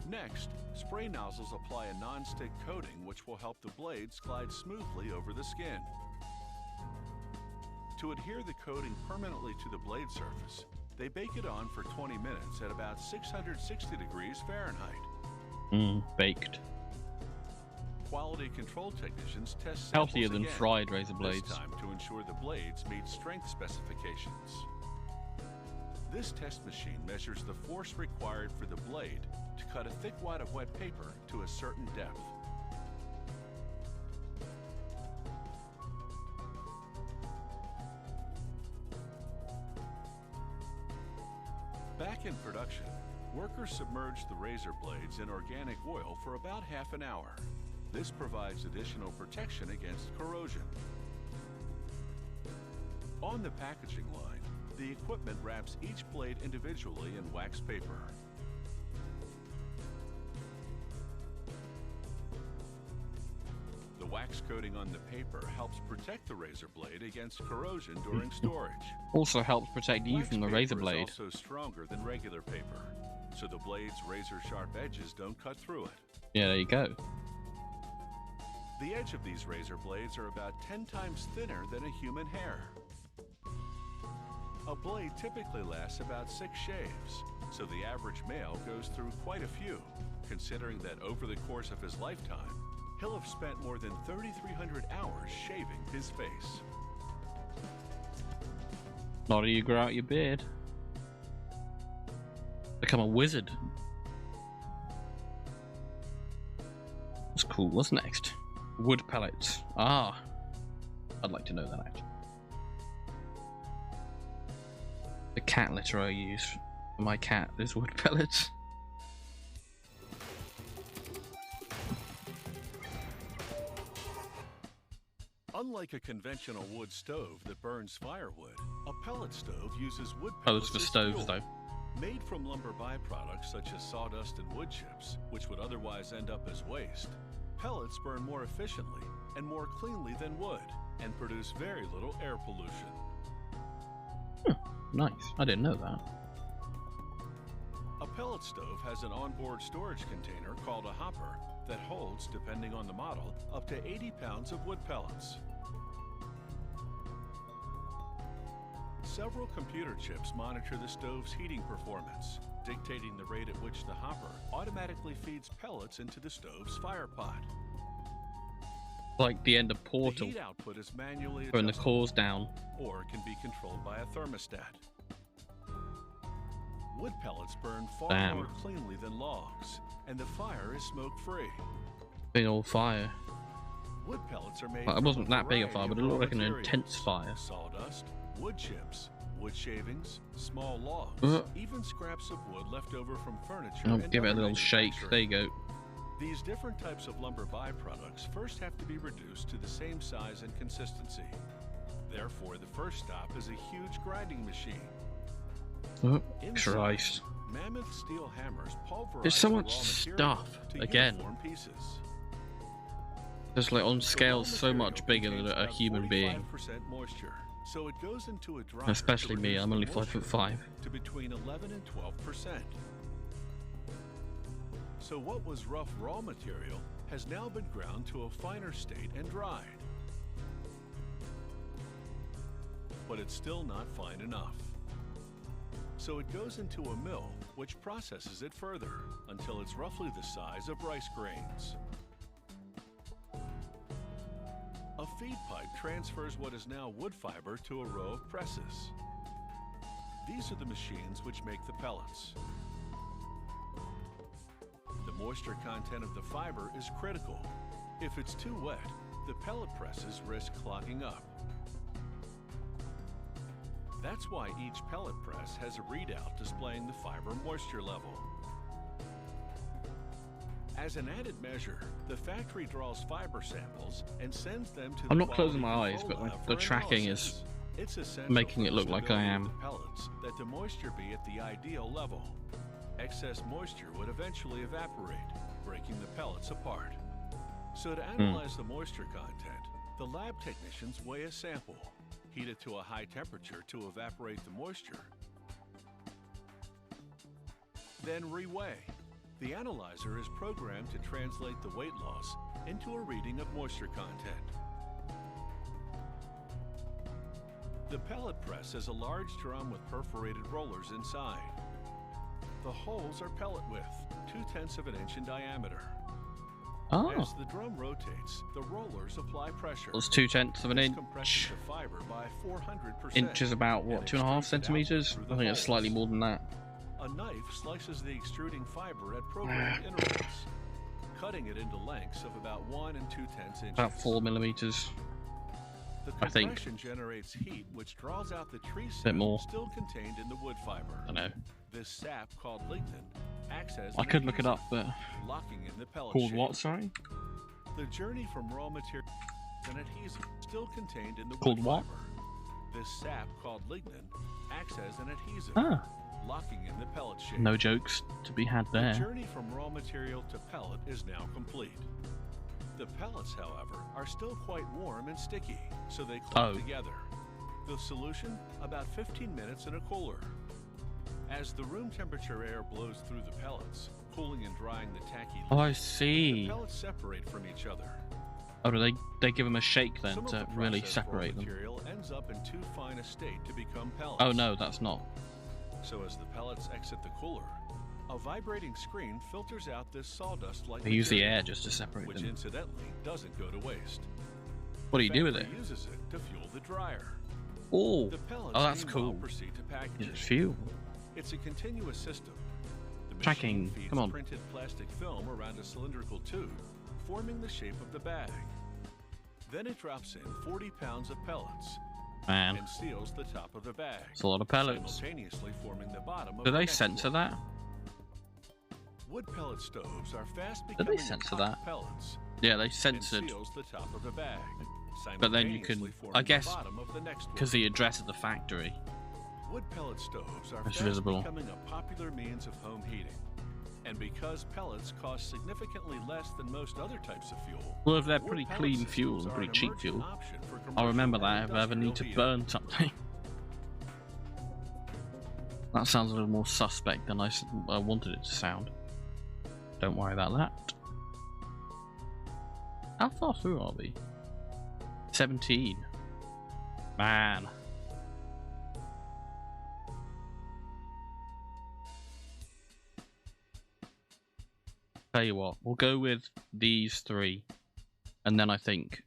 Next, spray nozzles apply a non-stick coating which will help the blades glide smoothly over the skin. To adhere the coating permanently to the blade surface, they bake it on for 20 minutes at about 660 degrees Fahrenheit. Baked. Quality control technicians test samples Healthier than again, fried razor blades. this time to ensure the blades meet strength specifications. This test machine measures the force required for the blade to cut a thick wad of wet paper to a certain depth. Back in production, workers submerge the razor blades in organic oil for about half an hour. This provides additional protection against corrosion. On the packaging line, the equipment wraps each blade individually in wax paper. The wax coating on the paper helps protect the razor blade against corrosion during storage. Also helps protect you Wax from the paper razor is blade. also stronger than regular paper, so the blade's razor-sharp edges don't cut through it. Yeah, there you go. The edge of these razor blades are about 10 times thinner than a human hair. A blade typically lasts about 6 shaves, so the average male goes through quite a few, considering that over the course of his lifetime, he'll have spent more than 3,300 hours shaving his face. Not you grow out your beard. Become a wizard. That's cool. What's next? Wood pellets. Ah, I'd like to know that actually. The cat litter I use for my cat is wood pellets. Unlike a conventional wood stove that burns firewood, a pellet stove uses wood Pellets pellets for as stoves fuel. though. Made from lumber byproducts such as sawdust and wood chips, which would otherwise end up as waste, pellets burn more efficiently and more cleanly than wood, and produce very little air pollution. Nice. I didn't know that. A pellet stove has an onboard storage container called a hopper that holds, depending on the model, up to 80 pounds of wood pellets. Several computer chips monitor the stove's heating performance, dictating the rate at which the hopper automatically feeds pellets into the stove's fire pot. Like the end of The Portal, heat output is manually when the adjusted, core's down. or can be controlled by a thermostat. Wood pellets burn far Damn. more cleanly than logs, and the fire is smoke-free. Big old fire. Wood pellets are made Well, it from wasn't that big a variety fire, of but it raw looked like an materials. intense fire. Sawdust, wood chips, wood shavings, small logs, Uh. even scraps of wood left over from furniture. I'll and give it a other little shake. There you manufacturing. go. These different types of lumber byproducts first have to be reduced to the same size and consistency. Therefore, the first stop is a huge grinding machine. Oh, Inside, Christ. mammoth steel hammers pulverize There's so the much raw material stuff, to again. uniform pieces. Just like on The raw scales so material much bigger than contains a about human being. 45% moisture, so it goes into a dryer Especially to me, reduce I'm the only moisture 5'5". to between 11 and 12%. So what was rough raw material has now been ground to a finer state and dried. But it's still not fine enough. so it goes into a mill, which processes it further until it's roughly the size of rice grains. A feed pipe transfers what is now wood fiber to a row of presses. These are the machines which make the pellets. The moisture content of the fiber is critical. If it's too wet, the pellet presses risk clogging up. That's why each pellet press has a readout displaying the fiber moisture level. As an added measure, the factory draws fiber samples and sends them to I'm not closing my eyes, but the tracking is making it look like I am. Pellets that the moisture be at the ideal level. Excess moisture would eventually evaporate, breaking the pellets apart. So to analyze the moisture content, the lab technicians weigh a sample, heat it to a high temperature to evaporate the moisture, then reweigh. The analyzer is programmed to translate the weight loss into a reading of moisture content. The pellet press is a large drum with perforated rollers inside. The holes are pellet width, 0.2 of an inch in diameter. Oh. As the drum rotates, the rollers apply pressure. It's 0.2 of an inch. Compresses the fiber by 400%. Inch is about, what, 2.5 centimeters? I think it's slightly more than that. A knife slices the extruding fiber at programmed intervals, cutting it into lengths of about 1 2/10 inches. About 4 millimeters. The I think. compression generates heat which draws out the tree Bit sap more. still contained in the wood fiber. I don't know. This sap, called lignin, acts as I an could look it up, adhesive, but locking in the pellet called shape. what? Sorry. The journey from raw material and adhesive still contained in the Called wood what? fiber. This sap, called lignin, acts as an adhesive, Ah, locking in the pellet shape. no jokes to be had The there. journey from raw material to pellet is now complete. The pellets, however, are still quite warm and sticky, so they clump together. The solution? About 15 minutes in a cooler. As the room temperature air blows through the pellets, cooling and drying the tacky Oh, I leaf, see. the pellets separate from each other. Oh, do they give them a shake then Some of to the really processed raw separate them? material ends up in too fine a state to become pellets. Oh no, that's not. So as the pellets exit the cooler, a vibrating screen filters out this sawdust-like They use the material, air just to separate which them. incidentally doesn't go to waste. What do you do with it? Factory uses it to fuel the dryer. Oh, The pellets oh, that's meanwhile cool. proceed to package It's it. fuel. It's a continuous system. The machine Tracking, feeds come on. printed plastic film around a cylindrical tube, forming the shape of the bag. Then it drops in 40 pounds of pellets Man, and seals the top of the bag, it's a lot of pellets. simultaneously forming the bottom of Do the they next censor one. that? Wood pellet stoves are fast they becoming censor hot that? pellets Yeah, they and censored seals the top of the bag. But then you can- simultaneously forming I guess, the bottom of the next one. because the address of the factory. Wood pellet stoves are It's fast visible. becoming a popular means of home heating. And because pellets cost significantly less than most other types of fuel, Well, if they're wood pretty pellet clean systems fuel and are pretty an cheap emerging fuel, option for I'll commercial remember and that if I ever need to industrial burn something. That sounds a little more suspect than I wanted it to sound. Don't worry about that. How far through are we? 17. Man. Tell you what, we'll go with these 3, and then I think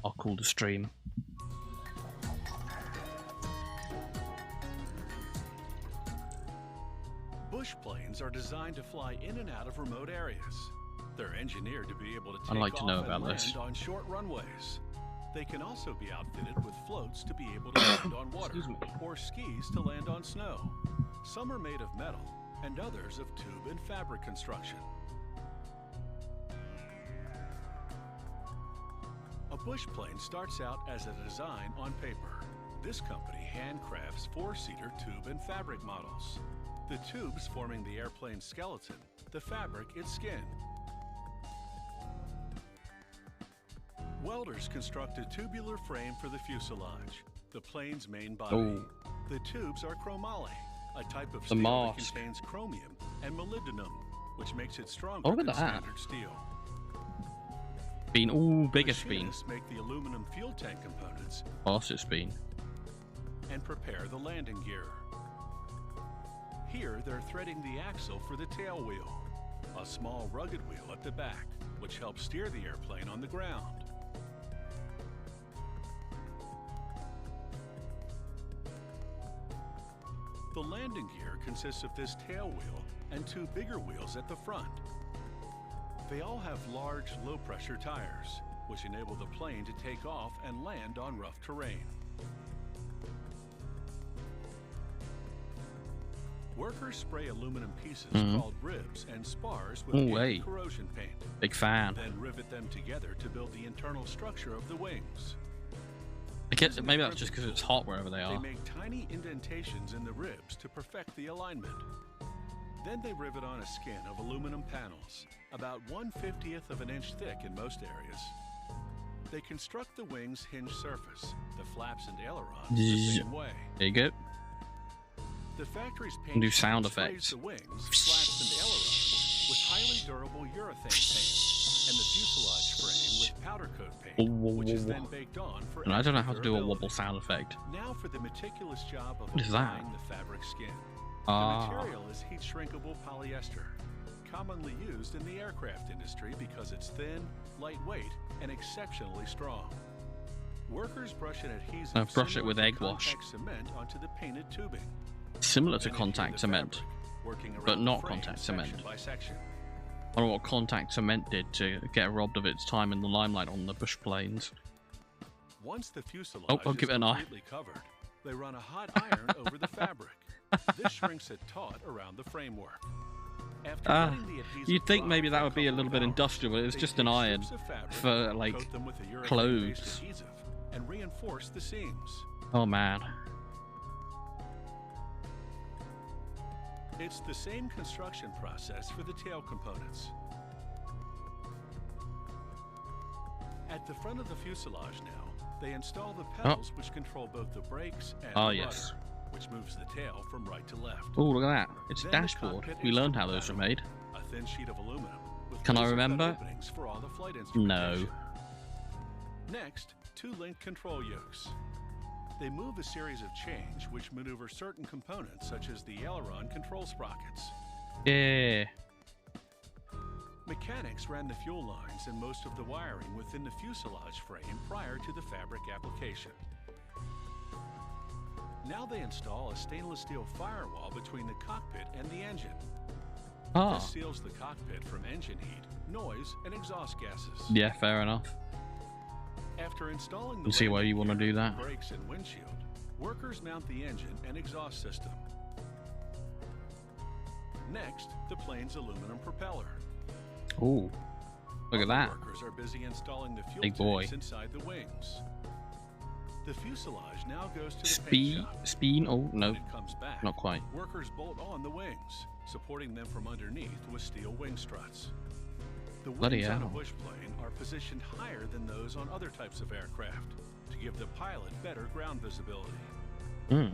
I'll call the stream. Bush planes are designed to fly in and out of remote areas. They're engineered to be able to take I'd like to know off and about land this. on short runways. They can also be outfitted with floats to be able to land on water, Excuse me. or skis to land on snow. Some are made of metal, and others of tube and fabric construction. A bush plane starts out as a design on paper. This company handcrafts 4-seater tube and fabric models. The tubes forming the airplane's skeleton, the fabric its skin. Welders construct a tubular frame for the fuselage, the plane's main body. Oh. The tubes are chromoly, a type of The steel that mask. contains chromium and molybdenum, which makes it stronger Oh, look than at that. standard steel. Been all bigger spin. Machinists make the aluminum fuel tank components Fastest spin. and prepare the landing gear. Here, they're threading the axle for the tail wheel, a small rugged wheel at the back, which helps steer the airplane on the ground. The landing gear consists of this tail wheel and two bigger wheels at the front. They all have large, low-pressure tires, which enable the plane to take off and land on rough terrain. Workers spray aluminum pieces called ribs and spars with corrosion paint. Big fan. Then rivet them together to build the internal structure of the wings. I guess maybe that's just because it's hot wherever they are. They make tiny indentations in the ribs to perfect the alignment. Then they rivet on a skin of aluminum panels, about 1/50th of an inch thick in most areas. They construct the wing's hinge surface, the flaps and ailerons, the same way. There you go. The factory's paint do sound sprays effects. the wings, flaps, and ailerons with highly durable urethane paint, and the fuselage frame with powder coat paint, which is then baked on for And I don't know how to do a durability. wobble sound effect. Now for the meticulous job of What is that? applying the fabric skin. Ah. The material is heat-shrinkable polyester, commonly used in the aircraft industry because it's thin, lightweight, and exceptionally strong. Workers brush an adhesive brush it similar with to egg wash. contact cement onto the painted tubing. Similar to Then adhere contact the cement. fabric, working but around not the frame contact section cement. by section. I don't know what contact cement did to get robbed of its time in the limelight on the bush planes. Once the fuselage I'll is give it an eye. completely covered, they run a hot iron over the fabric. This shrinks it taut around the framework. After letting the adhesive You'd think dry maybe that for would be a little bit couple of industrial, but hours, it's they just an take iron strips of fabric, for, like, coat them with a urethane-based clothes. adhesive, and reinforce the seams. Oh man. It's the same construction process for the tail components. At the front of the fuselage now, they install the pedals which control both the brakes and the yes. rudder, which moves the tail from right to left. Oh, look at that. It's a Then the dashboard. cockpit We learned how instrument those were made. panel, a thin sheet of aluminum with Can I laser-cut remember? openings for all the flight No. instrumentation. Next, two linked control yokes. They move a series of change which maneuver certain components such as the aileron control sprockets. Yeah. Mechanics ran the fuel lines and most of the wiring within the fuselage frame prior to the fabric application. Now they install a stainless steel firewall between the cockpit and the engine. Ah. This seals the cockpit from engine heat, noise, and exhaust gases. Yeah, fair enough. After installing the Can see why landing you wanna gear, do that. brakes, and windshield, workers mount the engine and exhaust system. Next, the plane's aluminum propeller. Ooh. Look at Other that. Workers are busy installing the fuel Big boy. tanks inside the wings. The fuselage now goes to the paint Speed. shop. Speed. Oh, no. When it comes back, Not quite. workers bolt on the wings, supporting them from underneath with steel wing struts. The Bloody wings on a hell. bush plane are positioned higher than those on other types of aircraft to give the pilot better ground visibility. Hmm.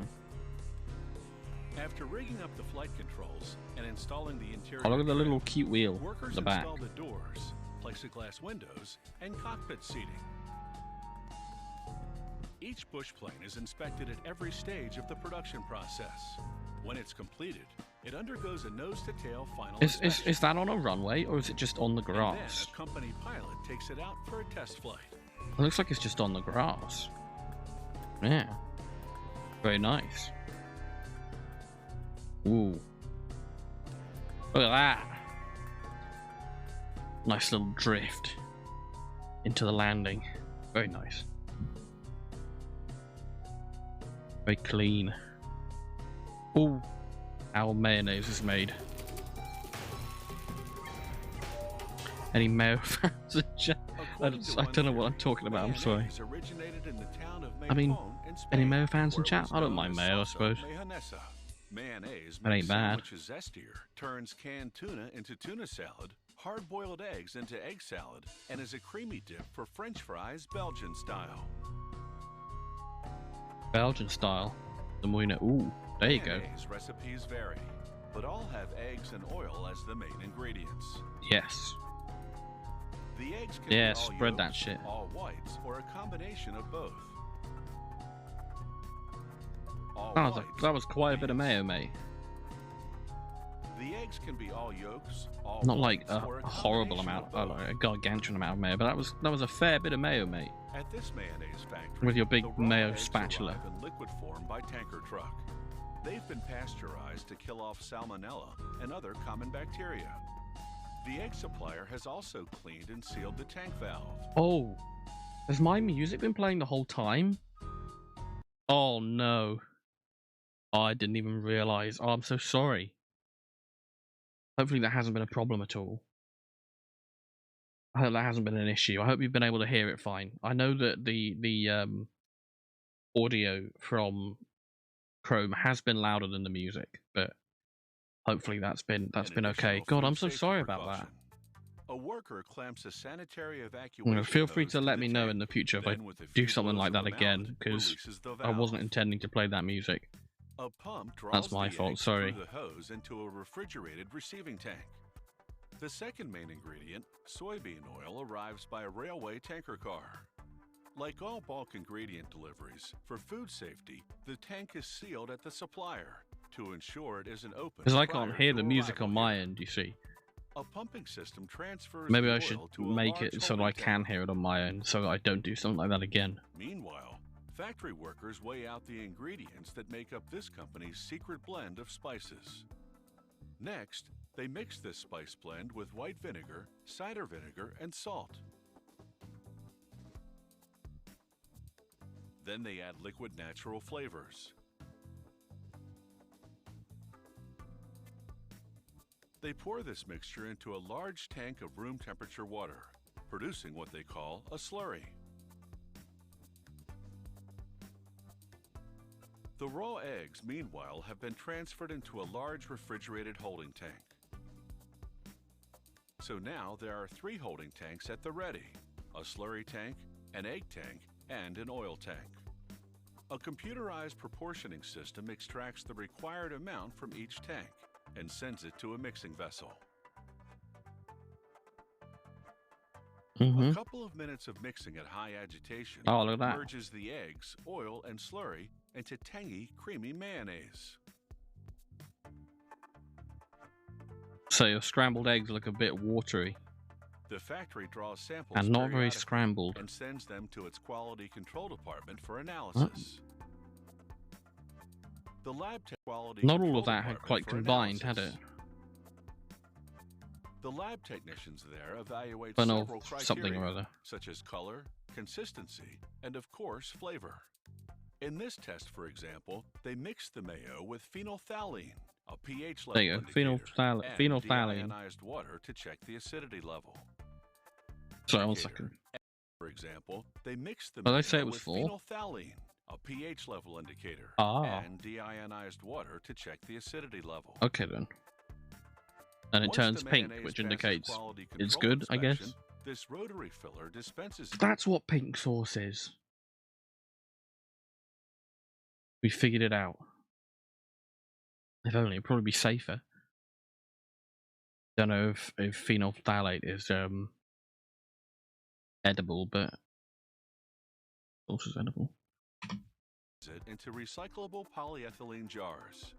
After rigging up the flight controls and installing the interior, Oh, look at the little trim, cute wheel workers at the back. install the doors, plexiglass windows, and cockpit seating. Each bush plane is inspected at every stage of the production process. When it's completed, it undergoes a nose-to-tail final inspection. Is that on a runway or is it just on the And then grass? a company pilot takes it out for a test flight. It looks like it's just on the grass. Yeah. Very nice. Ooh. Look at that. Nice little drift into the landing. Very nice. Very clean. Ooh. Our mayonnaise is made. Any mayo fans? I don't know what I'm talking about, I'm sorry. Mayonnaise originated in the town of I mean, Mahon in Spain, any mayo fans in where it chat? was I don't known mind as mayo, I salsa suppose. mayonesa. Mayonnaise That ain't makes bad. sandwiches zestier, turns canned tuna into tuna salad, hard-boiled eggs into egg salad, and is a creamy dip for French fries Belgian style. Belgian style. The moina. Ooh, there you go. Mayonnaise recipes vary, but all have eggs and oil as the main ingredients. Yes. The eggs can Yeah, be all spread that yolks, shit. all whites, or a combination of both. All Oh, whites that was quite a bit of means mayo, mate. eggs can be all yolks, all Not like whites, a or horrible combination amount, of both. like a gargantuan amount of mayo, but that was a fair bit of mayo, mate. At this mayonnaise factory, With your big the raw mayo eggs spatula. arrive in liquid form by tanker truck. They've been pasteurized to kill off salmonella and other common bacteria. The egg supplier has also cleaned and sealed the tank valve. Oh, has my music been playing the whole time? Oh no. Oh, I didn't even realize. Oh, I'm so sorry. Hopefully that hasn't been a problem at all. I hope that hasn't been an issue. I hope you've been able to hear it fine. I know that the audio from Chrome has been louder than the music, but hopefully that's been okay. God, I'm so sorry about that. A worker clamps a sanitary evacuation Feel free hose to let the me know tank. in the future if I Then, with a do few something blows like of that a mallet, again, because releases the I wasn't valve. intending to play that music. A pump draws That's my the fault, eggs sorry. through the hose into a refrigerated receiving tank. The second main ingredient, soybean oil, arrives by a railway tanker car. Like all bulk ingredient deliveries, for food safety, the tank is sealed at the supplier to ensure it isn't open. Because I can't hear the music on my end, you see. A pumping system transfers Maybe the I should oil to a make large it so that holding I can tank. hear it on my end, so that I don't do something like that again. Meanwhile, factory workers weigh out the ingredients that make up this company's secret blend of spices. Next, they mix this spice blend with white vinegar, cider vinegar, and salt. Then they add liquid natural flavors. They pour this mixture into a large tank of room temperature water, producing what they call a slurry. The raw eggs, meanwhile, have been transferred into a large refrigerated holding tank. So now there are 3 holding tanks at the ready: a slurry tank, an egg tank, and an oil tank. A computerized proportioning system extracts the required amount from each tank and sends it to a mixing vessel. A couple of minutes of mixing at high agitation look at that. merges the eggs, oil, and slurry into tangy, creamy mayonnaise. So your scrambled eggs look a bit watery The factory draws samples and not very periodically scrambled. and sends them to its quality control department for analysis. The lab quality Not all control of that had department quite for combined, had it? analysis. The lab technicians there evaluate But no, several criteria, something or other. such as color, consistency, and of course, flavor. In this test, for example, they mixed the mayo with phenolphthalein, a pH level There you go, indicator, and phenolphthalein. deionized water to check the acidity level. Sorry, one Indicator. second. For example, they mixed the What did I mayo say it was with for? phenolphthalein, a pH level indicator, Ah. and deionized water to check the acidity level. Okay then. And it Once turns the pink, mayonnaise which passes indicates quality it's control good, I guess. inspection, this rotary filler dispenses. That's what pink sauce is. We figured it out. If only, it'd probably be safer. Don't know if phenolphthalein is edible, but sauce is edible. It into recyclable polyethylene jars.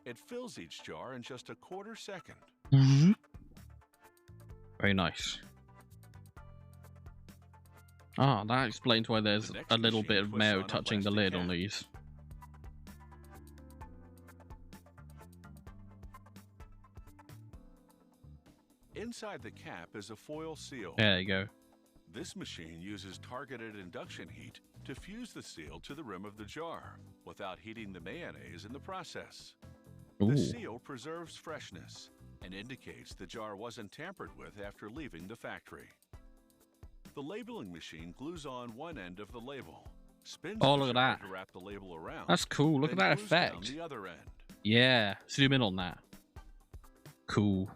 It fills each jar in just a quarter second. Very nice. Ah, that explains why there's The next a little machine bit of twists mayo on a touching the plastic lid on cap. these. Inside the cap is a foil seal. There you go. This machine uses targeted induction heat to fuse the seal to the rim of the jar without heating the mayonnaise in the process. Ooh. The seal preserves freshness and indicates the jar wasn't tampered with after leaving the factory. The labeling machine glues on one end of the label, spins Oh, the look at jar that. to wrap the label around. That's cool. Look at then that glues down effect. the other end. Yeah, zoom in on that. Cool.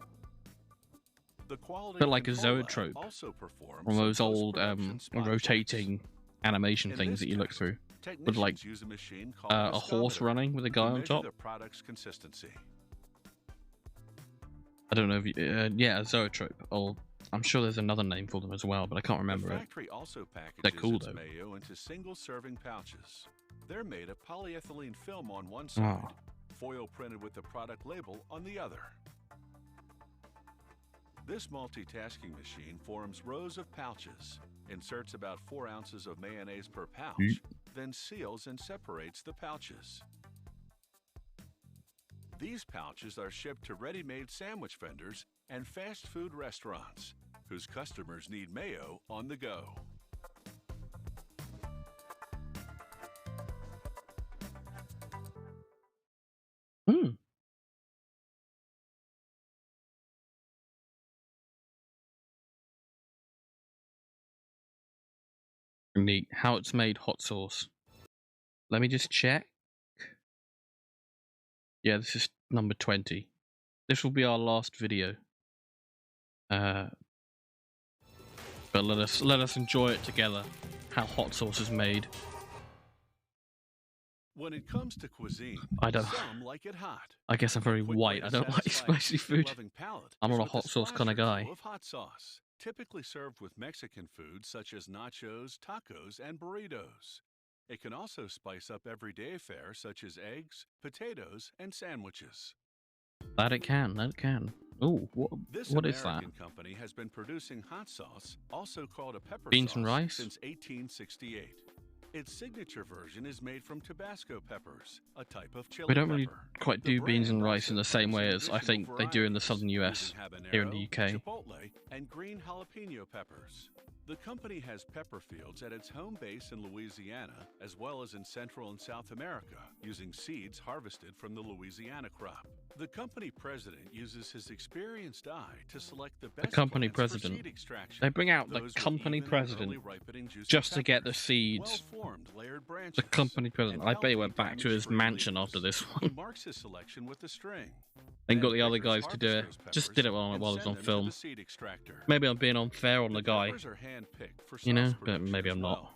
The quality Bit like a control lab zoetrope. also performs One of some those old post-production spot checks. rotating animation In things this that you look test, through. technicians like, use a machine called A horse viscometer running with a guy to on measure top. the product's consistency. I don't know if you, yeah, a zoetrope. Or I'm sure there's another name for them as well, but I can't remember The it. factory also packages They're cool, its though. mayo into single-serving pouches. They're made of polyethylene film on one side, foil printed with the product label on the other. This multitasking machine forms rows of pouches, inserts about 4 ounces of mayonnaise per pouch, then seals and separates the pouches. These pouches are shipped to ready-made sandwich vendors and fast food restaurants, whose customers need mayo on the go. Neat. How it's made hot sauce. Let me just check. Yeah, this is number 20. This will be our last video. But let us enjoy it together. How hot sauce is made. When it comes to cuisine, some like it hot. I guess I'm very white. I don't like spicy food. I'm not a hot sauce kind of guy. Of hot sauce, typically served with Mexican foods such as nachos, tacos, and burritos. It can also spice up everyday fare such as eggs, potatoes, and sandwiches. That it can. That it can. Ooh, what is that? This American company has been producing hot sauce, also called a pepper beans sauce, and rice? Since 1868. Its signature version is made from Tabasco peppers, a type of chili We don't really pepper. quite do beans and rice in the same way as I think they do in the southern US, here in the UK. Chipotle, and green jalapeno peppers. The company has pepper fields at its home base in Louisiana, as well as in Central and South America, using seeds harvested from the Louisiana crop. The company president uses his experienced eye to select the best company plants for president. seed extraction. They bring out the Those with company even and president early ripening juicy just to get the peppers, seeds. well-formed layered branches, The company president. and I bet he healthy went back to his damage-free mansion leaves. after this He one. marks his selection with a string. And got Then the other pickers guys to do it. harvest those Just did it peppers while and it was send on them to film. the seed extractor. Maybe I'm being unfair on the guy, peppers are hand-picked for you know, sauce but production maybe as I'm not. well.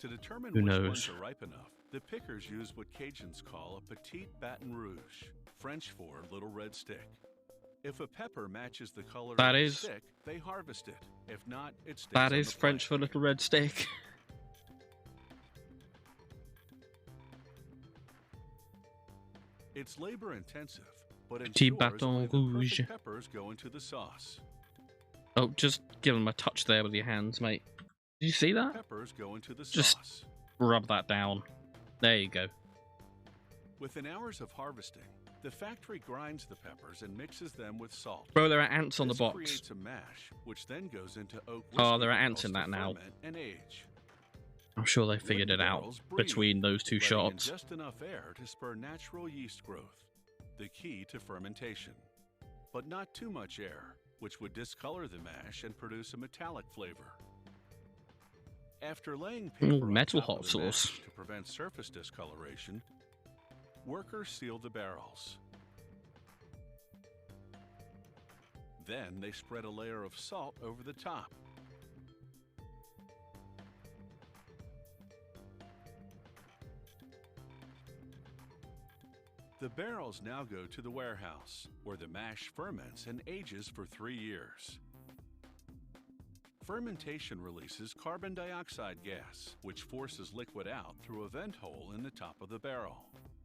To determine Who which knows? ones are ripe enough, the pickers use what Cajuns call a petite Baton Rouge, French for little red stick. If a pepper matches the color That of the is- stick, they harvest it. If not, it stays That on is the French for plant. little red stick. It's labor-intensive, but Petit ensures Baton only the Rouge. perfect peppers go into the sauce. Oh, just give him a touch there with your hands, mate. Did you see that? Peppers go into the Just- sauce. Rub that down. There you go. Within hours of harvesting, the factory grinds the peppers and mixes them with salt. Bro, there are ants on the This box. creates a mash, which then goes into oak Oh, whiskey there are ants barrels in that to now. ferment and age. I'm sure they figured Wooden it out barrels breathe, between those two letting in shots. just enough air to spur natural yeast growth, the key to fermentation. But not too much air, which would discolor the mash and produce a metallic flavor. After laying paper on metal top hot of the sauce. mash to prevent surface discoloration, workers seal the barrels. Then they spread a layer of salt over the top. The barrels now go to the warehouse, where the mash ferments and ages for 3 years. Fermentation releases carbon dioxide gas, which forces liquid out through a vent hole in the top of the barrel.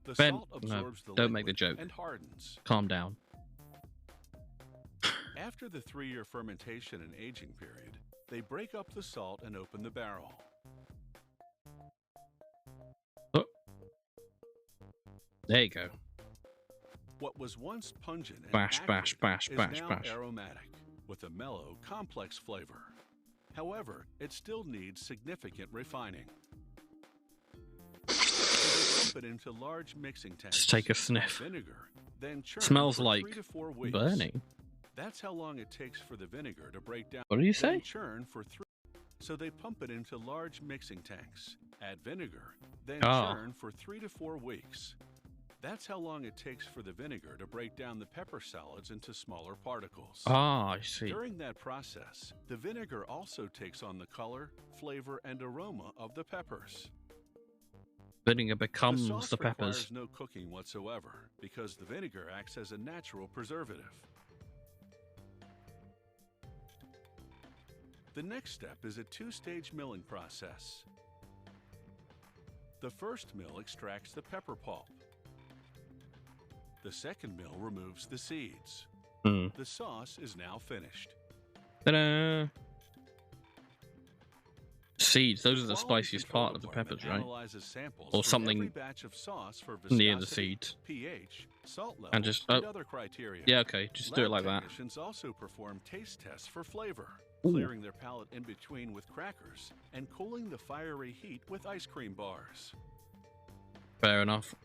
The salt absorbs the don't make the liquid joke. and hardens. Calm down. After the 3-year fermentation and aging period, they break up the salt and open the barrel. Oh. There you go. What was once pungent and Bash, acrid bash, bash, is bash, now bash. aromatic, with a mellow, complex flavor. However, it still needs significant refining. So they pump it into large mixing tanks. Just take a add sniff. Vinegar, then churn Smells for like 3 to 4 weeks. burning. That's how long it takes for the vinegar to break down. What do you Then say? churn for 3. So they pump it into large mixing tanks, add vinegar, then Ah. churn for 3 to 4 weeks. That's how long it takes for the vinegar to break down the pepper solids into smaller particles. Ah, I see. During that process, the vinegar also takes on the color, flavor, and aroma of the peppers. Vinegar The becomes sauce the peppers. requires no cooking whatsoever because the vinegar acts as a natural preservative. The next step is a 2-stage milling process. The first mill extracts the pepper pulp. The second mill removes the seeds. Hmm. The sauce is now finished. Ta-da! Seeds, those are the Quality spiciest control part of the department peppers, right? analyzes samples Or from something every batch of sauce for near the viscosity, seeds. pH, salt level, And just, and other criteria. yeah, okay, just do it like that. Technicians also perform taste tests for flavor, Ooh. clearing their palate in between with crackers and cooling the fiery heat with ice cream bars. Fair enough.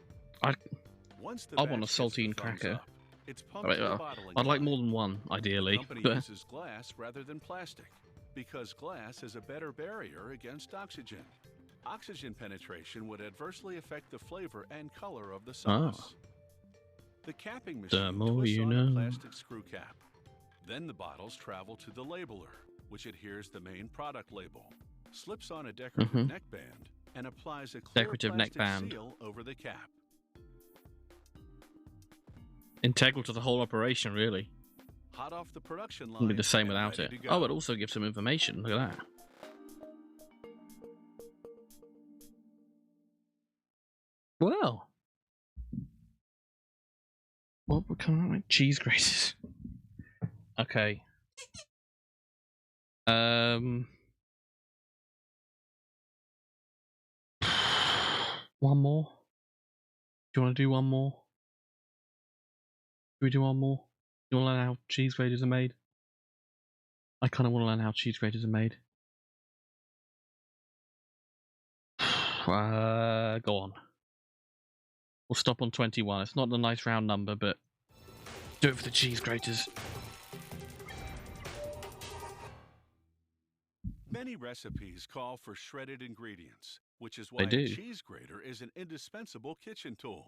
Once the I want a batch gets the saltine thumbs cracker. up, it's pumped to the bottling I'd like line. more than one, The ideally. company But uses glass rather than plastic because glass is a better barrier against oxygen. Oxygen penetration would adversely affect the flavor and color of the sauce. The capping machine more twists you on know. a plastic screw cap. Then the bottles travel to the labeler, which adheres the main product label, slips on a decorative neckband, and applies a clear Decorative plastic neckband. seal over the cap. integral to the whole operation, really. Hot off the production line. Wouldn't be the same and without ready it. to go. Oh, it also gives some information. Look at that. Well, what would come out like cheese graters? Okay. One more. Do you want to do one more? Do we do one more? Do you want to learn how cheese graters are made? I kind of want to learn how cheese graters are made. Go on. We'll stop on 21. It's not a nice round number, but do it for the cheese graters. Many recipes call for shredded ingredients, which is They why do. a cheese grater is an indispensable kitchen tool.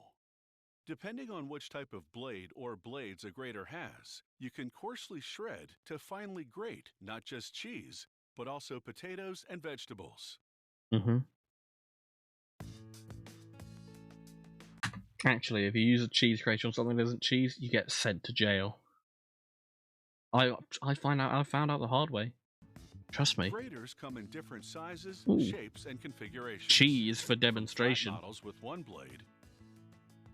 Depending on which type of blade or blades a grater has, you can coarsely shred to finely grate not just cheese, but also potatoes and vegetables. Actually, if you use a cheese grater on something that isn't cheese, you get sent to jail. I found out the hard way. Trust me. Graters come in different sizes, Ooh. shapes, and configurations. Cheese for From flat demonstration. models with one blade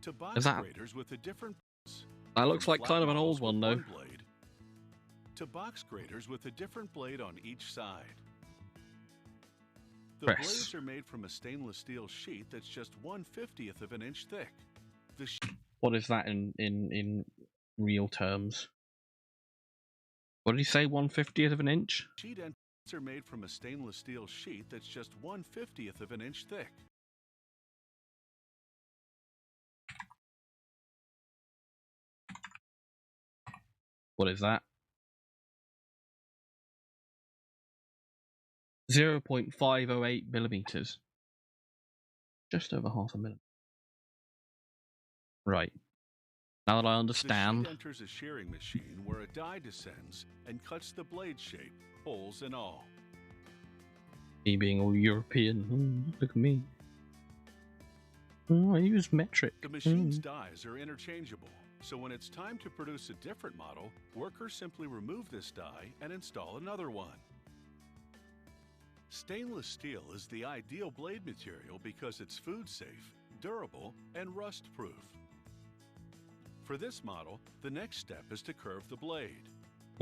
to box Is that- graters with a different. That looks From like flat kind of an models old one, with though. blade to box graters with a different blade on each side. The Press. blades are made from a stainless steel sheet that's just 1/50th of an inch thick. The What is that in real terms? What did he say? 1/50th of an inch? sheet ends are made from a stainless steel sheet that's just 1/50th of an inch thick. What is that? 0.508 millimeters. Just over half a millimeter. Right. Now that I understand. The sheet enters a shearing machine where a die descends and cuts the blade shape, holes and all. Me being all European. Look at me. I use metric. The machine's dies are interchangeable, so when it's time to produce a different model, workers simply remove this die and install another one. Stainless steel is the ideal blade material because it's food safe, durable, and rust-proof. For this model, the next step is to curve the blade.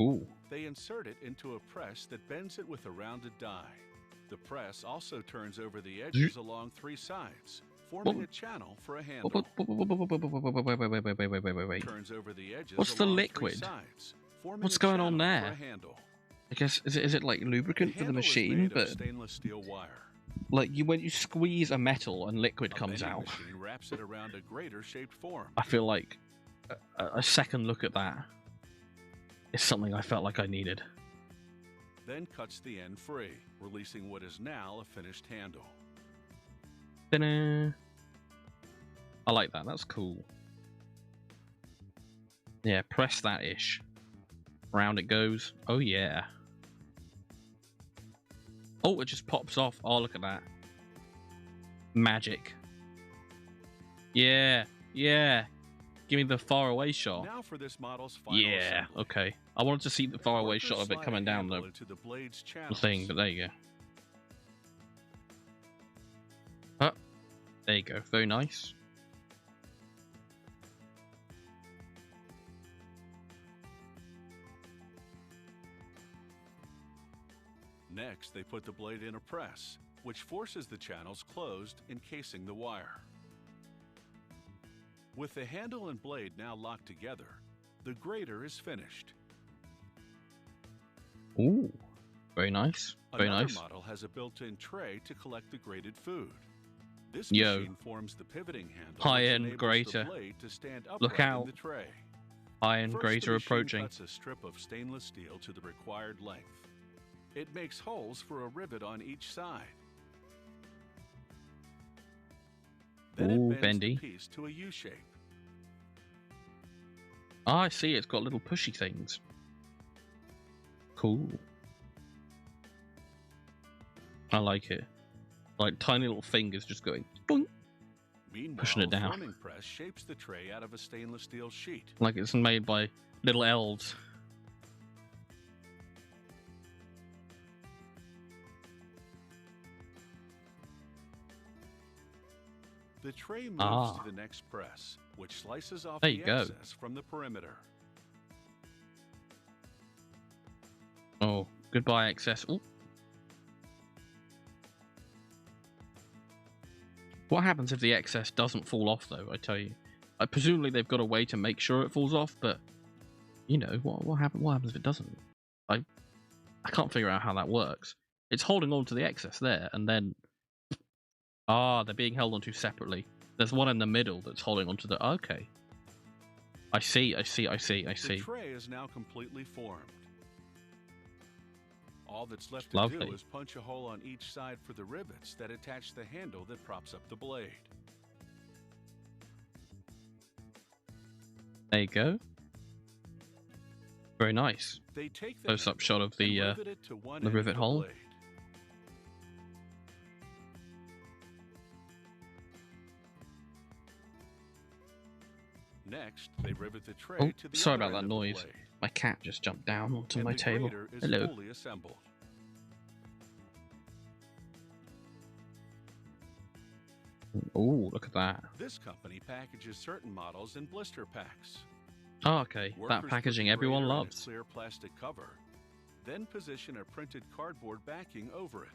Ooh. They insert it into a press that bends it with a rounded die. The press also turns over the edges along three sides, forming a channel for a handle. Wait. Turns over the edges What's the along liquid? three sides, forming What's a going on channel there? for a handle. I guess is it like lubricant for the handle is machine? made of But stainless steel wire. like when you squeeze a metal and liquid A comes bending out, machine wraps it around a grater-shaped form. I feel like a second look at that is something I felt like I needed. Then cuts the end free, releasing what is now a finished handle. Ta-da. I like that. That's cool. Yeah, press that ish. Round it goes. Oh yeah. Oh, it just pops off. Oh, look at that. Magic. Yeah. Yeah. Give me the far away shot. Now for this model's final Yeah. assembly. Okay. I wanted to see the far away Workers shot of it slide coming a down handle the into the blade's thing, channels. but there you go. Oh, there you go. Very nice. Next, they put the blade in a press, which forces the channels closed, encasing the wire. With the handle and blade now locked together, the grater is finished. Ooh, very nice. Very Another nice. model has a built-in tray to collect the grated food. This Yo. machine forms the pivoting handle, High-end which enables grater. the blade to stand Look upright out. in the tray. Iron First, grater the machine approaching. cuts a strip of stainless steel to the required length. It makes holes for a rivet on each side. Then Ooh, it bends bendy. the piece to a U shape. Ah, I see. It's got little pushy things. Cool. I like it. Like tiny little fingers just going boing, Meanwhile, pushing it down. a forming press shapes the tray out of a stainless steel sheet. like it's made by little elves. The tray moves Ah. to the next press, which slices off There the you go. excess from the perimeter. Oh, goodbye excess. Ooh. What happens if the excess doesn't fall off, though? I tell you, presumably they've got a way to make sure it falls off, but you know what happens if it doesn't? I can't figure out how that works. It's holding on to the excess there, and then they're being held onto separately. There's one in the middle that's holding onto the. Okay, I see. The tray is now completely formed. All that's left to Lovely. do is punch a hole on each side for the rivets that attach the handle that props up the blade. There you go. Very nice. They take the Close-up shot of the and rivet it to one the end rivet of the hole. blade. Next, they rivet the tray Oh, to the sorry other about that end of the noise. blade, My cat just jumped down onto and my the table. grater is Hello. fully assembled. Oh, look at that. This company packages certain models in blister packs. Oh, okay. Workers That put packaging the everyone grater in a loves. clear plastic cover, then position a printed cardboard backing over it.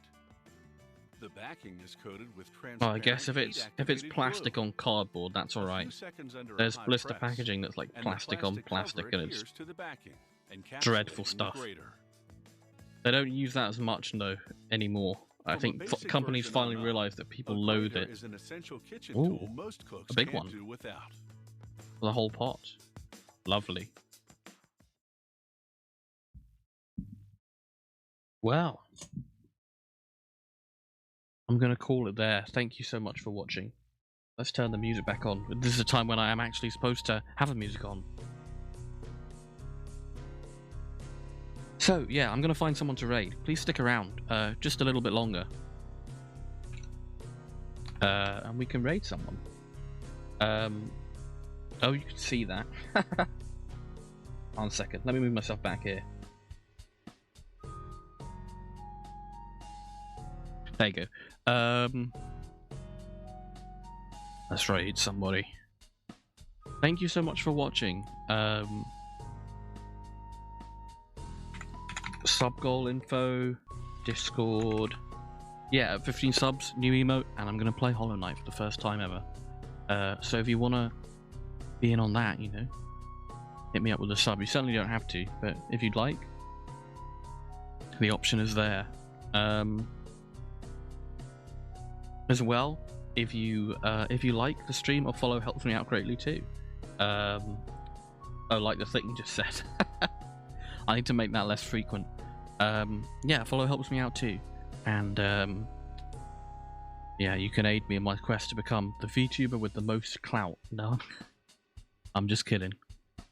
The backing is coated with transparent. Well, I guess if it's heat-activated plastic glue. on cardboard, that's A all few right. seconds under a There's hot blister press, packaging that's like and the plastic on cover plastic, and it's adheres to the backing, dreadful encapsulating the stuff. grater. They don't use that as much though anymore. I From a think basic companies version finally on up, realize that people A loathe grater it. is an essential kitchen Ooh, tool most cooks a big can't one. do without. The whole pot. Lovely. Well, I'm going to call it there. Thank you so much for watching. Let's turn the music back on. This is a time when I am actually supposed to have the music on. So, yeah, I'm going to find someone to raid. Please stick around just a little bit longer. And we can raid someone. Oh, you can see that. One second. Let me move myself back here. There you go. Let's raid somebody. Thank you so much for watching. Subgoal info, Discord. Yeah, at 15 subs, new emote, and I'm gonna play Hollow Knight for the first time ever. So if you wanna be in on that, you know, hit me up with a sub. You certainly don't have to, but if you'd like, the option is there. As well, if you like the stream or follow, helps me out greatly too. Oh, like the thing you just said. I need to make that less frequent. Yeah, follow helps me out too, and yeah, you can aid me in my quest to become the VTuber with the most clout. No, I'm just kidding.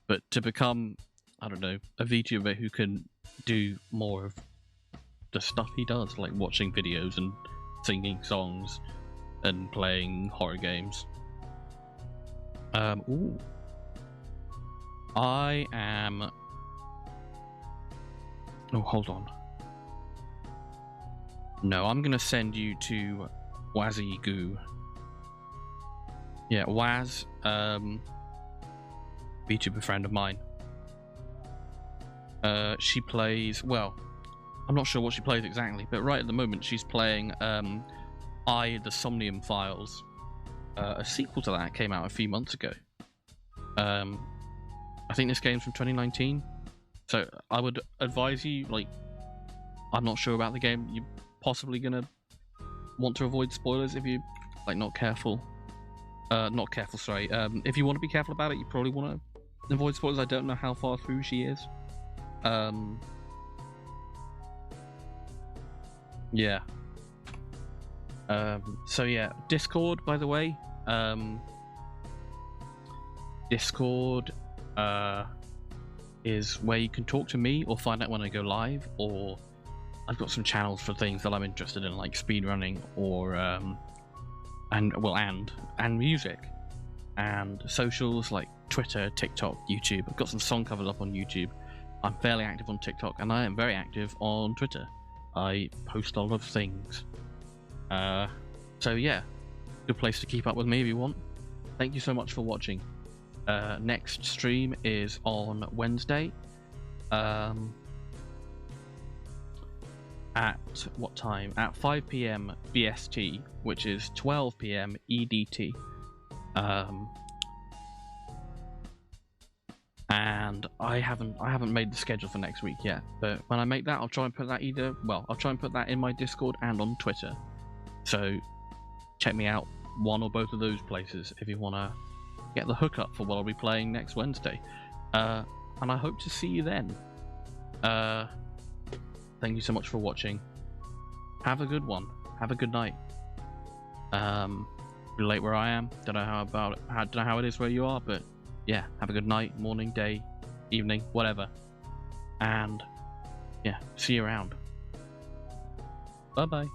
But to become, I don't know, a VTuber who can do more of the stuff he does, like watching videos and singing songs and playing horror games. Ooh. I am... Oh, hold on. No, I'm gonna send you to Wazzy Goo. Yeah, Waz, VTuber friend of mine. She plays, well, I'm not sure what she plays exactly, but right at the moment she's playing the Somnium Files. A sequel to that came out a few months ago. I think this game's from 2019. So I would advise you, like, I'm not sure about the game. You're possibly gonna want to avoid spoilers if you, like, not careful. Not careful, sorry. If you want to be careful about it, you probably want to avoid spoilers. I don't know how far through she is. Yeah. So yeah, Discord, by the way. Discord is where you can talk to me or find out when I go live, or I've got some channels for things that I'm interested in, like speedrunning or and music, and socials like Twitter, TikTok, YouTube. I've got some song covers up on YouTube. I'm fairly active on TikTok, and I am very active on Twitter. I post a lot of things. So yeah, good place to keep up with me if you want. Thank you so much for watching. Next stream is on Wednesday. At what time? At 5 PM BST, which is 12 PM EDT. And I haven't made the schedule for next week yet, but when I make that, I'll try and put that in my Discord and on Twitter. So check me out one or both of those places if you want to get the hookup for what I'll be playing next Wednesday. And I hope to see you then. Thank you so much for watching. Have a good one. Have a good night. Pretty late where I am. Don't know how it is where you are, but yeah, have a good night, morning, day, evening, whatever. And yeah, see you around. Bye bye.